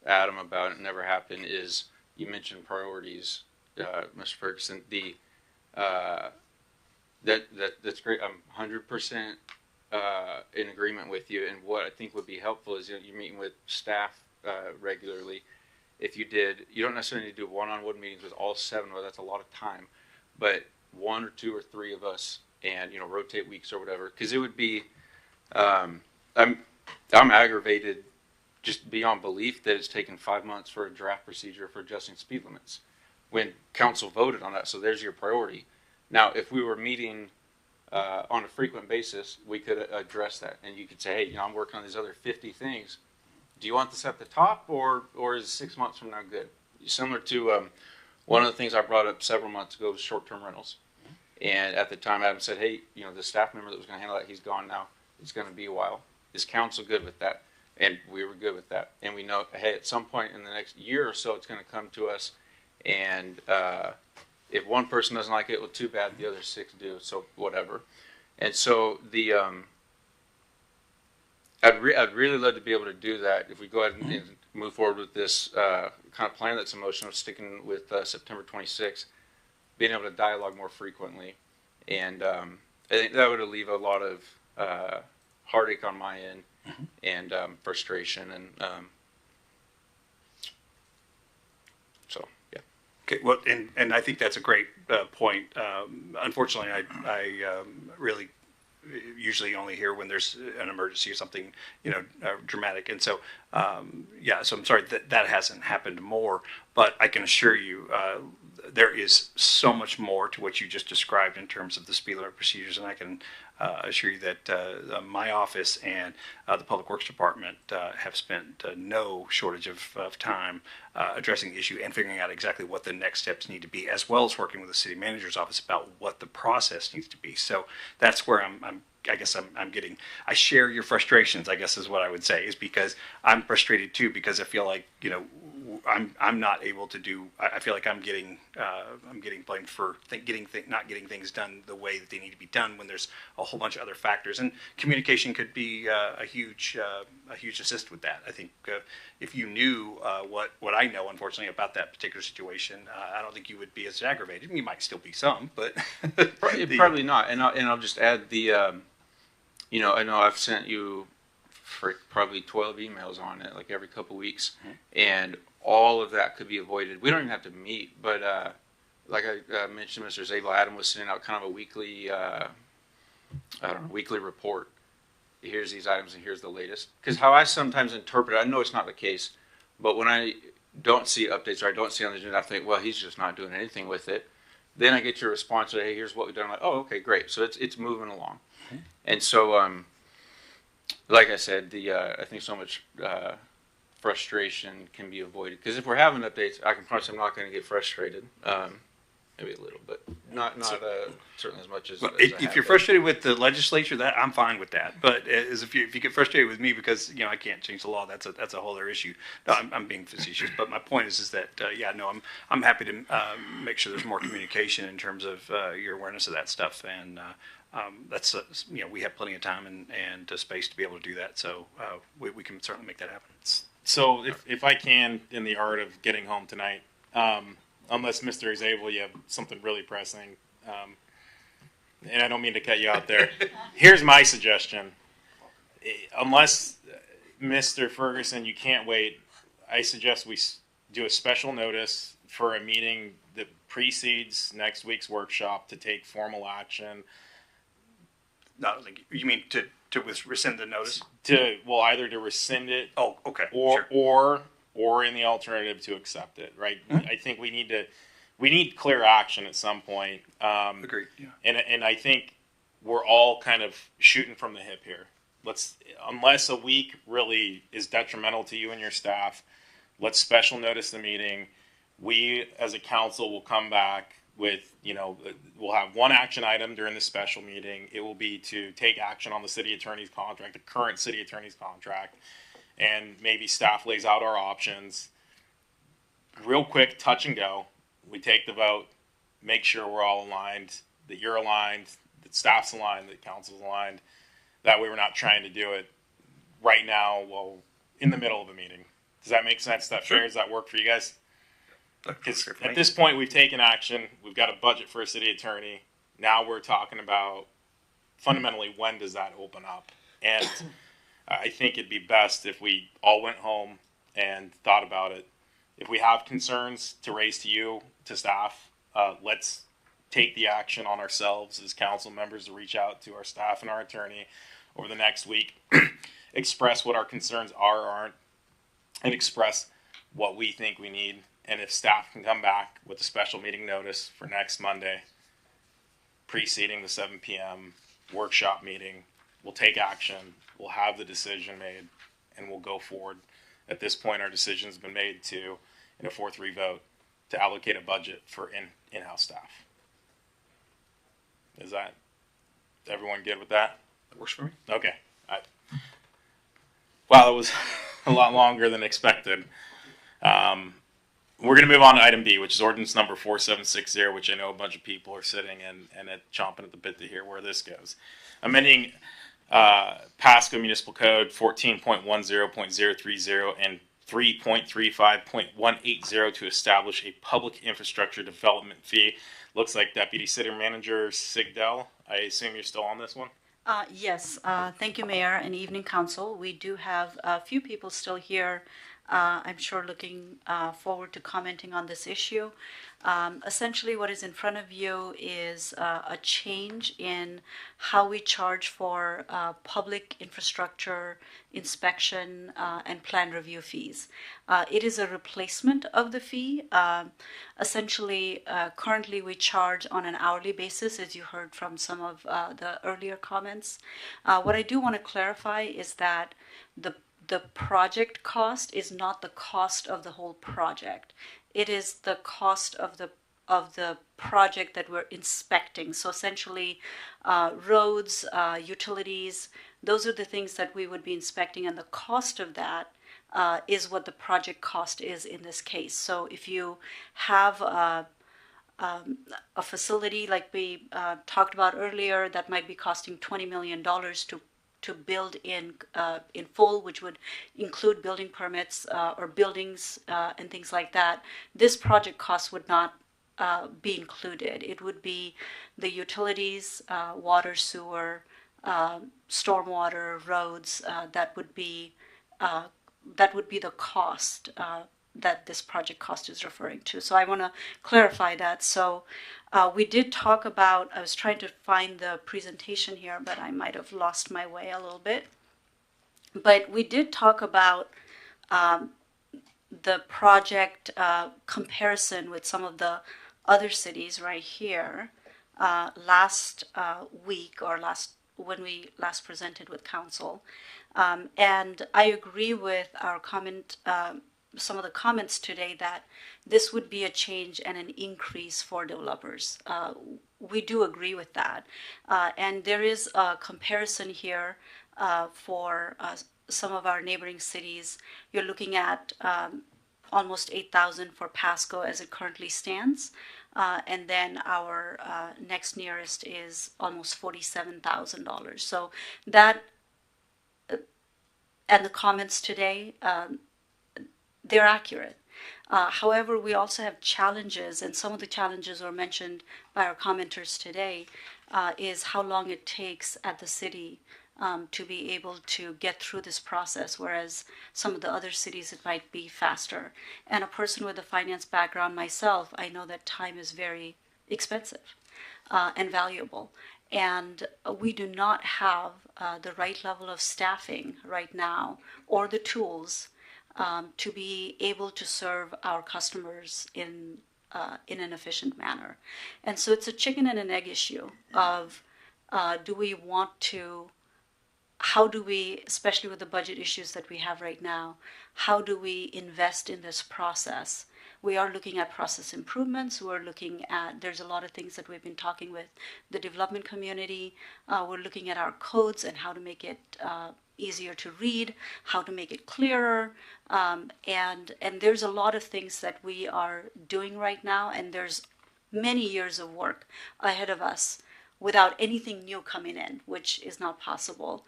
Adam about, it never happened, is you mentioned priorities, Mr. Ferguson. That's great. I'm 100% in agreement with you. And what I think would be helpful is you're meeting with staff regularly. If you don't necessarily need to do one-on-one meetings with all 7 of us. That's a lot of time. But 1 or 2 or 3 of us, and rotate weeks or whatever, because it would be. I'm aggravated, just beyond belief, that it's taken 5 months for a draft procedure for adjusting speed limits, when council voted on that. So there's your priority. Now, if we were meeting on a frequent basis, we could address that, and you could say, hey, I'm working on these other 50 things. Do you want this at the top, or is 6 months from now good? Similar to one of the things I brought up several months ago was short-term rentals. And at the time, Adam said, hey, the staff member that was going to handle that, he's gone now. It's going to be a while. Is council good with that? And we were good with that. And we know, hey, at some point in the next year or so, it's going to come to us. And if one person doesn't like it, well, too bad. The other 6 do. So whatever. And so I'd really love to be able to do that if we go ahead and move forward with this kind of plan that's in motion of sticking with September 26th, being able to dialogue more frequently. And I think that would alleviate a lot of heartache on my end and frustration. And so, yeah. Okay, well, and I think that's a great point. Unfortunately, I really usually only hear when there's an emergency or something, dramatic. And so, so I'm sorry that hasn't happened more, but I can assure you there is so much more to what you just described in terms of the speed limit procedures. And I can assure you that my office and the Public Works Department have spent no shortage of time addressing the issue and figuring out exactly what the next steps need to be, as well as working with the city manager's office about what the process needs to be. So that's where I share your frustrations, I guess is what I would say, is because I'm frustrated too, because I feel like, I'm not able to do, I feel like I'm getting blamed for not getting things done the way that they need to be done when there's a whole bunch of other factors, and communication could be a huge assist with that. I think if you knew what I know, unfortunately, about that particular situation, I don't think you would be as aggravated. You might still be some, but probably not. And I'll just add the, I know I've sent you for probably 12 emails on it, like every couple weeks, and all of that could be avoided. We don't even have to meet, but like I mentioned, Mr. Zabel, Adam was sending out kind of a weekly, weekly report. Here's these items and here's the latest. Because how I sometimes interpret it, I know it's not the case, but when I don't see updates or I don't see on the agenda, I think, well, he's just not doing anything with it. Then I get your response, hey, here's what we've done. I'm like, oh, okay, great. So it's moving along. And so, like I said, I think so much frustration can be avoided. Because if we're having updates, I can promise I'm not going to get frustrated. Maybe a little, but Not certainly as much as. Well, as I if have you're been. frustrated with the legislature, that I'm fine with that. But as if you get frustrated with me because I can't change the law, that's a whole other issue. No, I'm being facetious, but my point is that I'm happy to make sure there's more communication in terms of your awareness of that stuff, and that's we have plenty of time and space to be able to do that. So we can certainly make that happen. So if I can, in the art of getting home tonight, unless Mr. is able, you have something really pressing, and I don't mean to cut you out there. Here's my suggestion. Unless, Mr. Ferguson, you can't wait, I suggest we do a special notice for a meeting that precedes next week's workshop to take formal action. No, you mean to rescind the notice? Either to rescind it. Oh, okay. Or in the alternative to accept it, right? Mm-hmm. I think we need clear action at some point. Agreed. Yeah. And I think we're all kind of shooting from the hip here. Unless a week really is detrimental to you and your staff, let's special notice the meeting. We as a council will come back with, we'll have one action item during the special meeting. It will be to take action on the city attorney's contract, the current city attorney's contract, and maybe staff lays out our options. Real quick, touch and go. We take the vote, make sure we're all aligned, that you're aligned, that staff's aligned, that council's aligned. That way we're not trying to do it right now while in the middle of a meeting. Does that make sense? Is that fair? Does that work for you guys? Because at this point, we've taken action. We've got a budget for a city attorney. Now we're talking about fundamentally when does that open up? And I think it'd be best if we all went home and thought about it. If we have concerns to raise to you, to staff, let's take the action on ourselves as council members to reach out to our staff and our attorney over the next week, express what our concerns are or aren't, and express what we think we need. And if staff can come back with a special meeting notice for next Monday, preceding the 7 p.m. workshop meeting, we'll take action, we'll have the decision made, and we'll go forward. At this point, our decision's been made to, in a 4-3 vote, to allocate a budget for in-house staff. Is everyone good with that? That works for me. Okay. Wow, that was a lot longer than expected. We're going to move on to item B, which is ordinance number 4760, which I know a bunch of people are sitting and chomping at the bit to hear where this goes. Amending Pasco Municipal Code 14.10.030 and 3.35.180 to establish a public infrastructure development fee. Looks like Deputy City Manager Sigdell. I assume you're still on this one? Yes. Thank you, Mayor, and evening council. We do have a few people still here. I'm sure looking forward to commenting on this issue. Essentially, what is in front of you is a change in how we charge for public infrastructure inspection and plan review fees. It is a replacement of the fee. Essentially, currently we charge on an hourly basis, as you heard from some of the earlier comments. What I do want to clarify is that the project cost is not the cost of the whole project. It is the cost of the project that we're inspecting. So essentially, roads, utilities, those are the things that we would be inspecting, and the cost of that is what the project cost is in this case. So if you have a facility like we talked about earlier that might be costing $20 million to build in full, which would include building permits or buildings and things like that, this project cost would not be included. It would be the utilities, water, sewer, stormwater, roads. That would be the cost that this project cost is referring to. So I want to clarify that. So we did talk about, I was trying to find the presentation here, but I might have lost my way a little bit. But we did talk about the project comparison with some of the other cities right here last week or when we last presented with council. And I agree with our comment some of the comments today that this would be a change and an increase for developers. We do agree with that. And there is a comparison here for some of our neighboring cities. You're looking at almost 8,000 for Pasco as it currently stands. And then our next nearest is almost $47,000. So that, and the comments today, they're accurate. However, we also have challenges, and some of the challenges were mentioned by our commenters today, is how long it takes at the city to be able to get through this process, whereas some of the other cities it might be faster. And a person with a finance background, myself, I know that time is very expensive and valuable. And we do not have the right level of staffing right now or the tools to be able to serve our customers in an efficient manner. And so it's a chicken and an egg issue of how do we, especially with the budget issues that we have right now, how do we invest in this process? We are looking at process improvements. We're looking at, there's a lot of things that we've been talking with the development community. We're looking at our codes and how to make it easier to read, how to make it clearer. And there's a lot of things that we are doing right now, and there's many years of work ahead of us without anything new coming in, which is not possible.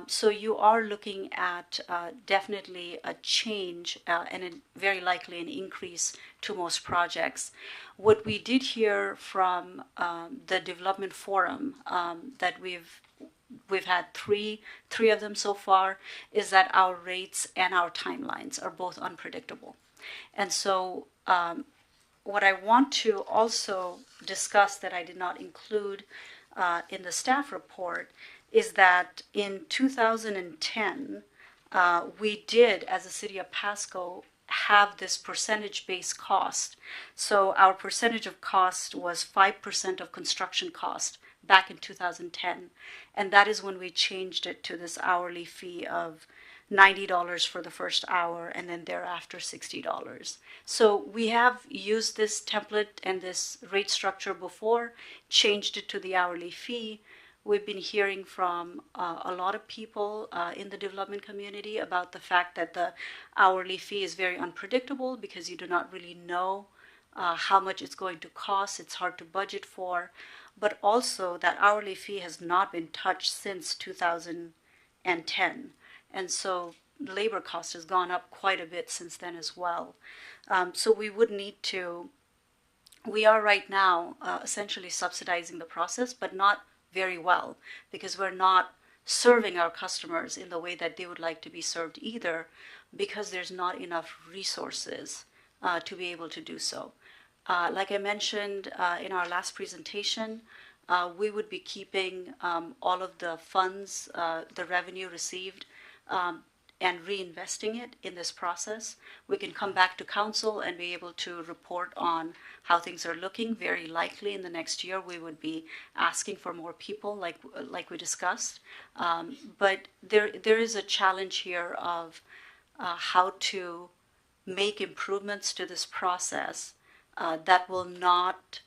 So you are looking at definitely a change and very likely an increase to most projects. What we did hear from the development forum that we've had three of them so far, is that our rates and our timelines are both unpredictable. And so what I want to also discuss that I did not include in the staff report is that in 2010, we did, as a city of Pasco, have this percentage-based cost. So our percentage of cost was 5% of construction cost back in 2010. And that is when we changed it to this hourly fee of $90 for the first hour, and then thereafter $60. So we have used this template and this rate structure before, changed it to the hourly fee. We've been hearing from a lot of people in the development community about the fact that the hourly fee is very unpredictable because you do not really know how much it's going to cost. It's hard to budget for. But also that hourly fee has not been touched since 2010. And so labor cost has gone up quite a bit since then as well. So we would need to, we are right now essentially subsidizing the process, but not very well, because we're not serving our customers in the way that they would like to be served either, because there's not enough resources to be able to do so. Like I mentioned in our last presentation, we would be keeping all of the funds, the revenue received, and reinvesting it in this process. We can come back to council and be able to report on how things are looking. Very likely in the next year we would be asking for more people, like we discussed. But there is a challenge here of how to make improvements to this process that will not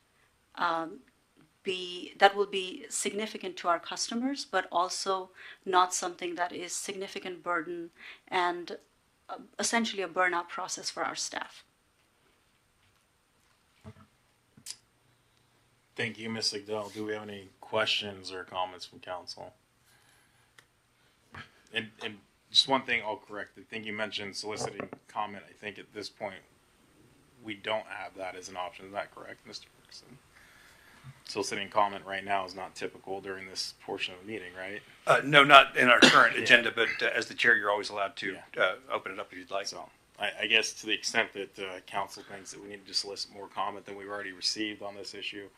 that will be significant to our customers, but also not something that is significant burden and essentially a burnout process for our staff. Thank you, Ms. Sigdell. Do we have any questions or comments from council? And just one thing I'll correct. I think you mentioned soliciting comment. I think at this point we don't have that as an option. Is that correct, Mr. Ferguson? Soliciting comment right now is not typical during this portion of the meeting, right? No, not in our current agenda, but as the chair, you're always allowed to open it up if you'd like. So I guess to the extent that council thinks that we need to solicit more comment than we've already received on this issue,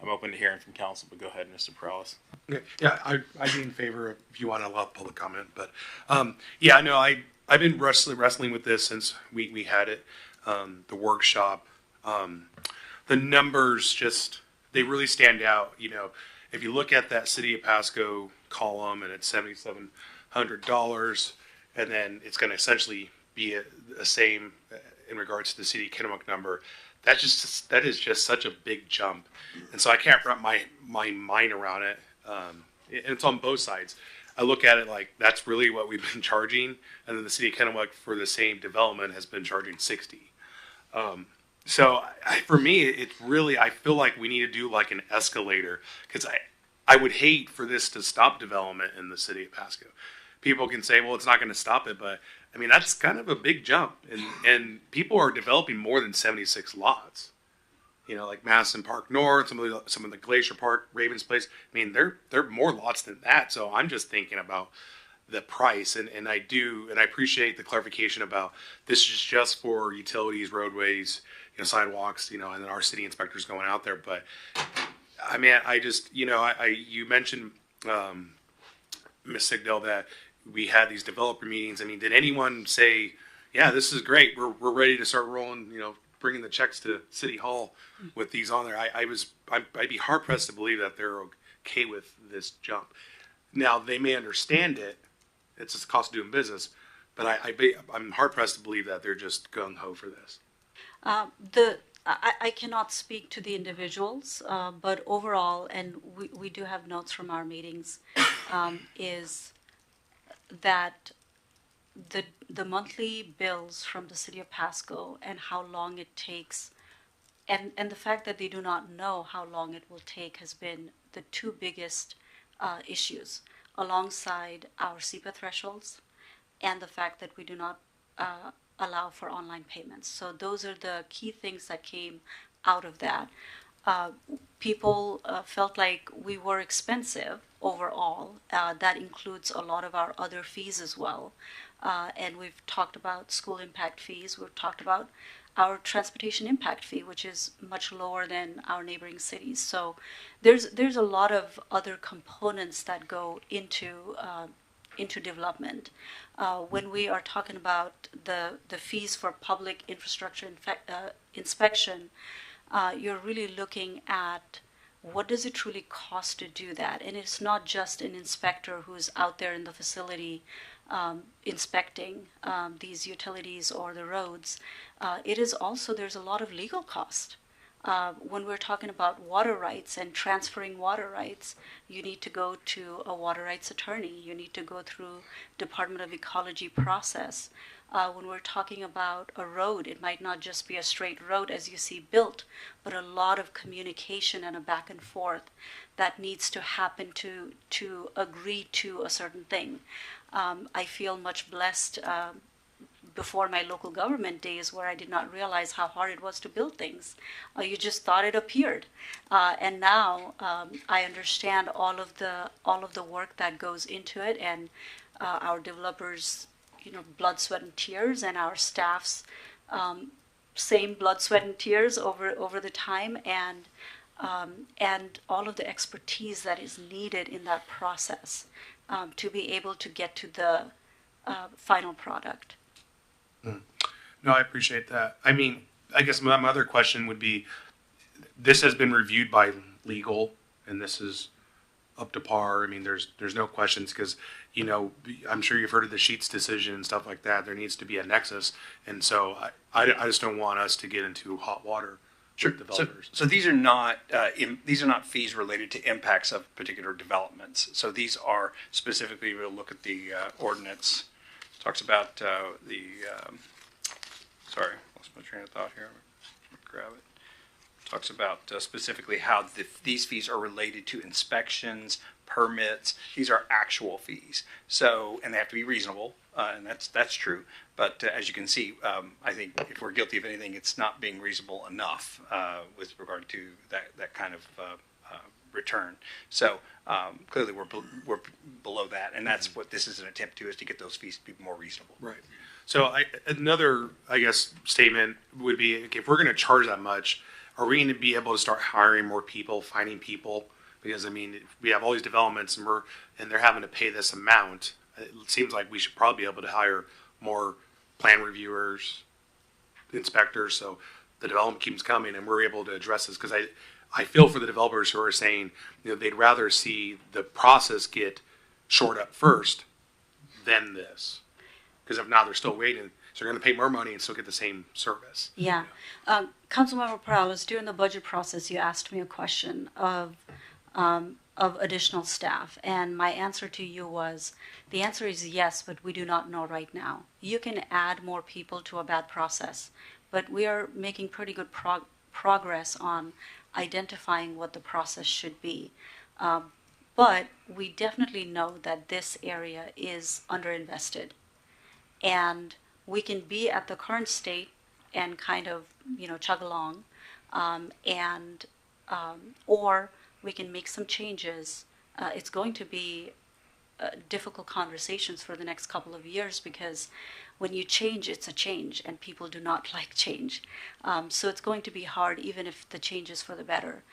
I'm open to hearing from council, but go ahead, Mr. Perales. Yeah, I'd be in favor if you want to allow public comment, but yeah, I know I've been wrestling with this since we had it, the workshop. The numbers just, they really stand out. You know, if you look at that City of Pasco column and it's $7,700, and then it's going to essentially be the same in regards to the city of Kennewick number. That is just such a big jump, and so I can't wrap my mind around it. And it's on both sides. I look at it like that's really what we've been charging, and then the city of Kennewick for the same development has been charging 60. So for me, it's really, I feel like we need to do like an escalator, because I would hate for this to stop development in the city of Pasco. People can say, well, it's not going to stop it, but I mean, that's kind of a big jump, and people are developing more than 76 lots. You know, like Madison Park North, some of the Glacier Park, Ravens Place. I mean, they're more lots than that. So I'm just thinking about the price, and I appreciate the clarification about this is just for utilities, roadways, you know, sidewalks, you know, and then our city inspectors going out there. But I mean, I just, you know, you mentioned, Ms. Sigdell, that we had these developer meetings. I mean, did anyone say, yeah, this is great, we're ready to start rolling, you know, bringing the checks to City Hall with these on there? I'd be hard pressed to believe that they're okay with this jump. Now, they may understand it. It's just the cost of doing business, but I'm hard pressed to believe that they're just gung ho for this. I cannot speak to the individuals, but overall, and we do have notes from our meetings, is that the monthly bills from the city of Pasco and how long it takes, and the fact that they do not know how long it will take, has been the two biggest issues, alongside our SEPA thresholds and the fact that we do not allow for online payments. So those are the key things that came out of that. People felt like we were expensive overall. That includes a lot of our other fees as well. And we've talked about school impact fees. We've talked about our transportation impact fee, which is much lower than our neighboring cities. So there's a lot of other components that go into development. When we are talking about the fees for public infrastructure inspection, you're really looking at what does it truly cost to do that. And it's not just an inspector who's out there in the facility inspecting these utilities or the roads. It is also, there's a lot of legal cost. When we're talking about water rights and transferring water rights, you need to go to a water rights attorney. You need to go through Department of Ecology process. When we're talking about a road, it might not just be a straight road as you see built, but a lot of communication and a back and forth that needs to happen to agree to a certain thing. I feel much blessed before my local government days, where I did not realize how hard it was to build things. You just thought it appeared, and now I understand all of the work that goes into it, and our developers, you know, blood, sweat, and tears, and our staff's same blood, sweat, and tears over the time, and all of the expertise that is needed in that process to be able to get to the final product. No, I appreciate that. I mean, I guess my other question would be, this has been reviewed by legal, and this is up to par. I mean, there's no questions, because, you know, I'm sure you've heard of the Sheets decision and stuff like that. There needs to be a nexus, and so I just don't want us to get into hot water. Sure. So these are not fees related to impacts of particular developments. So these are specifically, we'll look at the ordinance. It talks about sorry, lost my train of thought here. Grab it. Talks about specifically how these fees are related to inspections, permits. These are actual fees. So, and they have to be reasonable, and that's true. But as you can see, I think if we're guilty of anything, it's not being reasonable enough with regard to that kind of return. So clearly, we're below that, and that's what this is an attempt to, is to get those fees to be more reasonable. Right. So another, I guess, statement would be, if we're going to charge that much, are we going to be able to start hiring more people, finding people? Because I mean, we have all these developments, and they're having to pay this amount. It seems like we should probably be able to hire more plan reviewers, inspectors, so the development keeps coming, and we're able to address this. Because I feel for the developers who are saying, you know, they'd rather see the process get shored up first than this. Because if not, they're still waiting. So you're going to pay more money and still get the same service. Yeah. Councilmember Perales, during the budget process, you asked me a question of additional staff, and my answer to you was, the answer is yes, but we do not know right now. You can add more people to a bad process, but we are making pretty good progress on identifying what the process should be. But we definitely know that this area is underinvested, and we can be at the current state and kind of, chug along, or we can make some changes. It's going to be difficult conversations for the next couple of years, because when you change, it's a change, and people do not like change. So it's going to be hard, even if the change is for the better.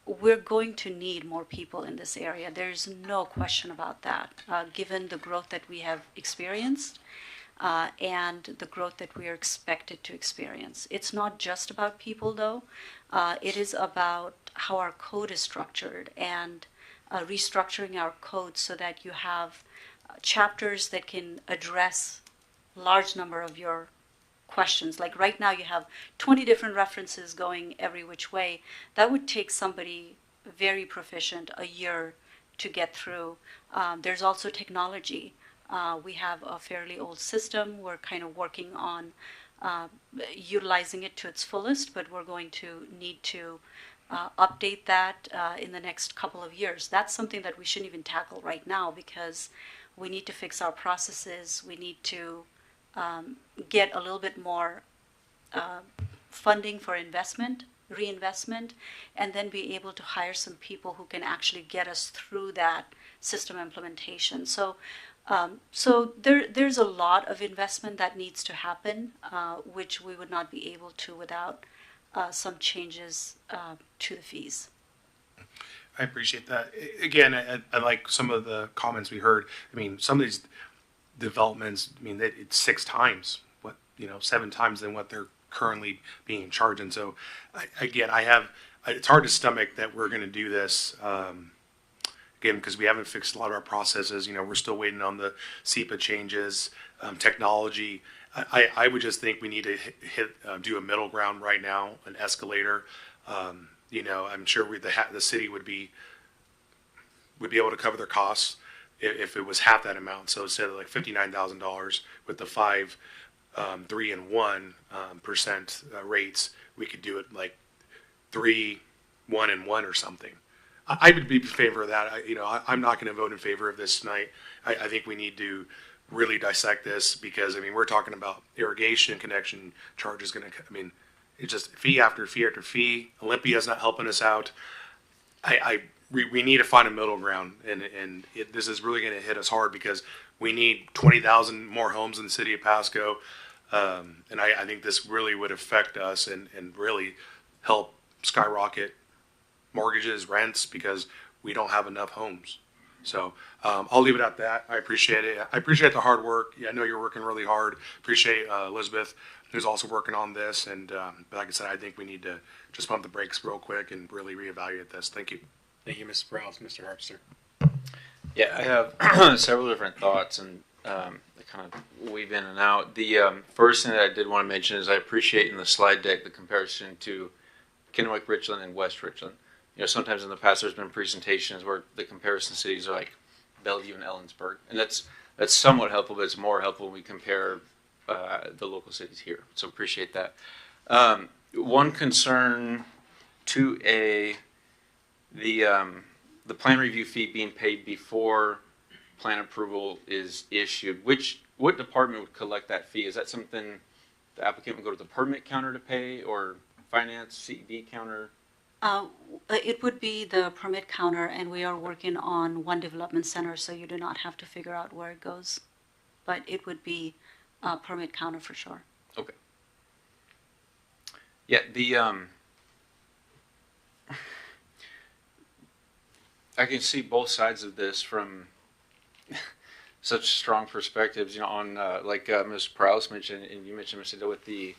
We're going to need more people in this area. There's no question about that, given the growth that we have experienced and the growth that we are expected to experience. It's not just about people, though. It is about how our code is structured, and restructuring our code so that you have chapters that can address large number of your questions. Like right now you have 20 different references going every which way. That would take somebody very proficient a year to get through. There's also technology. We have a fairly old system. We're kind of working on utilizing it to its fullest, but we're going to need to update that in the next couple of years. That's something that we shouldn't even tackle right now, because we need to fix our processes. We need to get a little bit more funding for reinvestment, and then be able to hire some people who can actually get us through that system implementation. So there's a lot of investment that needs to happen, which we would not be able to without some changes to the fees. I appreciate that. Again, I like some of the comments we heard. I mean, some of these developments, I mean, it's 6 times what, 7 times than what they're currently being charged. And so, it's hard to stomach that we're going to do this, again, because we haven't fixed a lot of our processes. We're still waiting on the SEPA changes, technology. I would just think we need to do a middle ground right now, an escalator. I'm sure the city would be able to cover their costs if it was half that amount. So instead of like $59,000 with the 5, 3, and 1% rates, we could do it like 3, 1, and 1 or something. I would be in favor of that. I'm not going to vote in favor of this tonight. I think we need to really dissect this, because we're talking about irrigation connection charges. It's just fee after fee after fee. Olympia's not helping us out. We need to find a middle ground, and this is really going to hit us hard, because we need 20,000 more homes in the city of Pasco, and I think this really would affect us and really help skyrocket mortgages, rents, because we don't have enough homes. So I'll leave it at that. I appreciate it. I appreciate the hard work. Yeah, I know you're working really hard. Appreciate Elizabeth, who's also working on this. And but like I said, I think we need to just pump the brakes real quick and really reevaluate this. Thank you. Thank you, Mr. Prowse. Mr. Harpster. Yeah, I have several different thoughts, and they kind of weave in and out. The first thing that I did want to mention is I appreciate in the slide deck the comparison to Kennewick, Richland, and West Richland. Sometimes in the past there's been presentations where the comparison cities are like Bellevue and Ellensburg, and that's somewhat helpful, but it's more helpful when we compare the local cities here. So appreciate that. One concern, 2A, the plan review fee being paid before plan approval is issued. What department would collect that fee? Is that something the applicant would go to the permit counter to pay, or finance, CD counter? It would be the permit counter, and we are working on one development center, so you do not have to figure out where it goes. But it would be a permit counter for sure. Okay. Yeah, I can see both sides of this from such strong perspectives, on like Ms. Prowse mentioned, and you mentioned, Mr. Dill, with the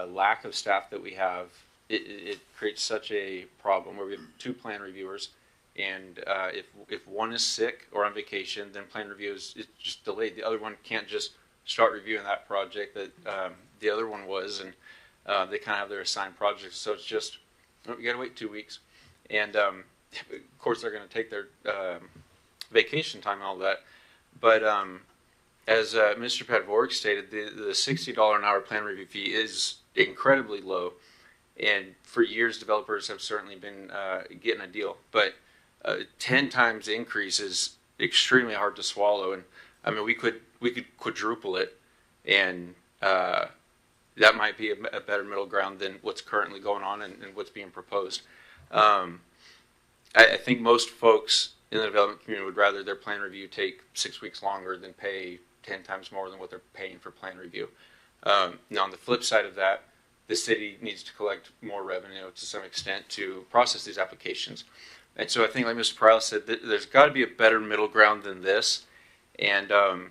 lack of staff that we have. It creates such a problem where we have 2 plan reviewers, and if one is sick or on vacation, then plan review is just delayed. The other one can't just start reviewing that project that the other one was, and they kind of have their assigned projects. So it's just, we got to wait 2 weeks. And of course, they're going to take their vacation time and all that. But as Mr. Padvork stated, the $60 an hour plan review fee is incredibly low. And for years, developers have certainly been getting a deal. But 10 times increase is extremely hard to swallow. And I mean, we could quadruple it, and that might be a better middle ground than what's currently going on and what's being proposed. I think most folks in the development community would rather their plan review take 6 weeks longer than pay 10 times more than what they're paying for plan review. Now, on the flip side of that, the city needs to collect more revenue to some extent to process these applications. And so I think, like Mr. Perales said, there's got to be a better middle ground than this. And I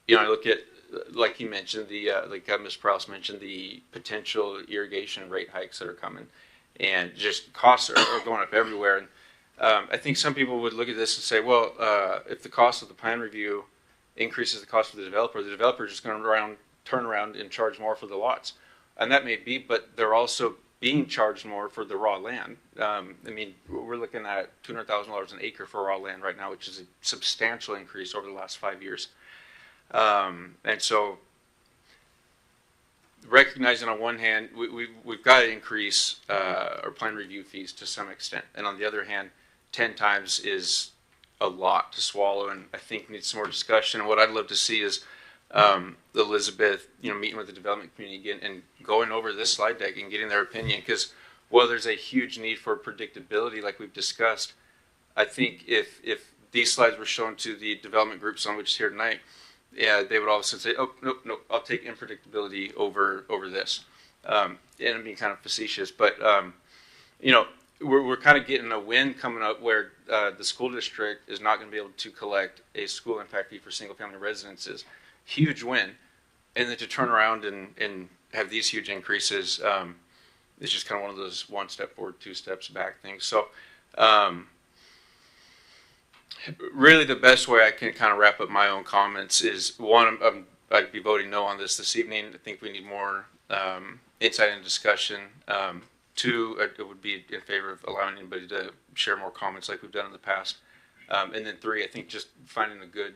look at, like he mentioned, like Mr. Perales mentioned, the potential irrigation rate hikes that are coming, and just costs are going up everywhere. And I think some people would look at this and say, well, if the cost of the plan review increases the cost of the developer is just going to turn around and charge more for the lots. And that may be, but they're also being charged more for the raw land. I mean, we're looking at $200,000 an acre for raw land right now, which is a substantial increase over the last 5 years. And so, recognizing on one hand, we've got to increase our plan review fees to some extent, and on the other hand, 10 times is a lot to swallow, and I think needs some more discussion. And what I'd love to see is Elizabeth, meeting with the development community again and going over this slide deck and getting their opinion, because while there's a huge need for predictability, like we've discussed, I think if these slides were shown to the development groups on which is here tonight, yeah, they would all of a sudden say, "Oh, no, I'll take unpredictability over this." And I'm being kind of facetious, but we're kind of getting a win coming up where the school district is not going to be able to collect a school impact fee for single-family residences. Huge win, and then to turn around and have these huge increases, it's just kind of one of those one step forward, 2 steps back things. So. Really, the best way I can kind of wrap up my own comments is, one, I'd be voting no on this evening. I think we need more insight and discussion. 2, it would be in favor of allowing anybody to share more comments like we've done in the past. And then 3, I think just finding a good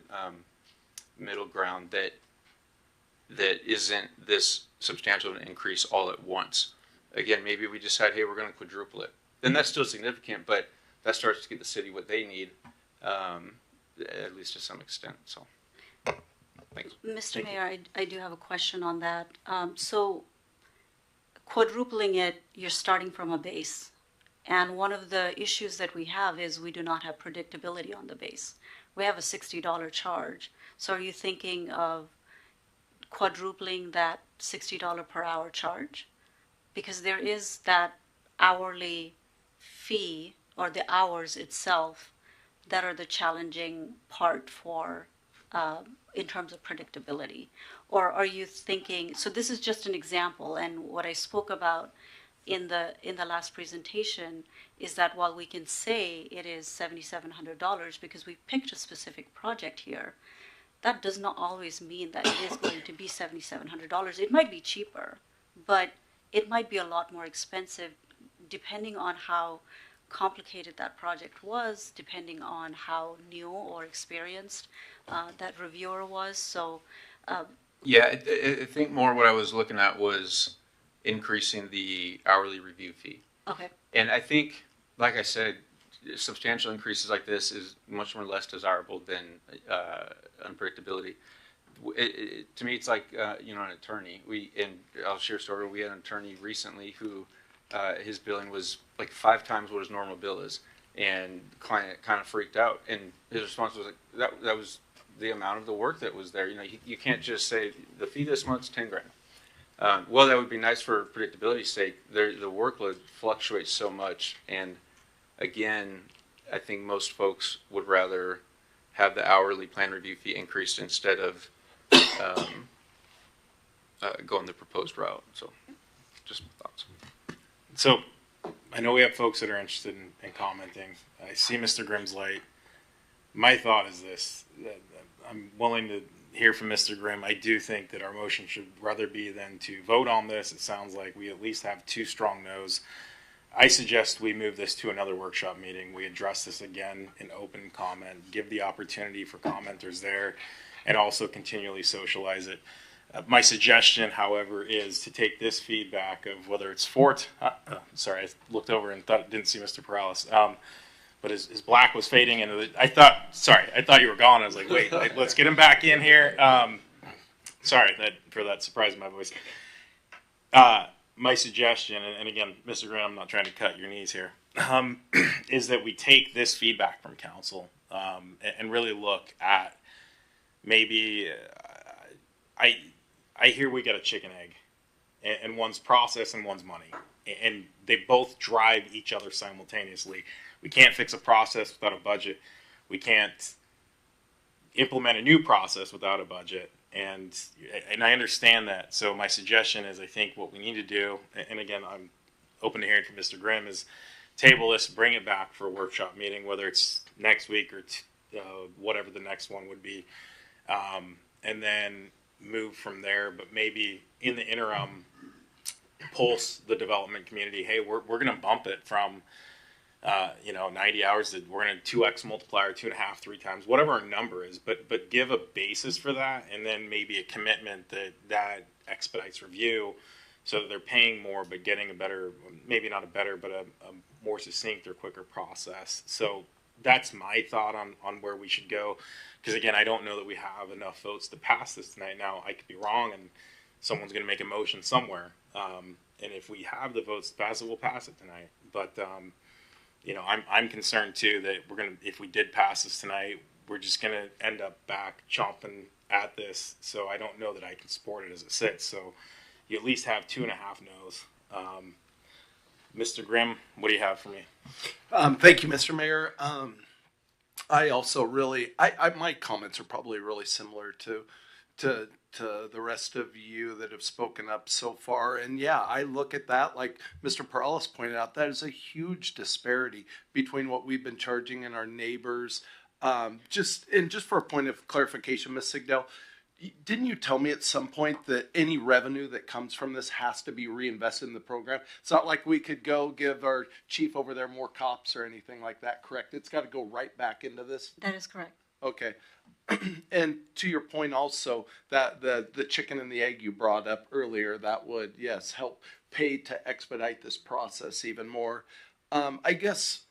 middle ground that isn't this substantial an increase all at once. Again, maybe we decide, hey, we're going to quadruple it. Then that's still significant, but that starts to get the city what they need. At least to some extent. So, thanks. Mr. Mayor, I do have a question on that. So, quadrupling it, you're starting from a base. And one of the issues that we have is we do not have predictability on the base. We have a $60 charge. So, are you thinking of quadrupling that $60 per hour charge? Because there is that hourly fee, or the hours itself, that are the challenging part for in terms of predictability? Or are you thinking, so this is just an example, and what I spoke about in the last presentation is that while we can say it is $7,700 because we picked a specific project here, that does not always mean that it is going to be $7,700. It might be cheaper, but it might be a lot more expensive depending on how complicated that project was, depending on how new or experienced that reviewer was. So yeah, I think more what I was looking at was increasing the hourly review fee. Okay. And I think, like I said, substantial increases like this is much more less desirable than unpredictability. To me, it's like an attorney. I'll share a story. We had an attorney recently who his billing was like 5 times what his normal bill is, and the client kind of freaked out. And his response was like, "That was the amount of the work that was there. You can't just say the fee this month's $10,000." Well, that would be nice for predictability's sake. The workload fluctuates so much, and again, I think most folks would rather have the hourly plan review fee increased instead of going the proposed route. So, just thoughts. So, I know we have folks that are interested in commenting. I see Mr. Grimm's light. My thought is this. I'm willing to hear from Mr. Grimm. I do think that our motion should rather be than to vote on this. It sounds like we at least have 2 strong no's. I suggest we move this to another workshop meeting. We address this again in open comment, give the opportunity for commenters there, and also continually socialize it. My suggestion, however, is to take this feedback of whether it's sorry, I looked over and didn't see Mr. Perales. But his black was fading, and I thought you were gone. I was like, wait, let's get him back in here. Sorry for that surprise in my voice. My suggestion, and again, Mr. Grant, I'm not trying to cut your knees here, is that we take this feedback from council and really look at maybe. I hear we got a chicken egg, and one's process and one's money, and they both drive each other simultaneously. We can't fix a process without a budget. We can't implement a new process without a budget. And I understand that. So my suggestion is, I think what we need to do, and again, I'm open to hearing from Mr. Grimm, is table this, bring it back for a workshop meeting, whether it's next week or whatever the next one would be, and then move from there. But maybe in the interim, pulse the development community. Hey, we're going to bump it from 90 hours. We're going to 2x multiplier, 2.5, 3 times, whatever our number is. But give a basis for that, and then maybe a commitment that expedites review, so that they're paying more but getting a better, maybe not a better, but a more succinct or quicker process. So that's my thought on where we should go. Because again, I don't know that we have enough votes to pass this tonight. Now, I could be wrong, and someone's going to make a motion somewhere. And if we have the votes to pass it, we'll pass it tonight. But I'm concerned too that if we did pass this tonight, we're just going to end up back chomping at this. So I don't know that I can support it as it sits. So you at least have 2.5 no's. Mr. Grimm, what do you have for me? Thank you, Mr. Mayor. I also really, my comments are probably really similar to the rest of you that have spoken up so far. And yeah, I look at that, like Mr. Perales pointed out, that is a huge disparity between what we've been charging and our neighbors. Just for a point of clarification, Ms. Sigdell, didn't you tell me at some point that any revenue that comes from this has to be reinvested in the program? It's not like we could go give our chief over there more cops or anything like that, correct? It's got to go right back into this? That is correct. Okay. And to your point also, that the chicken and the egg you brought up earlier, that would, yes, help pay to expedite this process even more. I guess,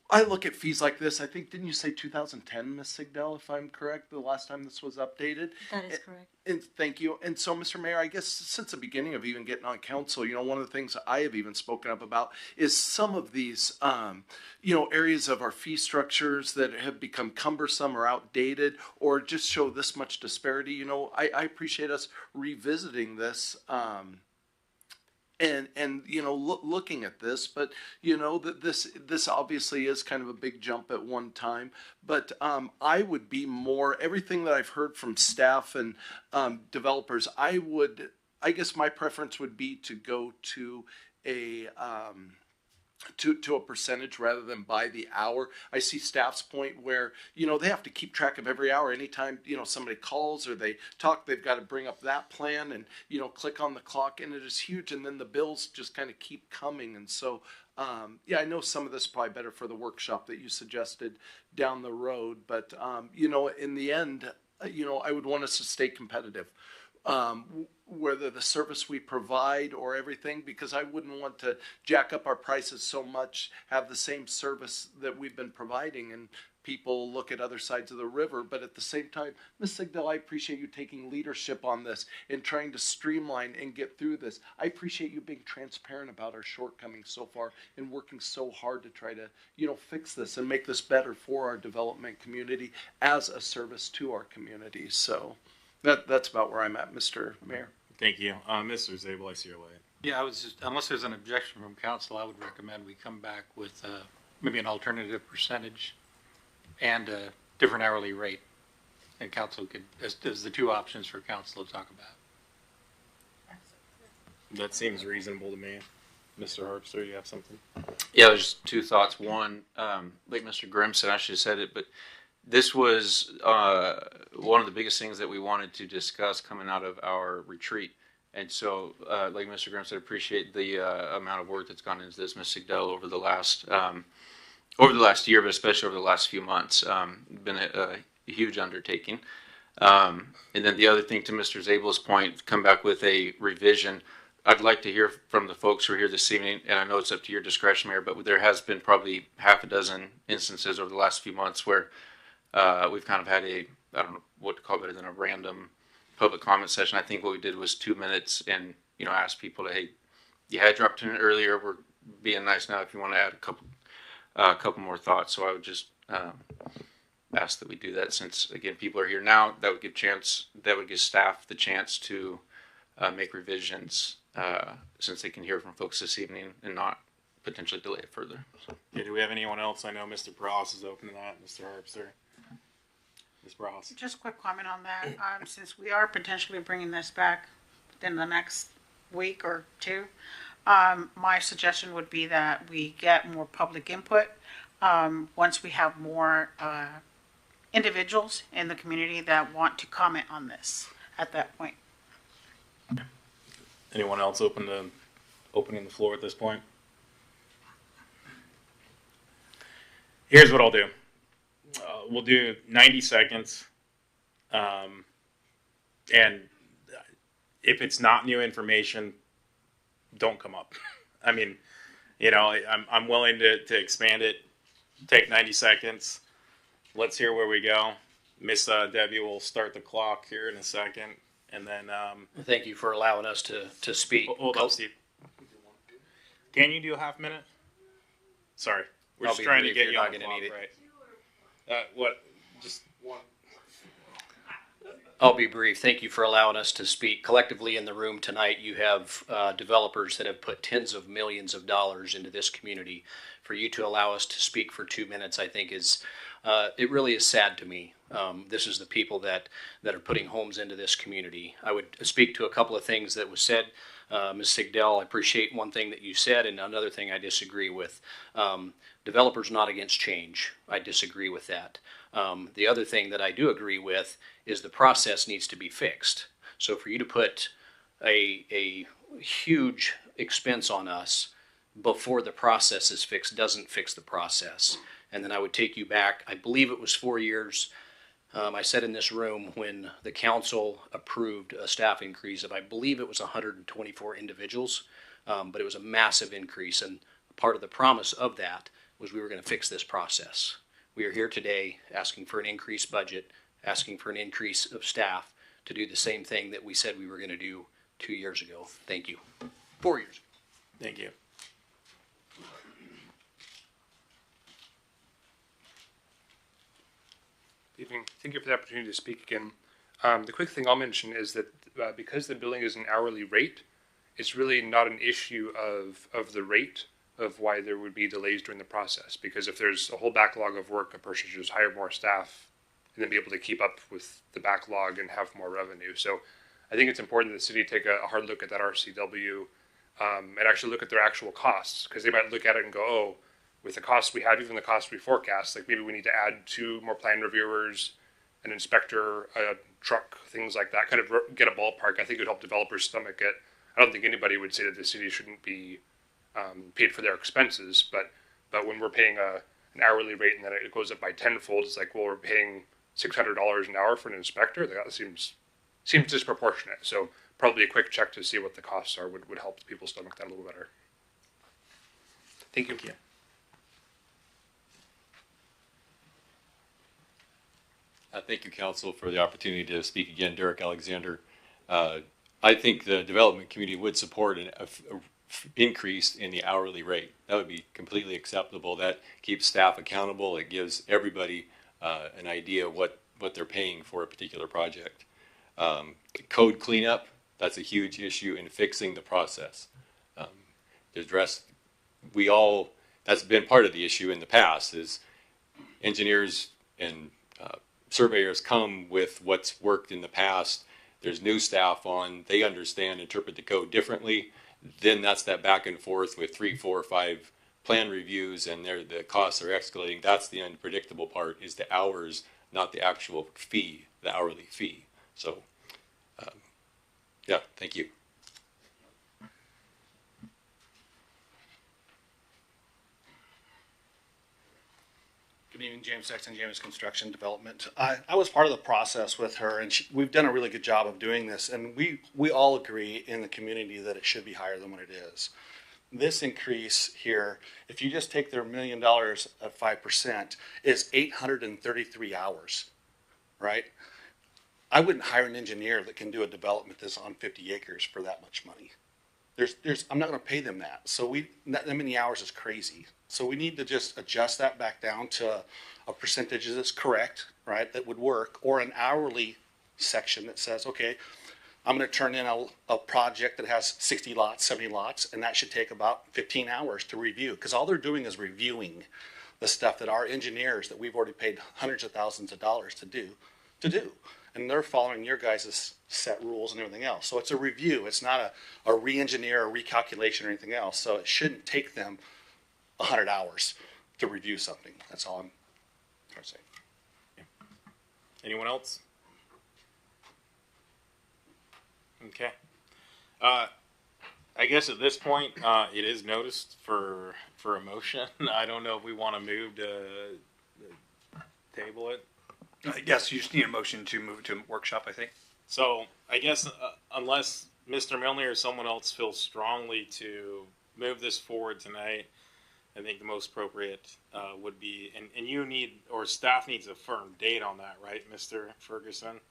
I look at fees like this. I think, didn't you say 2010, Ms. Sigdell, if I'm correct, the last time this was updated? That is correct. And thank you. And so, Mr. Mayor, I guess since the beginning of even getting on council, one of the things I have even spoken up about is some of these, areas of our fee structures that have become cumbersome or outdated or just show this much disparity. I appreciate us revisiting this. And looking at this, but that this obviously is kind of a big jump at one time. But I would be more, everything that I've heard from staff and developers, I guess my preference would be to go to a to a percentage rather than by the hour. I see staff's point where, they have to keep track of every hour. Anytime, somebody calls or they talk, they've got to bring up that plan and, click on the clock, and it is huge. And then the bills just kind of keep coming. And so, I know some of this is probably better for the workshop that you suggested down the road. But, in the end, I would want us to stay competitive. Whether the service we provide or everything, because I wouldn't want to jack up our prices so much, have the same service that we've been providing, and people look at other sides of the river. But at the same time, Ms. Sigdell, I appreciate you taking leadership on this and trying to streamline and get through this. I appreciate you being transparent about our shortcomings so far and working so hard to try to, fix this and make this better for our development community as a service to our community. So that's about where I'm at, Mr. Mayor. Thank you. Mr. Zabel, I see your light. Yeah, unless there's an objection from council, I would recommend we come back with maybe an alternative percentage and a different hourly rate. And council could, as the 2 options for council to talk about. That seems reasonable to me. Mr. Herbster, you have something? Yeah, there's 2 thoughts. One, like Mr. Grimm said, I should have said it, but this was one of the biggest things that we wanted to discuss coming out of our retreat. And so, like Mr. Graham said, appreciate the amount of work that's gone into this, Ms. Sigdell, over the last year, but especially over the last few months. Been a huge undertaking. And then the other thing, to Mr. Zabel's point, come back with a revision. I'd like to hear from the folks who are here this evening, and I know it's up to your discretion, Mayor, but there has been probably half a dozen instances over the last few months where we've kind of had I don't know what to call it, better than a random public comment session. I think what we did was 2 minutes and, ask people to, hey, you had your opportunity earlier. We're being nice now if you want to add a couple more thoughts. So I would just ask that we do that, since, again, people are here now. That would give staff the chance to make revisions, since they can hear from folks this evening and not potentially delay it further. So. Yeah, do we have anyone else? I know Mr. Pross is open to that. Mr. Harpster. Ms. Pross. Just a quick comment on that. Since we are potentially bringing this back within the next week or two, my suggestion would be that we get more public input once we have more individuals in the community that want to comment on this at that point. Anyone else opening the floor at this point? Here's what I'll do. We'll do 90 seconds. And if it's not new information, don't come up. I mean, I'm willing to expand it. Take 90 seconds. Let's hear where we go. Miss Debbie will start the clock here in a second. And then thank you for allowing us to speak. Hold up, Steve. Can you do a half minute? Sorry, we're just trying to get you on the clock, right? What? Just one. I'll be brief. Thank you for allowing us to speak. Collectively in the room tonight, you have developers that have put tens of millions of dollars into this community. For you to allow us to speak for 2 minutes, I think is it really is sad to me. This is the people that are putting homes into this community. I would speak to a couple of things that was said. Ms. Sigdell, I appreciate one thing that you said, and another thing I disagree with. Developers not against change. I disagree with that. The other thing that I do agree with is the process needs to be fixed. So for you to put a huge expense on us before the process is fixed doesn't fix the process. And then I would take you back, I believe it was 4 years. I said in this room when the council approved a staff increase of, I believe it was 124 individuals, but it was a massive increase. And part of the promise of that was we were going to fix this process. We are here today asking for an increased budget, asking for an increase of staff to do the same thing that we said we were going to do 2 years ago. Thank you. 4 years ago. Thank you. Evening. Thank you for the opportunity to speak again. The quick thing I'll mention is that because the billing is an hourly rate, it's really not an issue of the rate of why there would be delays during the process. Because if there's a whole backlog of work, a person should just hire more staff and then be able to keep up with the backlog and have more revenue. So I think it's important that the city take a hard look at that RCW and actually look at their actual costs, because they might look at it and go, oh, with the costs we have, even the costs we forecast, like maybe we need to add 2 more plan reviewers, an inspector, a truck, things like that, kind of get a ballpark. I think it would help developers stomach it. I don't think anybody would say that the city shouldn't be paid for their expenses, but when we're paying an hourly rate and then it goes up by tenfold, it's like, well, we're paying $600 an hour for an inspector. That seems disproportionate. So probably a quick check to see what the costs are would help people stomach that a little better. Thank you. Thank you. Thank you, Council, for the opportunity to speak again. Derek Alexander. I think the development community would support an increase in the hourly rate. That would be completely acceptable. That keeps staff accountable. It gives everybody an idea of what they're paying for a particular project. Code cleanup, that's a huge issue in fixing the process. That's been part of the issue in the past, is engineers and surveyors come with what's worked in the past. There's new staff on, they understand, interpret the code differently. Then that's that back and forth with 3, 4, 5 plan reviews, and the costs are escalating. That's the unpredictable part, is the hours not the actual fee, the hourly fee. So, yeah, thank you. Good evening, James Sexton, James Construction Development. I was part of the process with her, and we've done a really good job of doing this, and we all agree in the community that it should be higher than what it is. This increase here, if you just take their $1 million at 5%, is 833 hours, right? I wouldn't hire an engineer that can do a development that's on 50 acres for that much money. I'm not going to pay them that. So that many hours is crazy. So we need to just adjust that back down to a percentage that's correct, right? That would work, or an hourly section that says, okay, I'm going to turn in a project that has 60 lots, 70 lots, and that should take about 15 hours to review, because all they're doing is reviewing the stuff that our engineers that we've already paid hundreds of thousands of dollars to do. And they're following your guys' set rules and everything else. So it's a review. It's not a re-engineer or recalculation or anything else. So it shouldn't take them 100 hours to review something. That's all I'm trying to say. Anyone else? Okay. I guess at this point, it is noticed for a motion. I don't know if we want to move to table it. Yes, you just need a motion to move to workshop, I think. So I guess unless Mr. Milner or someone else feels strongly to move this forward tonight, I think the most appropriate would be, and you need, or staff needs a firm date on that, right, Mr. Ferguson?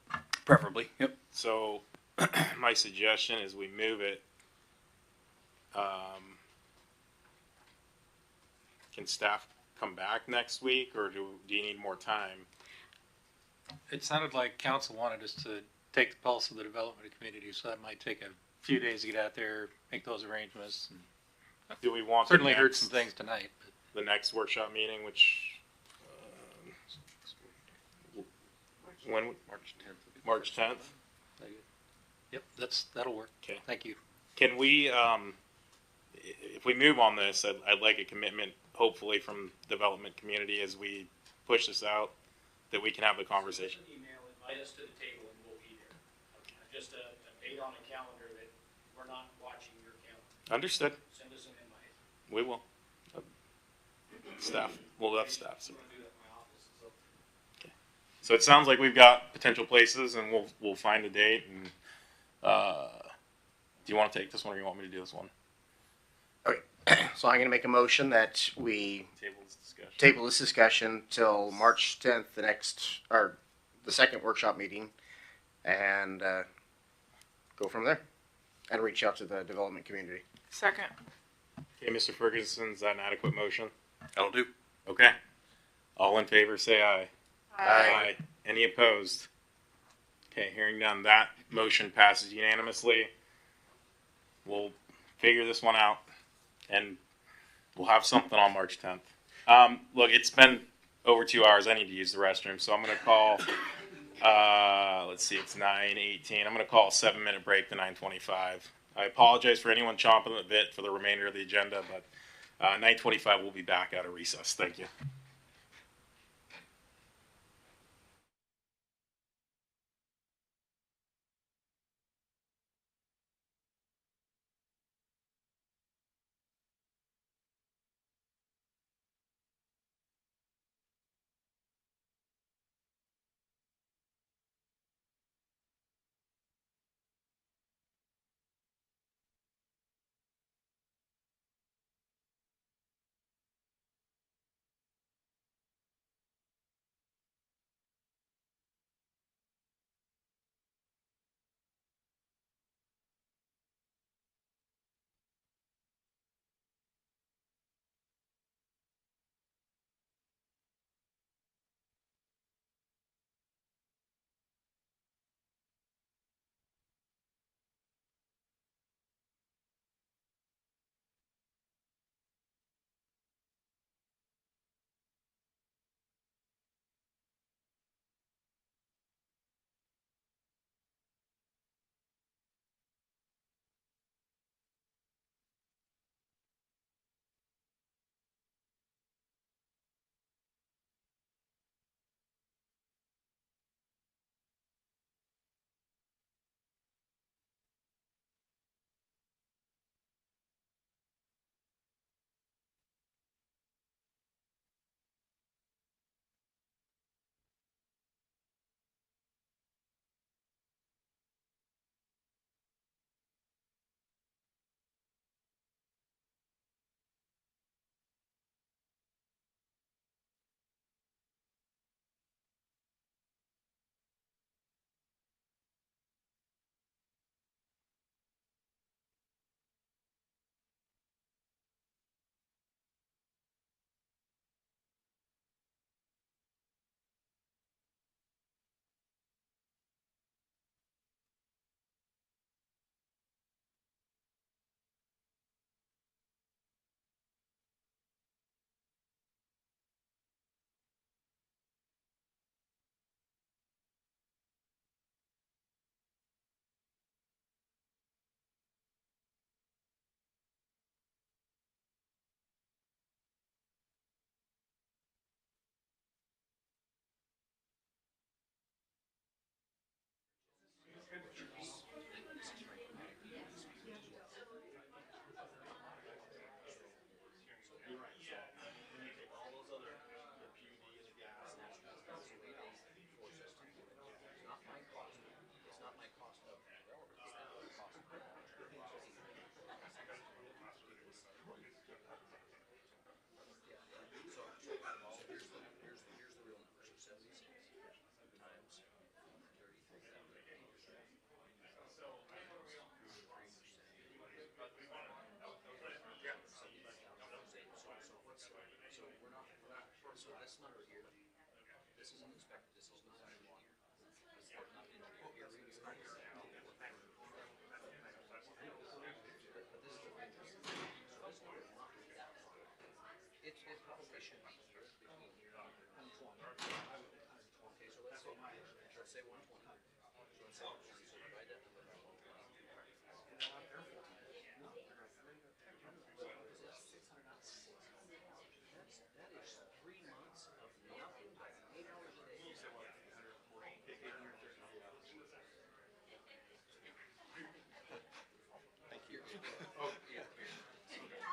Preferably, yep. So my suggestion is we move it. Can staff come back next week, or do you need more time? It sounded like council wanted us to take the pulse of the development community, so that might take a few days to get out there, make those arrangements. And do we want certainly heard some things tonight? The next workshop meeting, which when March 10th. Yep, that'll work. Okay, thank you. Can we, if we move on this, I'd like a commitment, hopefully from development community, as we push this out, that we can have the conversation. Email, invite us to the table, and we'll be there. Just a date on the calendar that we're not watching your calendar. Understood. Send us an invite. We will. Staff. We'll have staff. So. Okay. So it sounds like we've got potential places, and we'll find a date. And do you want to take this one, or you want me to do this one? Okay. So I'm going to make a motion that we table this discussion till March 10th, the second workshop meeting, and go from there, and reach out to the development community. Second. Okay, Mr. Ferguson, is that an adequate motion? That'll do. Okay. All in favor, say aye. Aye. Any opposed? Okay, hearing none, that motion passes unanimously. We'll figure this one out, and we'll have something on March 10th. Look, it's been over 2 hours. I need to use the restroom, so I'm going to call, let's see, it's 9:18. I'm going to call a 7-minute break to 9:25. I apologize for anyone chomping the bit for the remainder of the agenda, but 9:25 we'll be back out of recess. Thank you.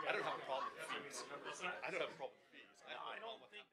I don't have a problem with fees. I don't have a problem with fees. I don't think.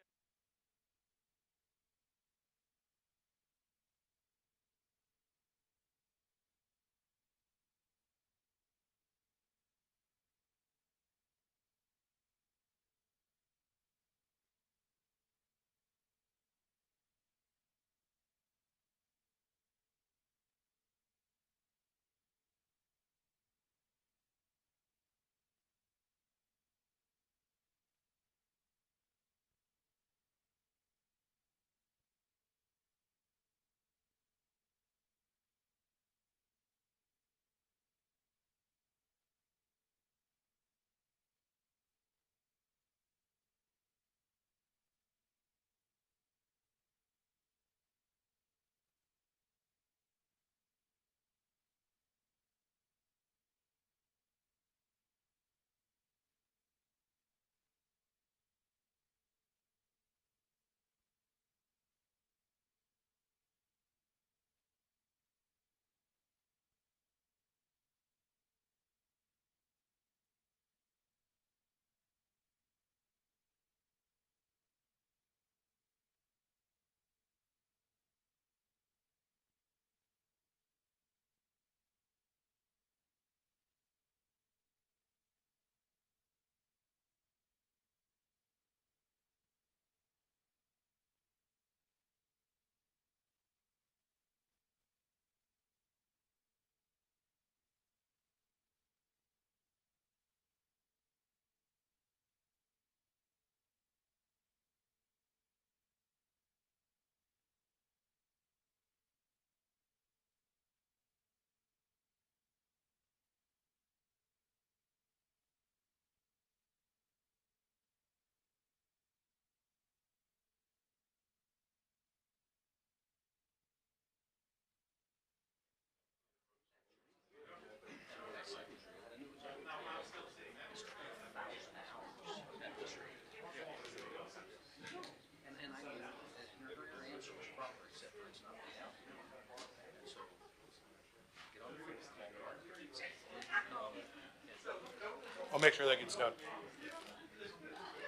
I'll make sure that gets done.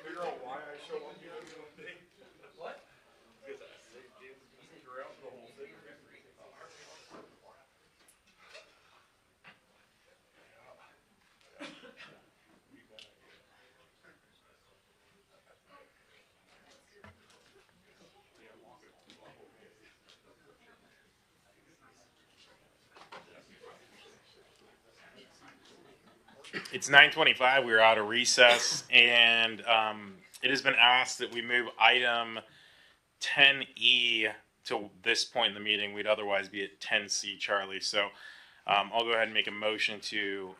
Figure out why I show up here. What? Because they throughout the whole thing. It's 9:25. We are out of recess, and it has been asked that we move item 10E to this point in the meeting. We'd otherwise be at 10C, Charlie. So I'll go ahead and make a motion to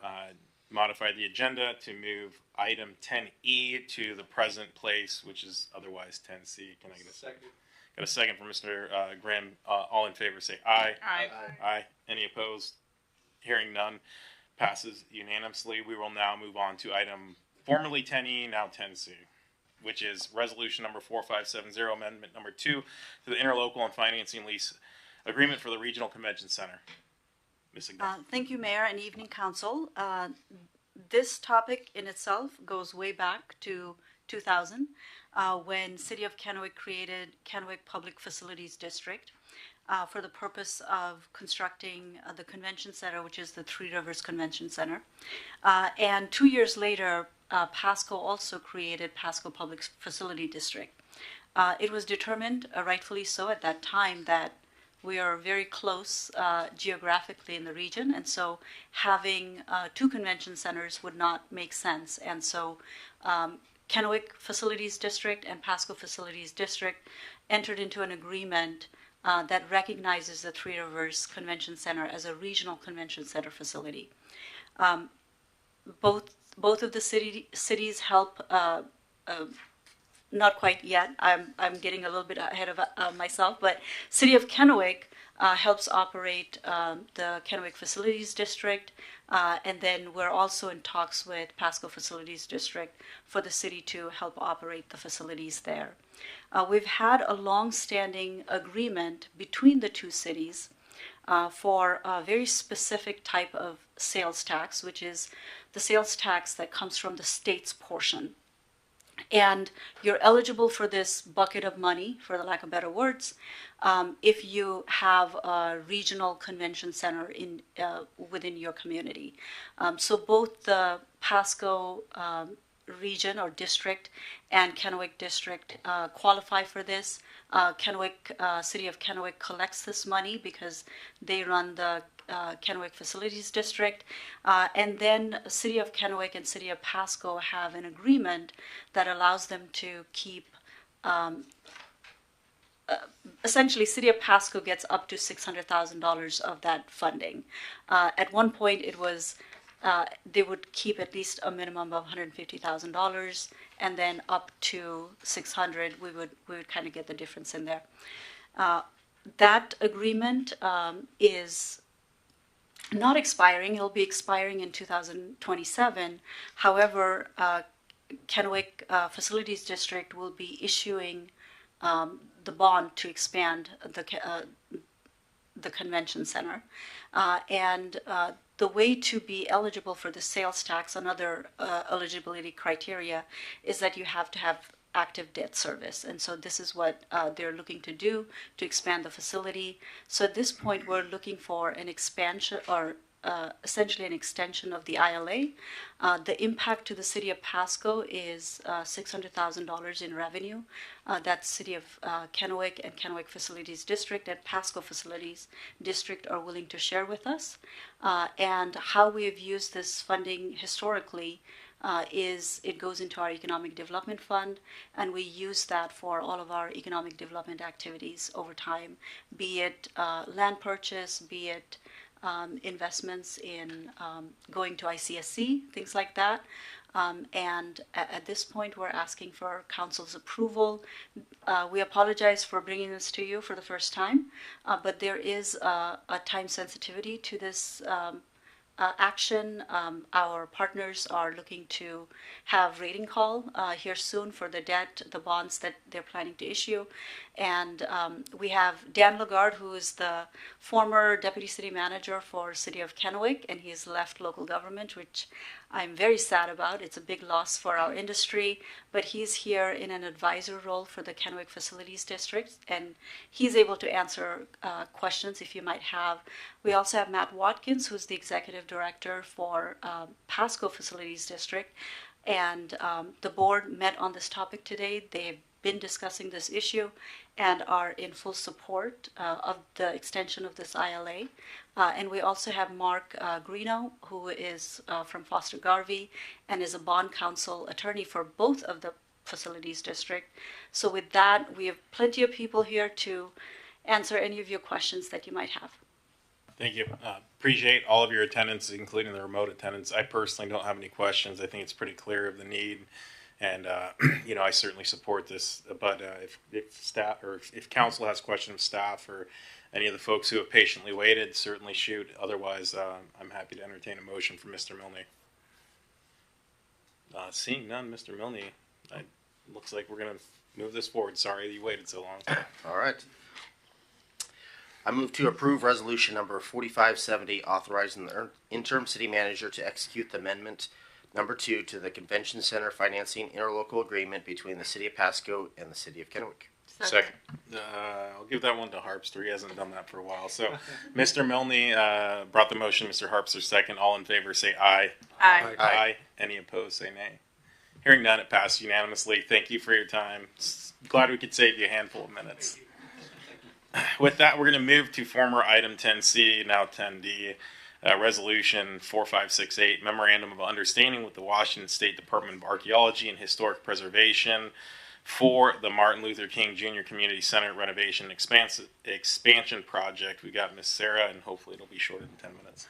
modify the agenda to move item 10E to the present place, which is otherwise 10C. Can I get a second? Got a second from Mr. Graham. All in favor say aye. Aye. Aye. Any opposed? Hearing none. Passes unanimously. We will now move on to item formerly 10E, now 10C, which is resolution number 4570, amendment number 2 to the interlocal and financing lease agreement for the Regional Convention Center. Ms. Agnew. Thank you, Mayor and Evening Council. This topic in itself goes way back to 2000 when City of Kennewick created Kennewick Public Facilities District for the purpose of constructing the convention center, which is the Three Rivers Convention Center. And 2 years later, Pasco also created Pasco Public Facility District. It was determined, rightfully so at that time, that we are very close geographically in the region, and so having two convention centers would not make sense. And so Kennewick Facilities District and Pasco Facilities District entered into an agreement that recognizes the Three Rivers Convention Center as a regional convention center facility. Both of the cities help. Not quite yet. I'm getting a little bit ahead of myself, but City of Kennewick helps operate the Kennewick Facilities District, and then we're also in talks with Pasco Facilities District for the city to help operate the facilities there. We've had a long-standing agreement between the two cities for a very specific type of sales tax, which is the sales tax that comes from the state's portion. And you're eligible for this bucket of money, for the lack of better words, if you have a regional convention center within your community. So both the Pasco region or district and Kennewick district qualify for this. City of Kennewick collects this money because they run the Kennewick Facilities District, and then City of Kennewick and City of Pasco have an agreement that allows them to keep, essentially City of Pasco gets up to $600,000 of that funding. At one point it was, they would keep at least a minimum of $150,000, and then up to $600,000, we would kind of get the difference in there. That agreement is not expiring. It'll be expiring in 2027. However, Kennewick Facilities District will be issuing the bond to expand the convention center. And the way to be eligible for the sales tax, another eligibility criteria, is that you have to have active debt service. And so this is what they're looking to do to expand the facility. So at this point, we're looking for an expansion or essentially an extension of the ILA. The impact to the City of Pasco is $600,000 in revenue. That City of Kennewick and Kennewick Facilities District and Pasco Facilities District are willing to share with us. And how we have used this funding historically is it goes into our Economic Development Fund, and we use that for all of our economic development activities over time, be it land purchase, be it investments in going to ICSC, things like that. And at this point, we're asking for Council's approval. We apologize for bringing this to you for the first time, but there is a time sensitivity to this action. Our partners are looking to have rating call here soon for the debt, the bonds that they're planning to issue. And we have Dan Lagarde, who is the former Deputy City Manager for City of Kennewick, and he's left local government, which I'm very sad about. It's a big loss for our industry, but he's here in an advisor role for the Kennewick Facilities District, and he's able to answer questions if you might have. We also have Matt Watkins, who's the Executive Director for Pasco Facilities District, and the board met on this topic today. They've been discussing this issue and are in full support of the extension of this ILA. And we also have Mark Greeno, who is from Foster Garvey and is a bond counsel attorney for both of the facilities district. So with that, we have plenty of people here to answer any of your questions that you might have. Thank you. Appreciate all of your attendance, including the remote attendance. I personally don't have any questions. I think it's pretty clear of the need. And, you know, I certainly support this, but if staff or if council has questions of staff or any of the folks who have patiently waited, certainly shoot. Otherwise, I'm happy to entertain a motion from Mr. Milne. Seeing none, Mr. Milne, looks like we're going to move this forward. Sorry you waited so long. All right. I move to approve resolution number 4570, authorizing the interim city manager to execute the amendment number 2 to the Convention Center Financing Interlocal Agreement between the City of Pasco and the City of Kennewick. Second. I'll give that one to Harpster. He hasn't done that for a while. So, Mr. Milne brought the motion. Mr. Harpster second. All in favor say aye. Aye. Aye. Any opposed say nay. Hearing none, it passed unanimously. Thank you for your time. Glad we could save you a handful of minutes. With that, we're going to move to former item 10C, now 10D. Resolution 4568, Memorandum of Understanding with the Washington State Department of Archaeology and Historic Preservation for the Martin Luther King Jr. Community Center renovation expansion project. We got Miss Sarah, and hopefully it'll be shorter than 10 minutes.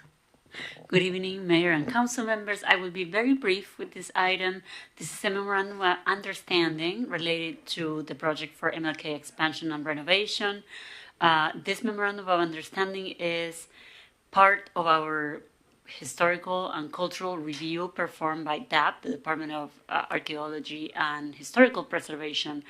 Good evening, Mayor and Council members. I will be very brief with this item. This is a memorandum of understanding related to the project for MLK expansion and renovation. This memorandum of understanding is part of our historical and cultural review performed by DAP, the Department of Archaeology and Historical Preservation.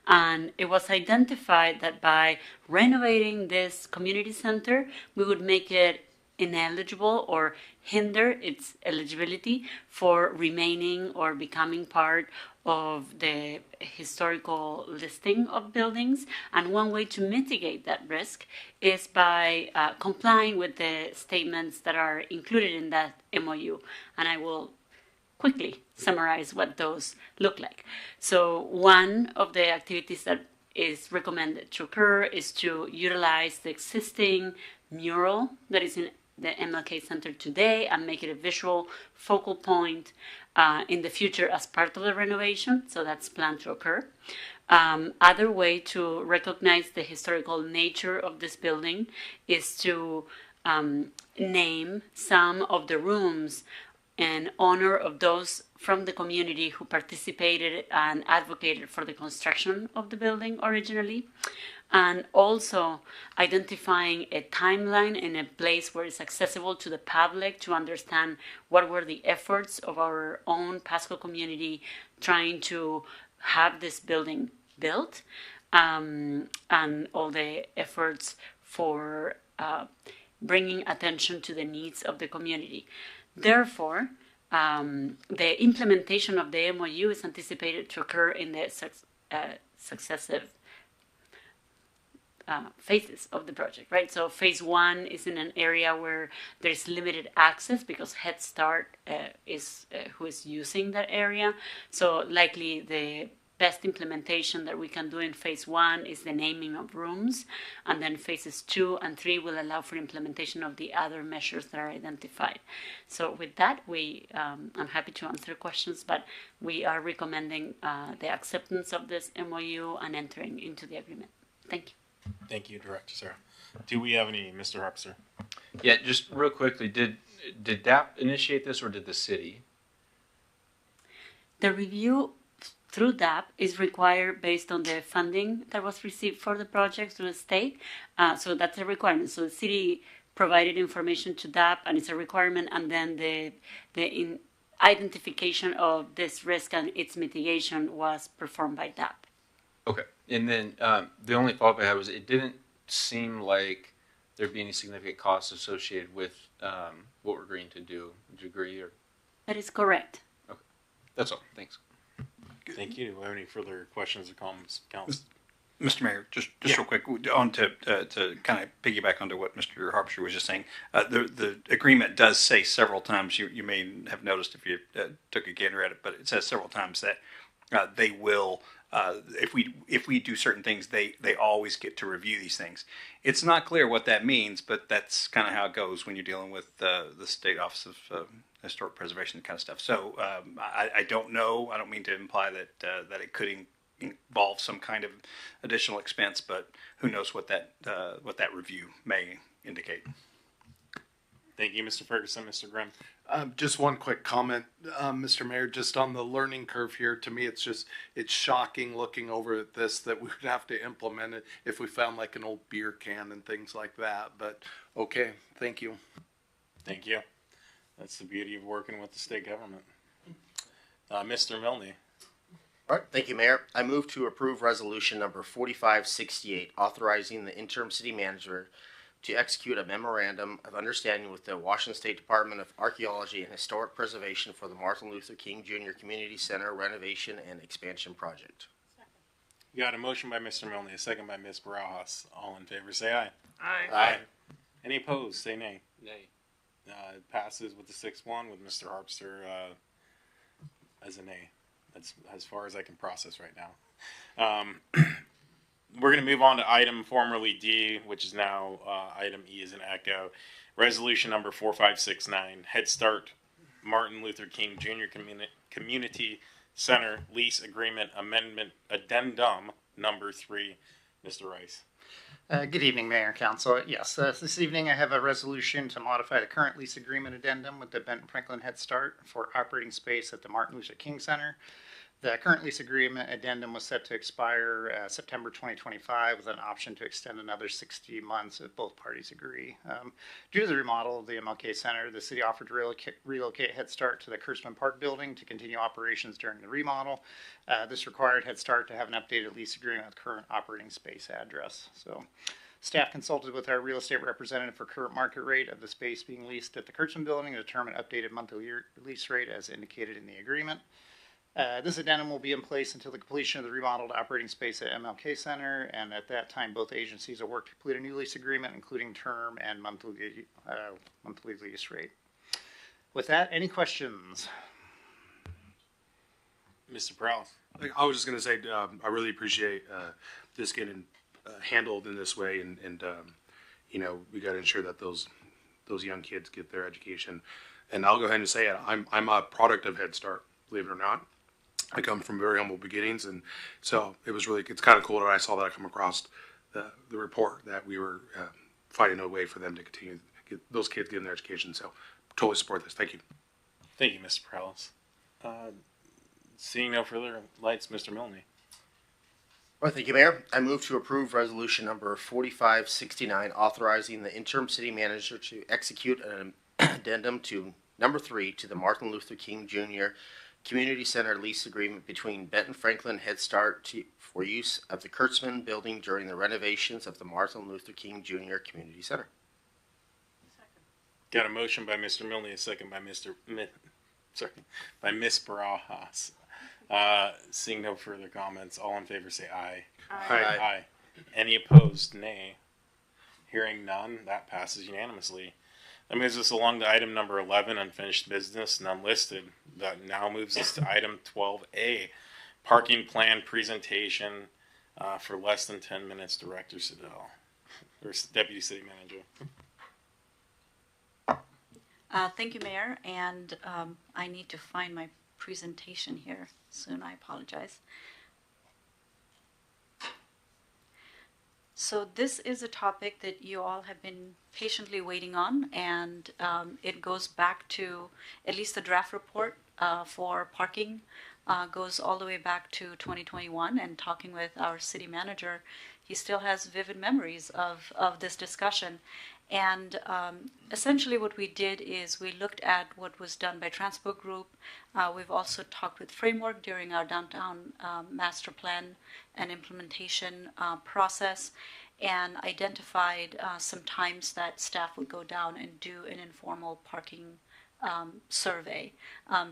And it was identified that by renovating this community center, we would make it ineligible or hinder its eligibility for remaining or becoming part of the historical listing of buildings. And one way to mitigate that risk is by complying with the statements that are included in that MOU. And I will quickly summarize what those look like. So one of the activities that is recommended to occur is to utilize the existing mural that is in the MLK Center today and make it a visual focal point in the future as part of the renovation. So that's planned to occur. Other way to recognize the historical nature of this building is to name some of the rooms in honor of those from the community who participated and advocated for the construction of the building originally. And also identifying a timeline in a place where it's accessible to the public to understand what were the efforts of our own Pasco community trying to have this building built, and all the efforts for bringing attention to the needs of the community. Therefore, the implementation of the MOU is anticipated to occur in the successive phases of the project, right? So phase one is in an area where there's limited access because Head Start is who is using that area. So likely the best implementation that we can do in phase one is the naming of rooms, and then phases 2 and 3 will allow for implementation of the other measures that are identified. So with that, I'm happy to answer questions, but we are recommending the acceptance of this MOU and entering into the agreement. Thank you. Thank you, Director Sarah. Do we have any, Mr. Harpster? Yeah, just real quickly, did DAP initiate this or did the city? The review through DAP is required based on the funding that was received for the project through the state. So that's a requirement. So the city provided information to DAP and it's a requirement, and then the identification of this risk and its mitigation was performed by DAP. Okay. And then the only follow-up I had was it didn't seem like there'd be any significant costs associated with what we're agreeing to do. Would you agree? Or? That is correct. Okay. That's all. Thanks. Thank you. Do we have any further questions or comments, Council? Mr. Mayor, just real quick, on to kind of piggyback onto what Mr. Harpster was just saying. The agreement does say several times, you may have noticed if you took a gander at it, but it says several times that they will, if we do certain things, they always get to review these things. It's not clear what that means, but that's kind of how it goes when you're dealing with the State Office of Historic Preservation kind of stuff. So I don't know. I don't mean to imply that it could involve some kind of additional expense, but who knows what that review may indicate. Thank you, Mr. Ferguson. Mr. Grimm. Just one quick comment, Mr. Mayor, just on the learning curve here. To me, it's shocking looking over at this that we would have to implement it if we found like an old beer can and things like that. But okay, thank you. Thank you. That's the beauty of working with the state government. Mr. Milne. All right, thank you, Mayor. I move to approve resolution number 4568, authorizing the interim city manager to execute a memorandum of understanding with the Washington State Department of Archaeology and Historic Preservation for the Martin Luther King Jr. Community Center renovation and expansion project. You got a motion by Mr. Milne, a second by Ms. Barajas. All in favor, say aye. Aye. Aye. Any opposed, say nay. Nay. It passes with the 6-1 with Mr. Harpster as a nay. That's as far as I can process right now. We're going to move on to item formerly D, which is now item E as an echo. Resolution number 4569, Head Start Martin Luther King Jr. Community Center Lease Agreement Amendment Addendum number 3. Mr. Rice. Good evening, Mayor and Council. Yes, this evening I have a resolution to modify the current lease agreement addendum with the Benton Franklin Head Start for operating space at the Martin Luther King Center. The current lease agreement addendum was set to expire September 2025 with an option to extend another 60 months if both parties agree. Due to the remodel of the MLK Center, the city offered to relocate Head Start to the Kurtzman Park building to continue operations during the remodel. This required Head Start to have an updated lease agreement with current operating space address. So, staff consulted with our real estate representative for current market rate of the space being leased at the Kurtzman building to determine updated monthly lease rate as indicated in the agreement. This addendum will be in place until the completion of the remodeled operating space at MLK Center, and at that time, both agencies will work to complete a new lease agreement, including term and monthly lease rate. With that, any questions? Mr. Prowse. I was just going to say, I really appreciate this getting handled in this way, and you know, we got to ensure that those young kids get their education. And I'll go ahead and say it. I'm a product of Head Start, believe it or not. I come from very humble beginnings, and so it's kind of cool that I saw that I come across the report that we were fighting a way for them to continue get those kids getting their education. So totally support this. Thank you. Thank you, Mr. Prowse. Seeing no further lights, Mr. Milne. Well, thank you, Mayor. I move to approve resolution number 4569, authorizing the interim city manager to execute an addendum to number 3 to the Martin Luther King Jr. Community Center lease agreement between Benton Franklin Head Start for use of the Kurtzman building during the renovations of the Martin Luther King Jr. Community Center. Got a motion by Mr. Milne, a second by by Ms. Barajas. Seeing no further comments, all in favor say aye. Aye. Aye. Any opposed, nay. Hearing none, that passes unanimously. That moves us along to item number 11, unfinished business, none listed. That now moves us to item 12A, parking plan presentation for less than 10 minutes, Director Siddell, or Deputy City Manager. Thank you, Mayor, and I need to find my presentation here soon. I apologize. So this is a topic that you all have been patiently waiting on, and it goes back to at least the draft report for parking goes all the way back to 2021, and talking with our city manager, he still has vivid memories of this discussion. And essentially what we did is we looked at what was done by Transport Group. We've also talked with Framework during our downtown master plan and implementation process, and identified some times that staff would go down and do an informal parking survey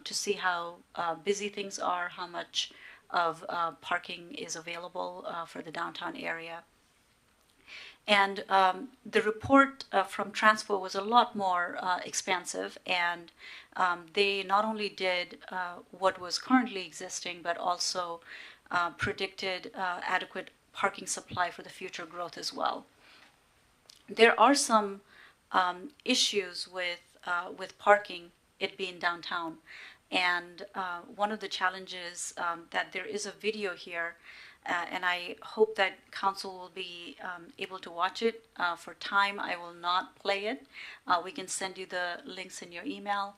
to see how busy things are, how much of parking is available for the downtown area. And the report from Transpo was a lot more expansive, and they not only did what was currently existing, but also predicted adequate parking supply for the future growth as well. There are some issues with parking, it being downtown, and one of the challenges that there is a video here. And I hope that council will be able to watch it. For time, I will not play it. We can send you the links in your email.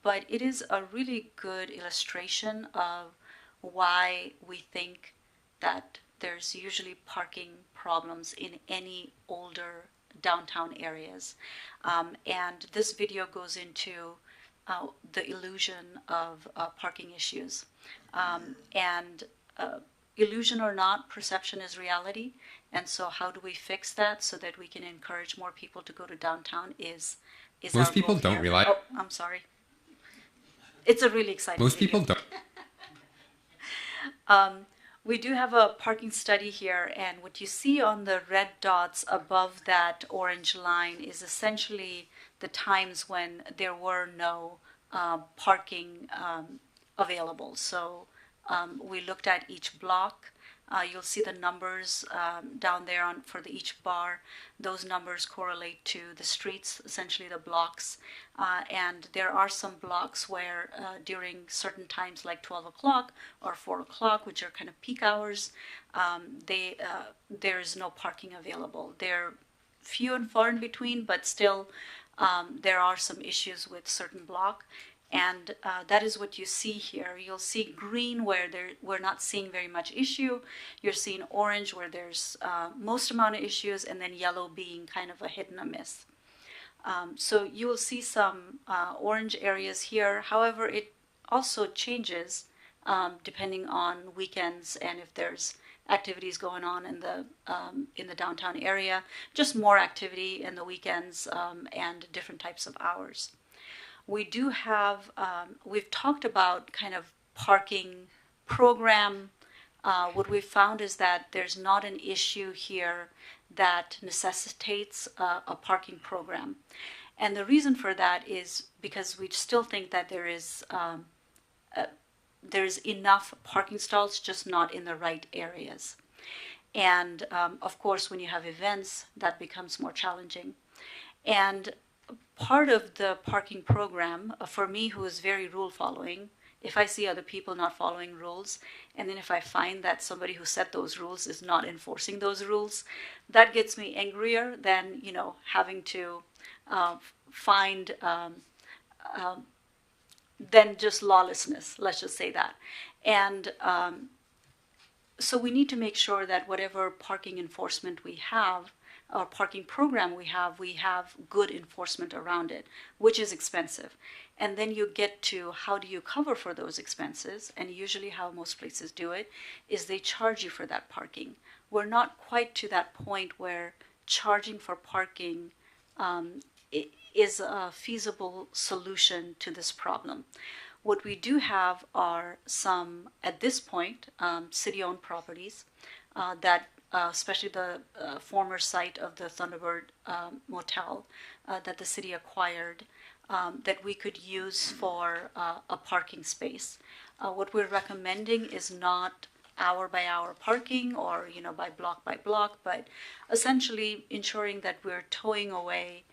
But it is a really good illustration of why we think that there's usually parking problems in any older downtown areas. And this video goes into the illusion of parking issues. Illusion or not, perception is reality. And so how do we fix that so that we can encourage more people to go to downtown is most people don't realize. Oh, I'm sorry. It's a really exciting Most video. people don't. We do have a parking study here, and what you see on the red dots above that orange line is essentially the times when there were no parking available. So we looked at each block You'll see the numbers down there for each bar. Those numbers correlate to the streets, essentially the blocks. And there are some blocks where during certain times like 12 o'clock or 4 o'clock, which are kind of peak hours, there is no parking available. They're few and far in between, but still there are some issues with certain block. And that is what you see here. You'll see green where we're not seeing very much issue. You're seeing orange where there's most amount of issues, and then yellow being kind of a hit and a miss. So you will see some orange areas here. However, it also changes depending on weekends and if there's activities going on in the downtown area. Just more activity in the weekends and different types of hours. We do have, we've talked about kind of parking program. What we've found is that there's not an issue here that necessitates a parking program. And the reason for that is because we still think that there's enough parking stalls, just not in the right areas. And of course, when you have events, that becomes more challenging. And part of the parking program, for me who is very rule following, if I see other people not following rules, and then if I find that somebody who set those rules is not enforcing those rules, that gets me angrier than, having to find than just lawlessness, let's just say that. And so we need to make sure that whatever parking enforcement we have, or parking program we have good enforcement around it, which is expensive. And then you get to how do you cover for those expenses, and usually how most places do it is they charge you for that parking. We're not quite to that point where charging for parking is a feasible solution to this problem. What we do have are some, at this point, city-owned properties that especially the former site of the Thunderbird Motel that the city acquired, that we could use for a parking space. What we're recommending is not hour by hour parking or by block, but essentially ensuring that we're towing away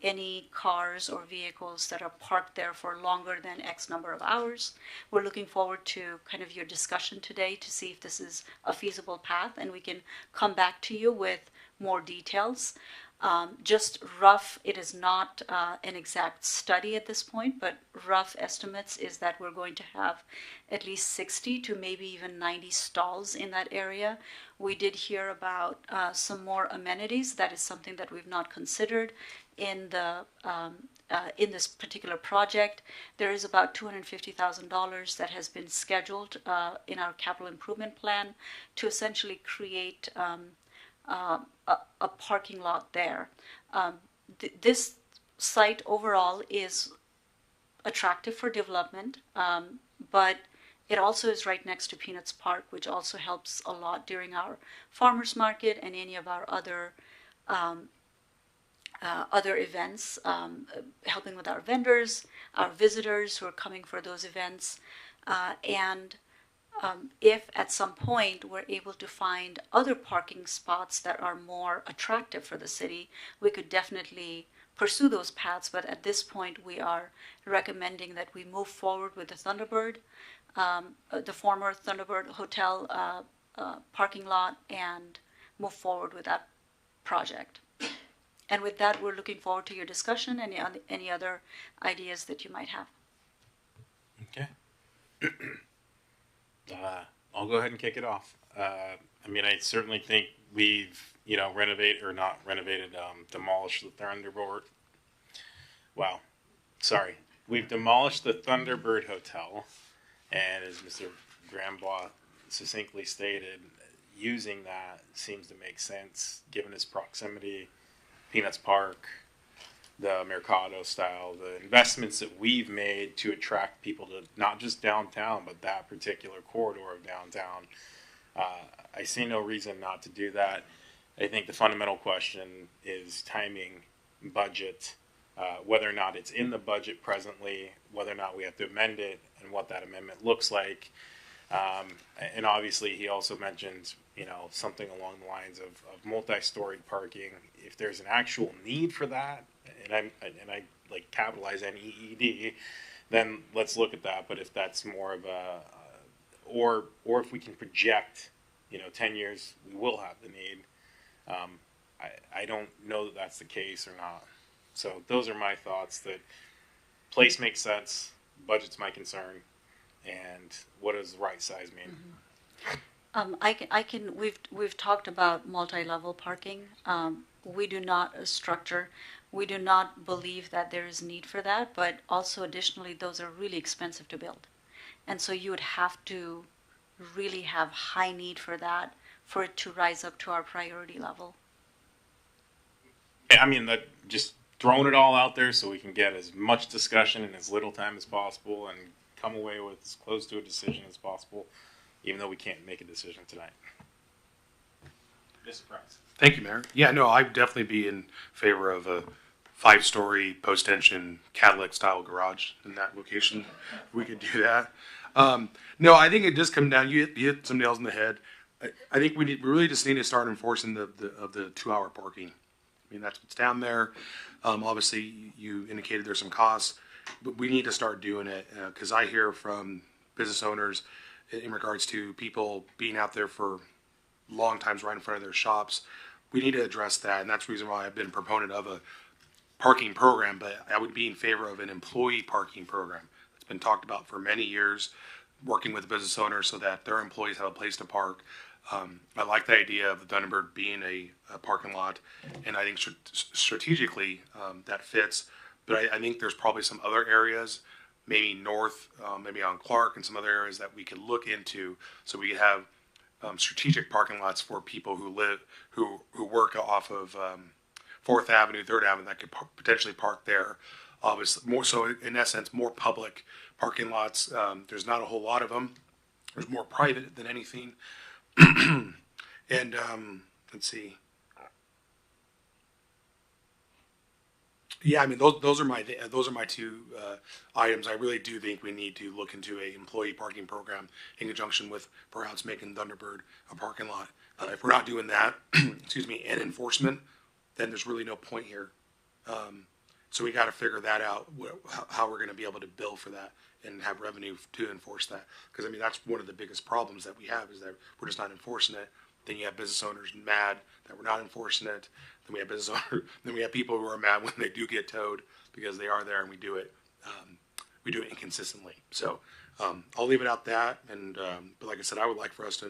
any cars or vehicles that are parked there for longer than X number of hours. We're looking forward to kind of your discussion today to see if this is a feasible path, and we can come back to you with more details. Just rough, it is not an exact study at this point, but rough estimates is that we're going to have at least 60 to maybe even 90 stalls in that area. We did hear about some more amenities. That is something that we've not considered in this particular project. There is about $250,000 that has been scheduled in our capital improvement plan to essentially create a parking lot there. This site overall is attractive for development, but it also is right next to Peanuts Park, which also helps a lot during our farmers market and any of our other events, helping with our vendors, our visitors who are coming for those events, and if at some point we're able to find other parking spots that are more attractive for the city, we could definitely pursue those paths. But at this point, we are recommending that we move forward with the Thunderbird, the former Thunderbird Hotel parking lot, and move forward with that project. And with that, we're looking forward to your discussion and any other ideas that you might have. Okay. I'll go ahead and kick it off. I certainly think we've, demolished the Thunderbird. Wow. Sorry. We've demolished the Thunderbird Hotel, and as Mr. Grambois succinctly stated, using that seems to make sense given its proximity, Peanuts Park, the Mercado style, the investments that we've made to attract people to not just downtown, but that particular corridor of downtown. I see no reason not to do that. I think the fundamental question is timing, budget, whether or not it's in the budget presently, whether or not we have to amend it, and what that amendment looks like. And obviously, he also mentioned, you know, something along the lines of multi-storied parking. If there's an actual need for that, and I like capitalize NEED, then let's look at that. But if that's more of a, or if we can project, you know, 10 years, we will have the need. I don't know that that's the case or not. So those are my thoughts. That place makes sense, budget's my concern, and what does the right size mean? We've talked about multi-level parking. We do not structure. We do not believe that there is need for that, but also additionally, those are really expensive to build. And so you would have to really have high need for that for it to rise up to our priority level. I mean, that just throwing it all out there so we can get as much discussion in as little time as possible and come away with as close to a decision as possible, even though we can't make a decision tonight. Mr. Price. Thank you, Mayor. Yeah, no, I'd definitely be in favor of a 5-story post-tension Cadillac-style garage in that location. We could do that. No, I think it does come down. You hit some nails on the head. I think we really just need to start enforcing the 2-hour parking. I mean, that's what's down there. Obviously, you indicated there's some costs, but we need to start doing it because I hear from business owners in regards to people being out there for long times right in front of their shops. We need to address that, and that's the reason why I've been a proponent of a parking program, but I would be in favor of an employee parking program. It's been talked about for many years, working with business owners so that their employees have a place to park. I like the idea of the Thunderbird being a parking lot, and I think strategically that fits. But I think there's probably some other areas, maybe north, maybe on Clark, and some other areas that we could look into, so we could have strategic parking lots for people who work off of 4th Avenue, 3rd Avenue, that could potentially park there. Obviously, more so in essence, more public parking lots. There's not a whole lot of them. There's more private than anything. And let's see. Yeah, I mean those are my two items. I really do think we need to look into a employee parking program in conjunction with perhaps making Thunderbird a parking lot. If we're not doing that, excuse me, and enforcement, then there's really no point here. So we got to figure that out, how we're going to be able to bill for that and have revenue to enforce that. Because I mean that's one of the biggest problems that we have is that we're just not enforcing it. Then you have business owners mad that we're not enforcing it. Then we have then we have people who are mad when they do get towed because they are there and we do it inconsistently. So I'll leave it at that. And but like I said, I would like for us to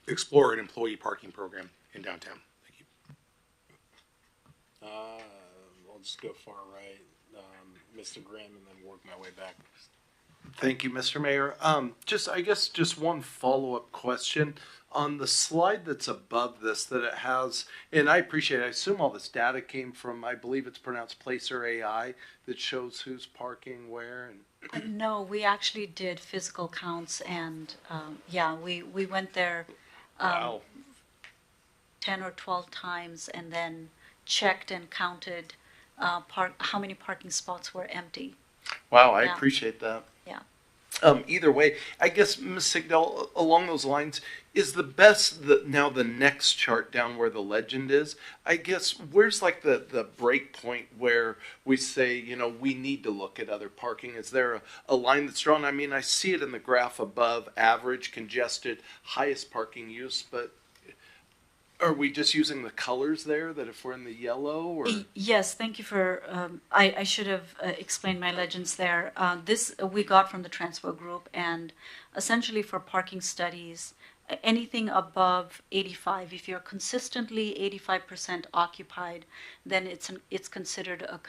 explore an employee parking program in downtown. Thank you. I'll just go far right, Mr. Grimm, and then work my way back. Thank you, Mr. Mayor. I guess just one follow-up question. On the slide that's above this that it has, and I appreciate it, I assume all this data came from, I believe it's pronounced Placer AI, that shows who's parking where. And No, we actually did physical counts, and we went there wow. 10 or 12 times and then checked and counted how many parking spots were empty. Wow, I Yeah. appreciate that. Yeah. Either way, I guess, Ms. Sigdell, along those lines, is now the next chart down where the legend is, I guess, where's like the break point where we say, we need to look at other parking? Is there a line that's drawn? I mean, I see it in the graph above, average, congested, highest parking use, but are we just using the colors there, that if we're in the yellow? Or? Yes, thank you for, I should have explained my legends there. This we got from the transfer group, and essentially for parking studies, anything above 85, if you're consistently 85% occupied, then it's considered a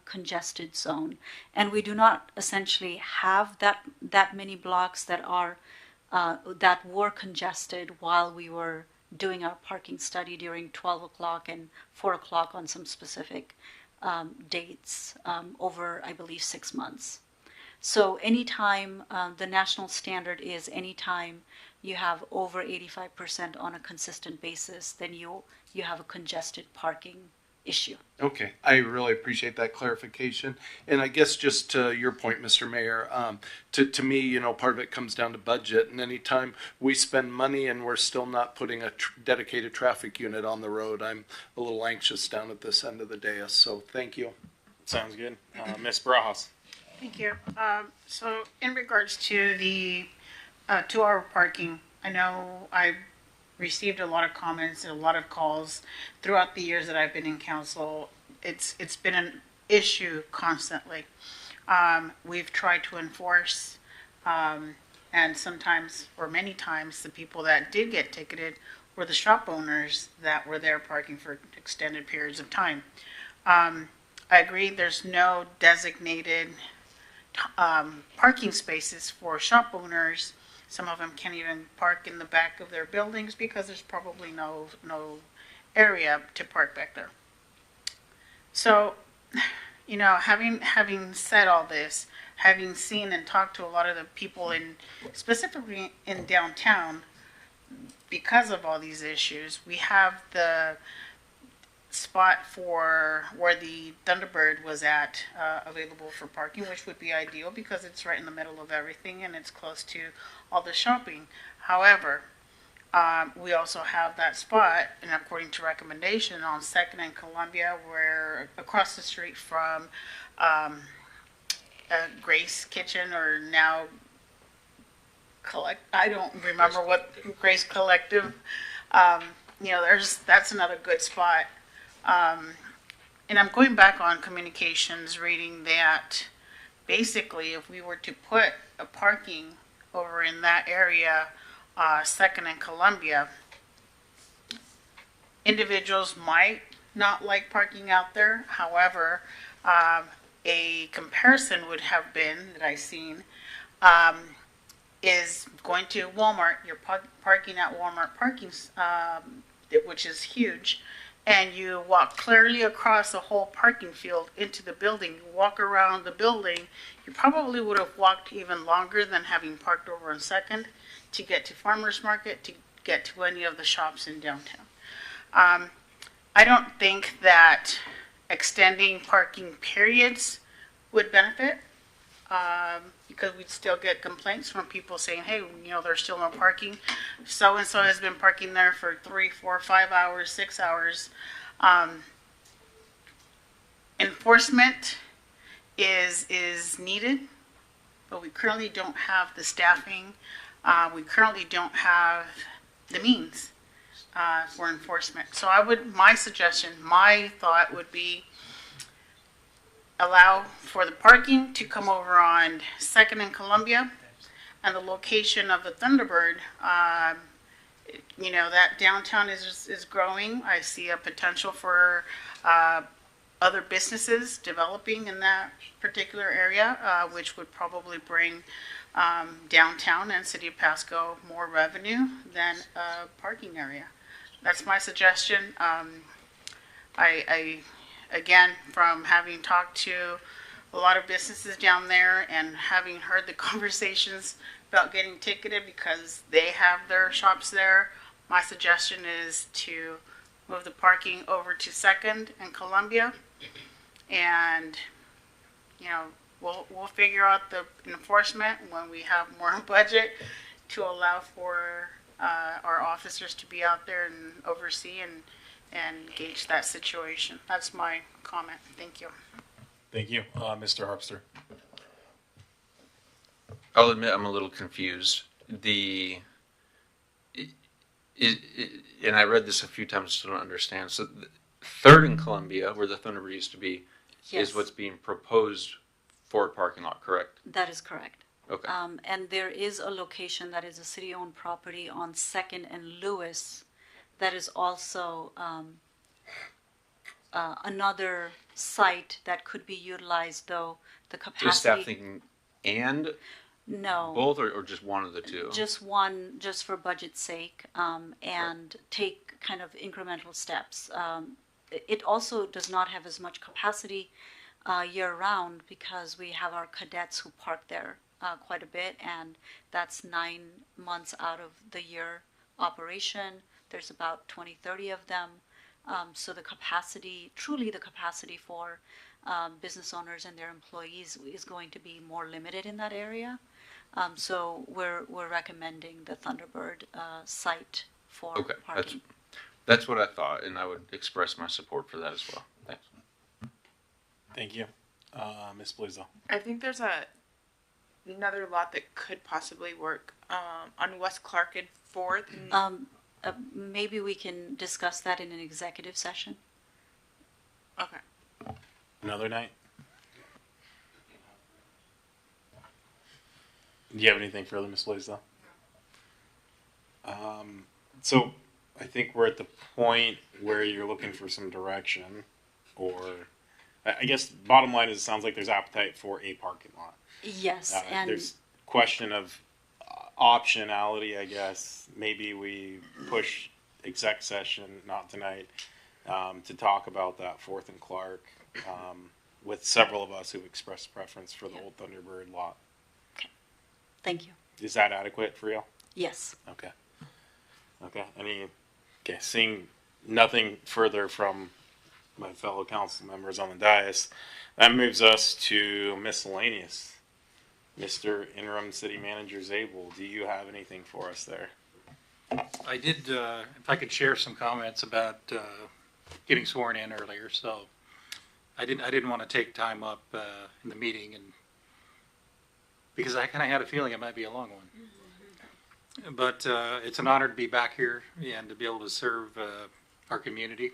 congested zone. And we do not essentially have that many blocks that were congested while we were doing our parking study during 12 o'clock and 4 o'clock on some specific dates over, I believe, 6 months. So anytime, the national standard is anytime you have over 85% on a consistent basis, then you have a congested parking issue. Okay, I really appreciate that clarification. And I guess just to your point, Mr. Mayor, to me, you know, part of it comes down to budget. And anytime we spend money and we're still not putting a dedicated traffic unit on the road, I'm a little anxious down at this end of the dais. So thank you. Sounds good. Ms. Barajas. Thank you. So in regards to the 2-hour parking, I know I received a lot of comments and a lot of calls throughout the years that I've been in council. It's been an issue constantly. We've tried to enforce, and sometimes, or many times, the people that did get ticketed were the shop owners that were there parking for extended periods of time. I agree there's no designated parking spaces for shop owners. Some of them can't even park in the back of their buildings because there's probably no area to park back there. So, you know, having said all this, having seen and talked to a lot of the people specifically in downtown, because of all these issues, we have the spot for where the Thunderbird was at available for parking, which would be ideal because it's right in the middle of everything and it's close to all the shopping. However, we also have that spot, and according to recommendation, on 2nd and Columbia, where across the street from Grace Kitchen, or now I don't remember what Grace Collective. You know, that's another good spot. And I'm going back on communications, reading that basically if we were to put a parking over in that area, 2nd and Columbia, individuals might not like parking out there. However, a comparison would have been that I've seen is going to Walmart. You're parking at Walmart parking, which is huge. And you walk clearly across the whole parking field into the building. You walk around the building, you probably would have walked even longer than having parked over on 2nd to get to Farmers Market, to get to any of the shops in downtown. I don't think that extending parking periods would benefit, because we'd still get complaints from people saying, hey, you know, there's still no parking. So-and-so has been parking there for 3, 4, 5 hours, 6 hours. Enforcement is needed, but we currently don't have the staffing. We currently don't have the means for enforcement. So my suggestion, my thought would be allow for the parking to come over on 2nd and Columbia, and the location of the Thunderbird. You know, that downtown is growing. I see a potential for other businesses developing in that particular area, which would probably bring downtown and City of Pasco more revenue than a parking area. That's my suggestion. I again, from having talked to a lot of businesses down there and having heard the conversations about getting ticketed because they have their shops there, my suggestion is to move the parking over to 2nd and Columbia, and you know, we'll figure out the enforcement when we have more budget to allow for our officers to be out there and oversee and gauge that situation. That's my comment. Thank you. Thank you. Mr. Harpster. I'll admit I'm a little confused. And I read this a few times, so I don't understand. So 3rd and Columbia, where the Thunderbird used to be, Yes. is what's being proposed for a parking lot, correct? That is correct. Okay. And there is a location that is a city-owned property on 2nd and Lewis that is also another site that could be utilized, though the capacity... Is staff thinking and No. both, or just one of the two? Just one, just for budget's sake, and take kind of incremental steps. It also does not have as much capacity year-round because we have our cadets who park there quite a bit, and that's 9 months out of the year operation. There's about 20, 30 of them. So the capacity, truly the capacity for business owners and their employees is going to be more limited in that area. So we're recommending the Thunderbird site for Okay, parking. that's what I thought, and I would express my support for that as well. Thanks. Thank you. Ms. Bluzell. I think there's another lot that could possibly work on West Clark and 4th. Maybe we can discuss that in an executive session. Okay. Another night? Do you have anything further, Ms. Bluzell? So I think we're at the point where you're looking for some direction, or I guess bottom line is it sounds like there's appetite for a parking lot. Yes, and there's question of optionality, I guess. Maybe we push exec session, not tonight, to talk about that 4th and Clark, with several of us who've expressed preference for the old Thunderbird lot. thank you. Is that adequate for you? Yes. Okay. Okay. Seeing nothing further from my fellow council members on the dais, that moves us to miscellaneous. Mr. Interim City Manager Zabel, do you have anything for us there? I did, if I could share some comments about getting sworn in earlier. So I didn't want to take time up in the meeting, and because I kind of had a feeling it might be a long one. But it's an honor to be back here and to be able to serve our community.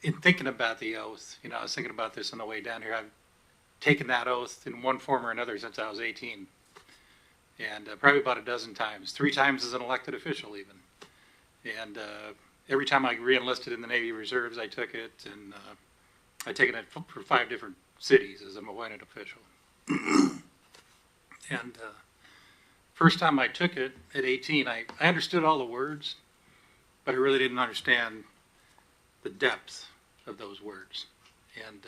In thinking about the oath, I was thinking about this on the way down here. I've taken that oath in one form or another since I was 18, and probably about a dozen times, 3 times as an elected official even. And every time I re-enlisted in the Navy Reserves, I took it, and I've taken it for 5 different cities as an appointed official. And first time I took it at 18, I understood all the words, but I really didn't understand the depth of those words. And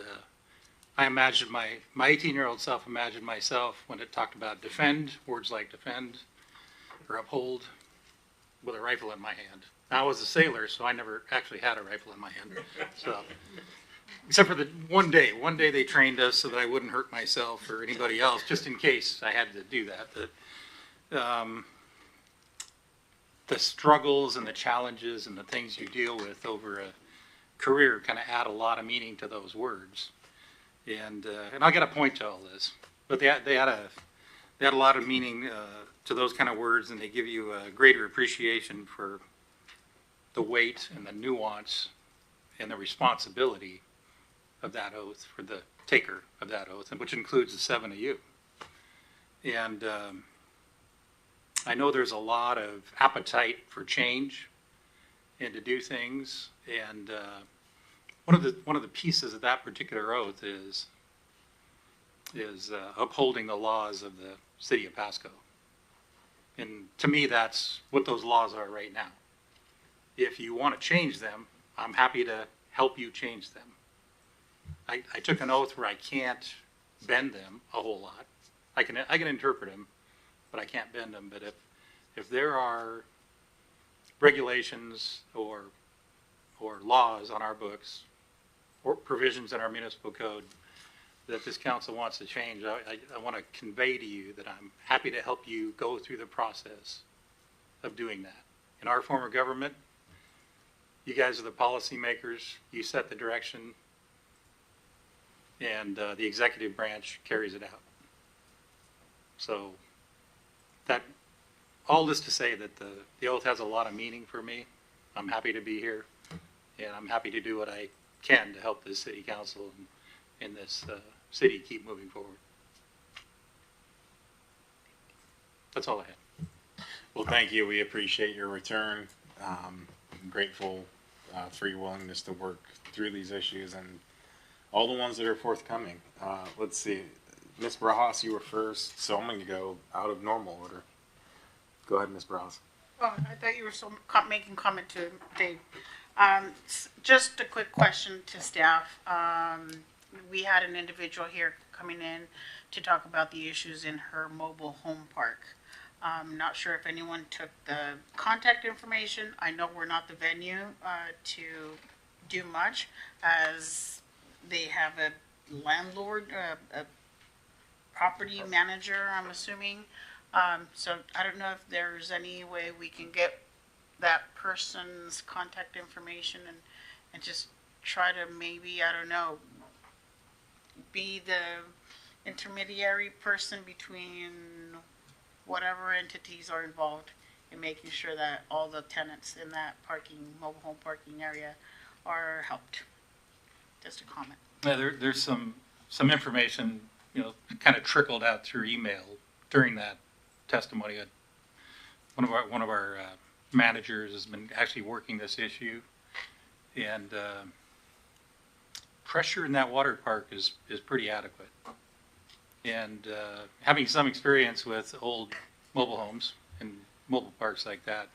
I imagined my 18-year-old self imagined myself when it talked about defend, words like defend or uphold, with a rifle in my hand. Now, I was a sailor, so I never actually had a rifle in my hand. So, except for the one day they trained us so that I wouldn't hurt myself or anybody else, just in case I had to do that. The struggles and the challenges and the things you deal with over a career kind of add a lot of meaning to those words. And I'll get a point to all this, but they add a lot of meaning to those kind of words, and they give you a greater appreciation for the weight and the nuance and the responsibility of that oath for the taker of that oath, and which includes the 7 of you. And I know there's a lot of appetite for change and to do things, and one of the pieces of that particular oath is upholding the laws of the city of Pasco. And to me, that's what those laws are right now. If you want to change them, I'm happy to help you change them. I took an oath where I can't bend them a whole lot. I can interpret them, but I can't bend them. But if there are regulations or laws on our books or provisions in our municipal code that this council wants to change, I want to convey to you that I'm happy to help you go through the process of doing that. In our form of government, you guys are the policymakers, you set the direction, and the executive branch carries it out. So that, all this to say that the oath has a lot of meaning for me. I'm happy to be here, and I'm happy to do what I can to help this city council and this city keep moving forward. That's all I had. Well, thank you. We appreciate your return. I'm grateful for your willingness to work through these issues and all the ones that are forthcoming. Let's see. Ms. Brajas, you were first, so I'm going to go out of normal order. Go ahead, Ms. Brajas. Oh, I thought you were still making comment to Dave. Just a quick question to staff. We had an individual here coming in to talk about the issues in her mobile home park. Not sure if anyone took the contact information. I know we're not the venue to do much, as they have a landlord, a property manager, I'm assuming. So I don't know if there's any way we can get that person's contact information and just try to maybe, I don't know, be the intermediary person between whatever entities are involved in making sure that all the tenants in that mobile home parking area are helped. Just a comment. Yeah, there's some information, kind of trickled out through email during that testimony. One of our managers has been actually working this issue, and pressure in that water park is pretty adequate. And having some experience with old mobile homes and mobile parks like that,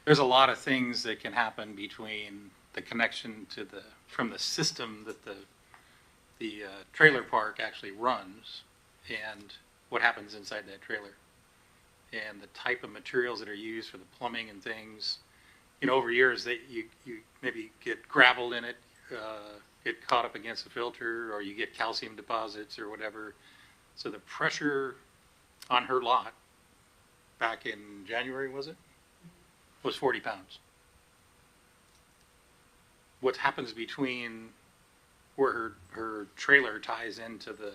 there's a lot of things that can happen between the connection from the system that the trailer park actually runs and what happens inside that trailer. And the type of materials that are used for the plumbing and things, over years that you maybe get gravel in it, get caught up against the filter, or you get calcium deposits or whatever. So the pressure on her lot back in January, was 40 pounds. What happens between where her trailer ties into the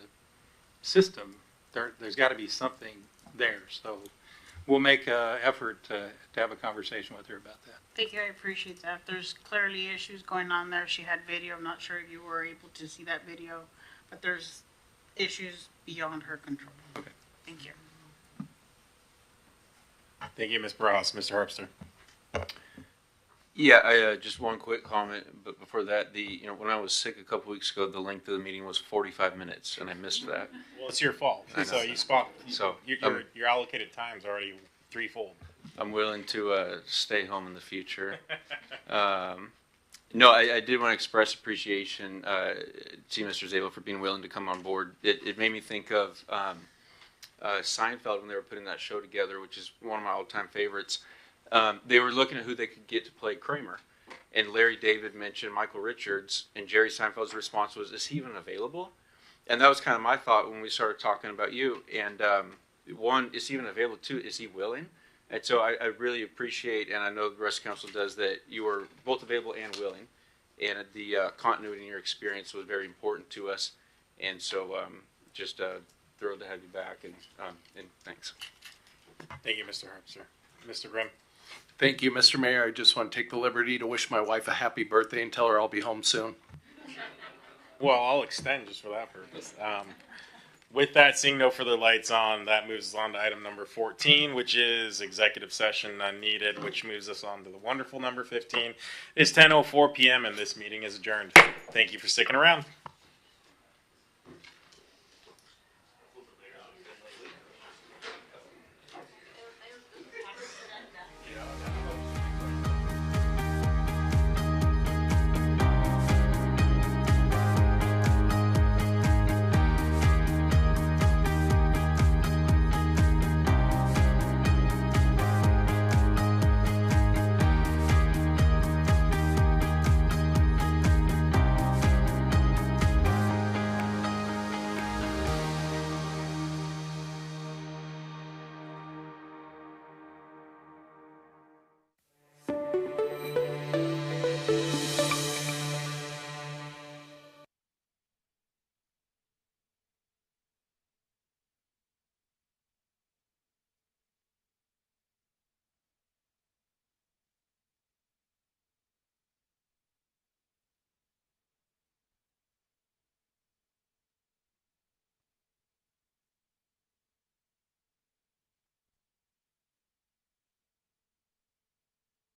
system, there's got to be something there. So we'll make an effort to have a conversation with her about that. Thank you, I appreciate that. There's clearly issues going on there. She had video. I'm not sure if you were able to see that video, but there's issues beyond her control. Okay. Thank you. Thank you, Ms. Barros. Mr. Herbster. Yeah, I just one quick comment, but before that, when I was sick a couple weeks ago, the length of the meeting was 45 minutes, and I missed that. Well, it's your fault. So you spot. So your allocated time's already threefold. I'm willing to stay home in the future. No, I did want to express appreciation to Mr. Zabel for being willing to come on board. It made me think of Seinfeld when they were putting that show together, which is one of my all-time favorites. They were looking at who they could get to play Kramer. And Larry David mentioned Michael Richards, and Jerry Seinfeld's response was, "Is he even available?" And that was kind of my thought when we started talking about you. And one, is he even available? Two, is he willing? And so I really appreciate, and I know the rest of the council does, that you are both available and willing. And the continuity in your experience was very important to us. And so just thrilled to have you back, and thanks. Thank you, Mr. Herbster. Mr. Grimm. Thank you, Mr. Mayor. I just want to take the liberty to wish my wife a happy birthday and tell her I'll be home soon. Well, I'll extend just for that purpose. With that, seeing no further lights on, that moves us on to item number 14, which is executive session unneeded, which moves us on to the wonderful number 15. It's 10:04 p.m. and this meeting is adjourned. Thank you for sticking around.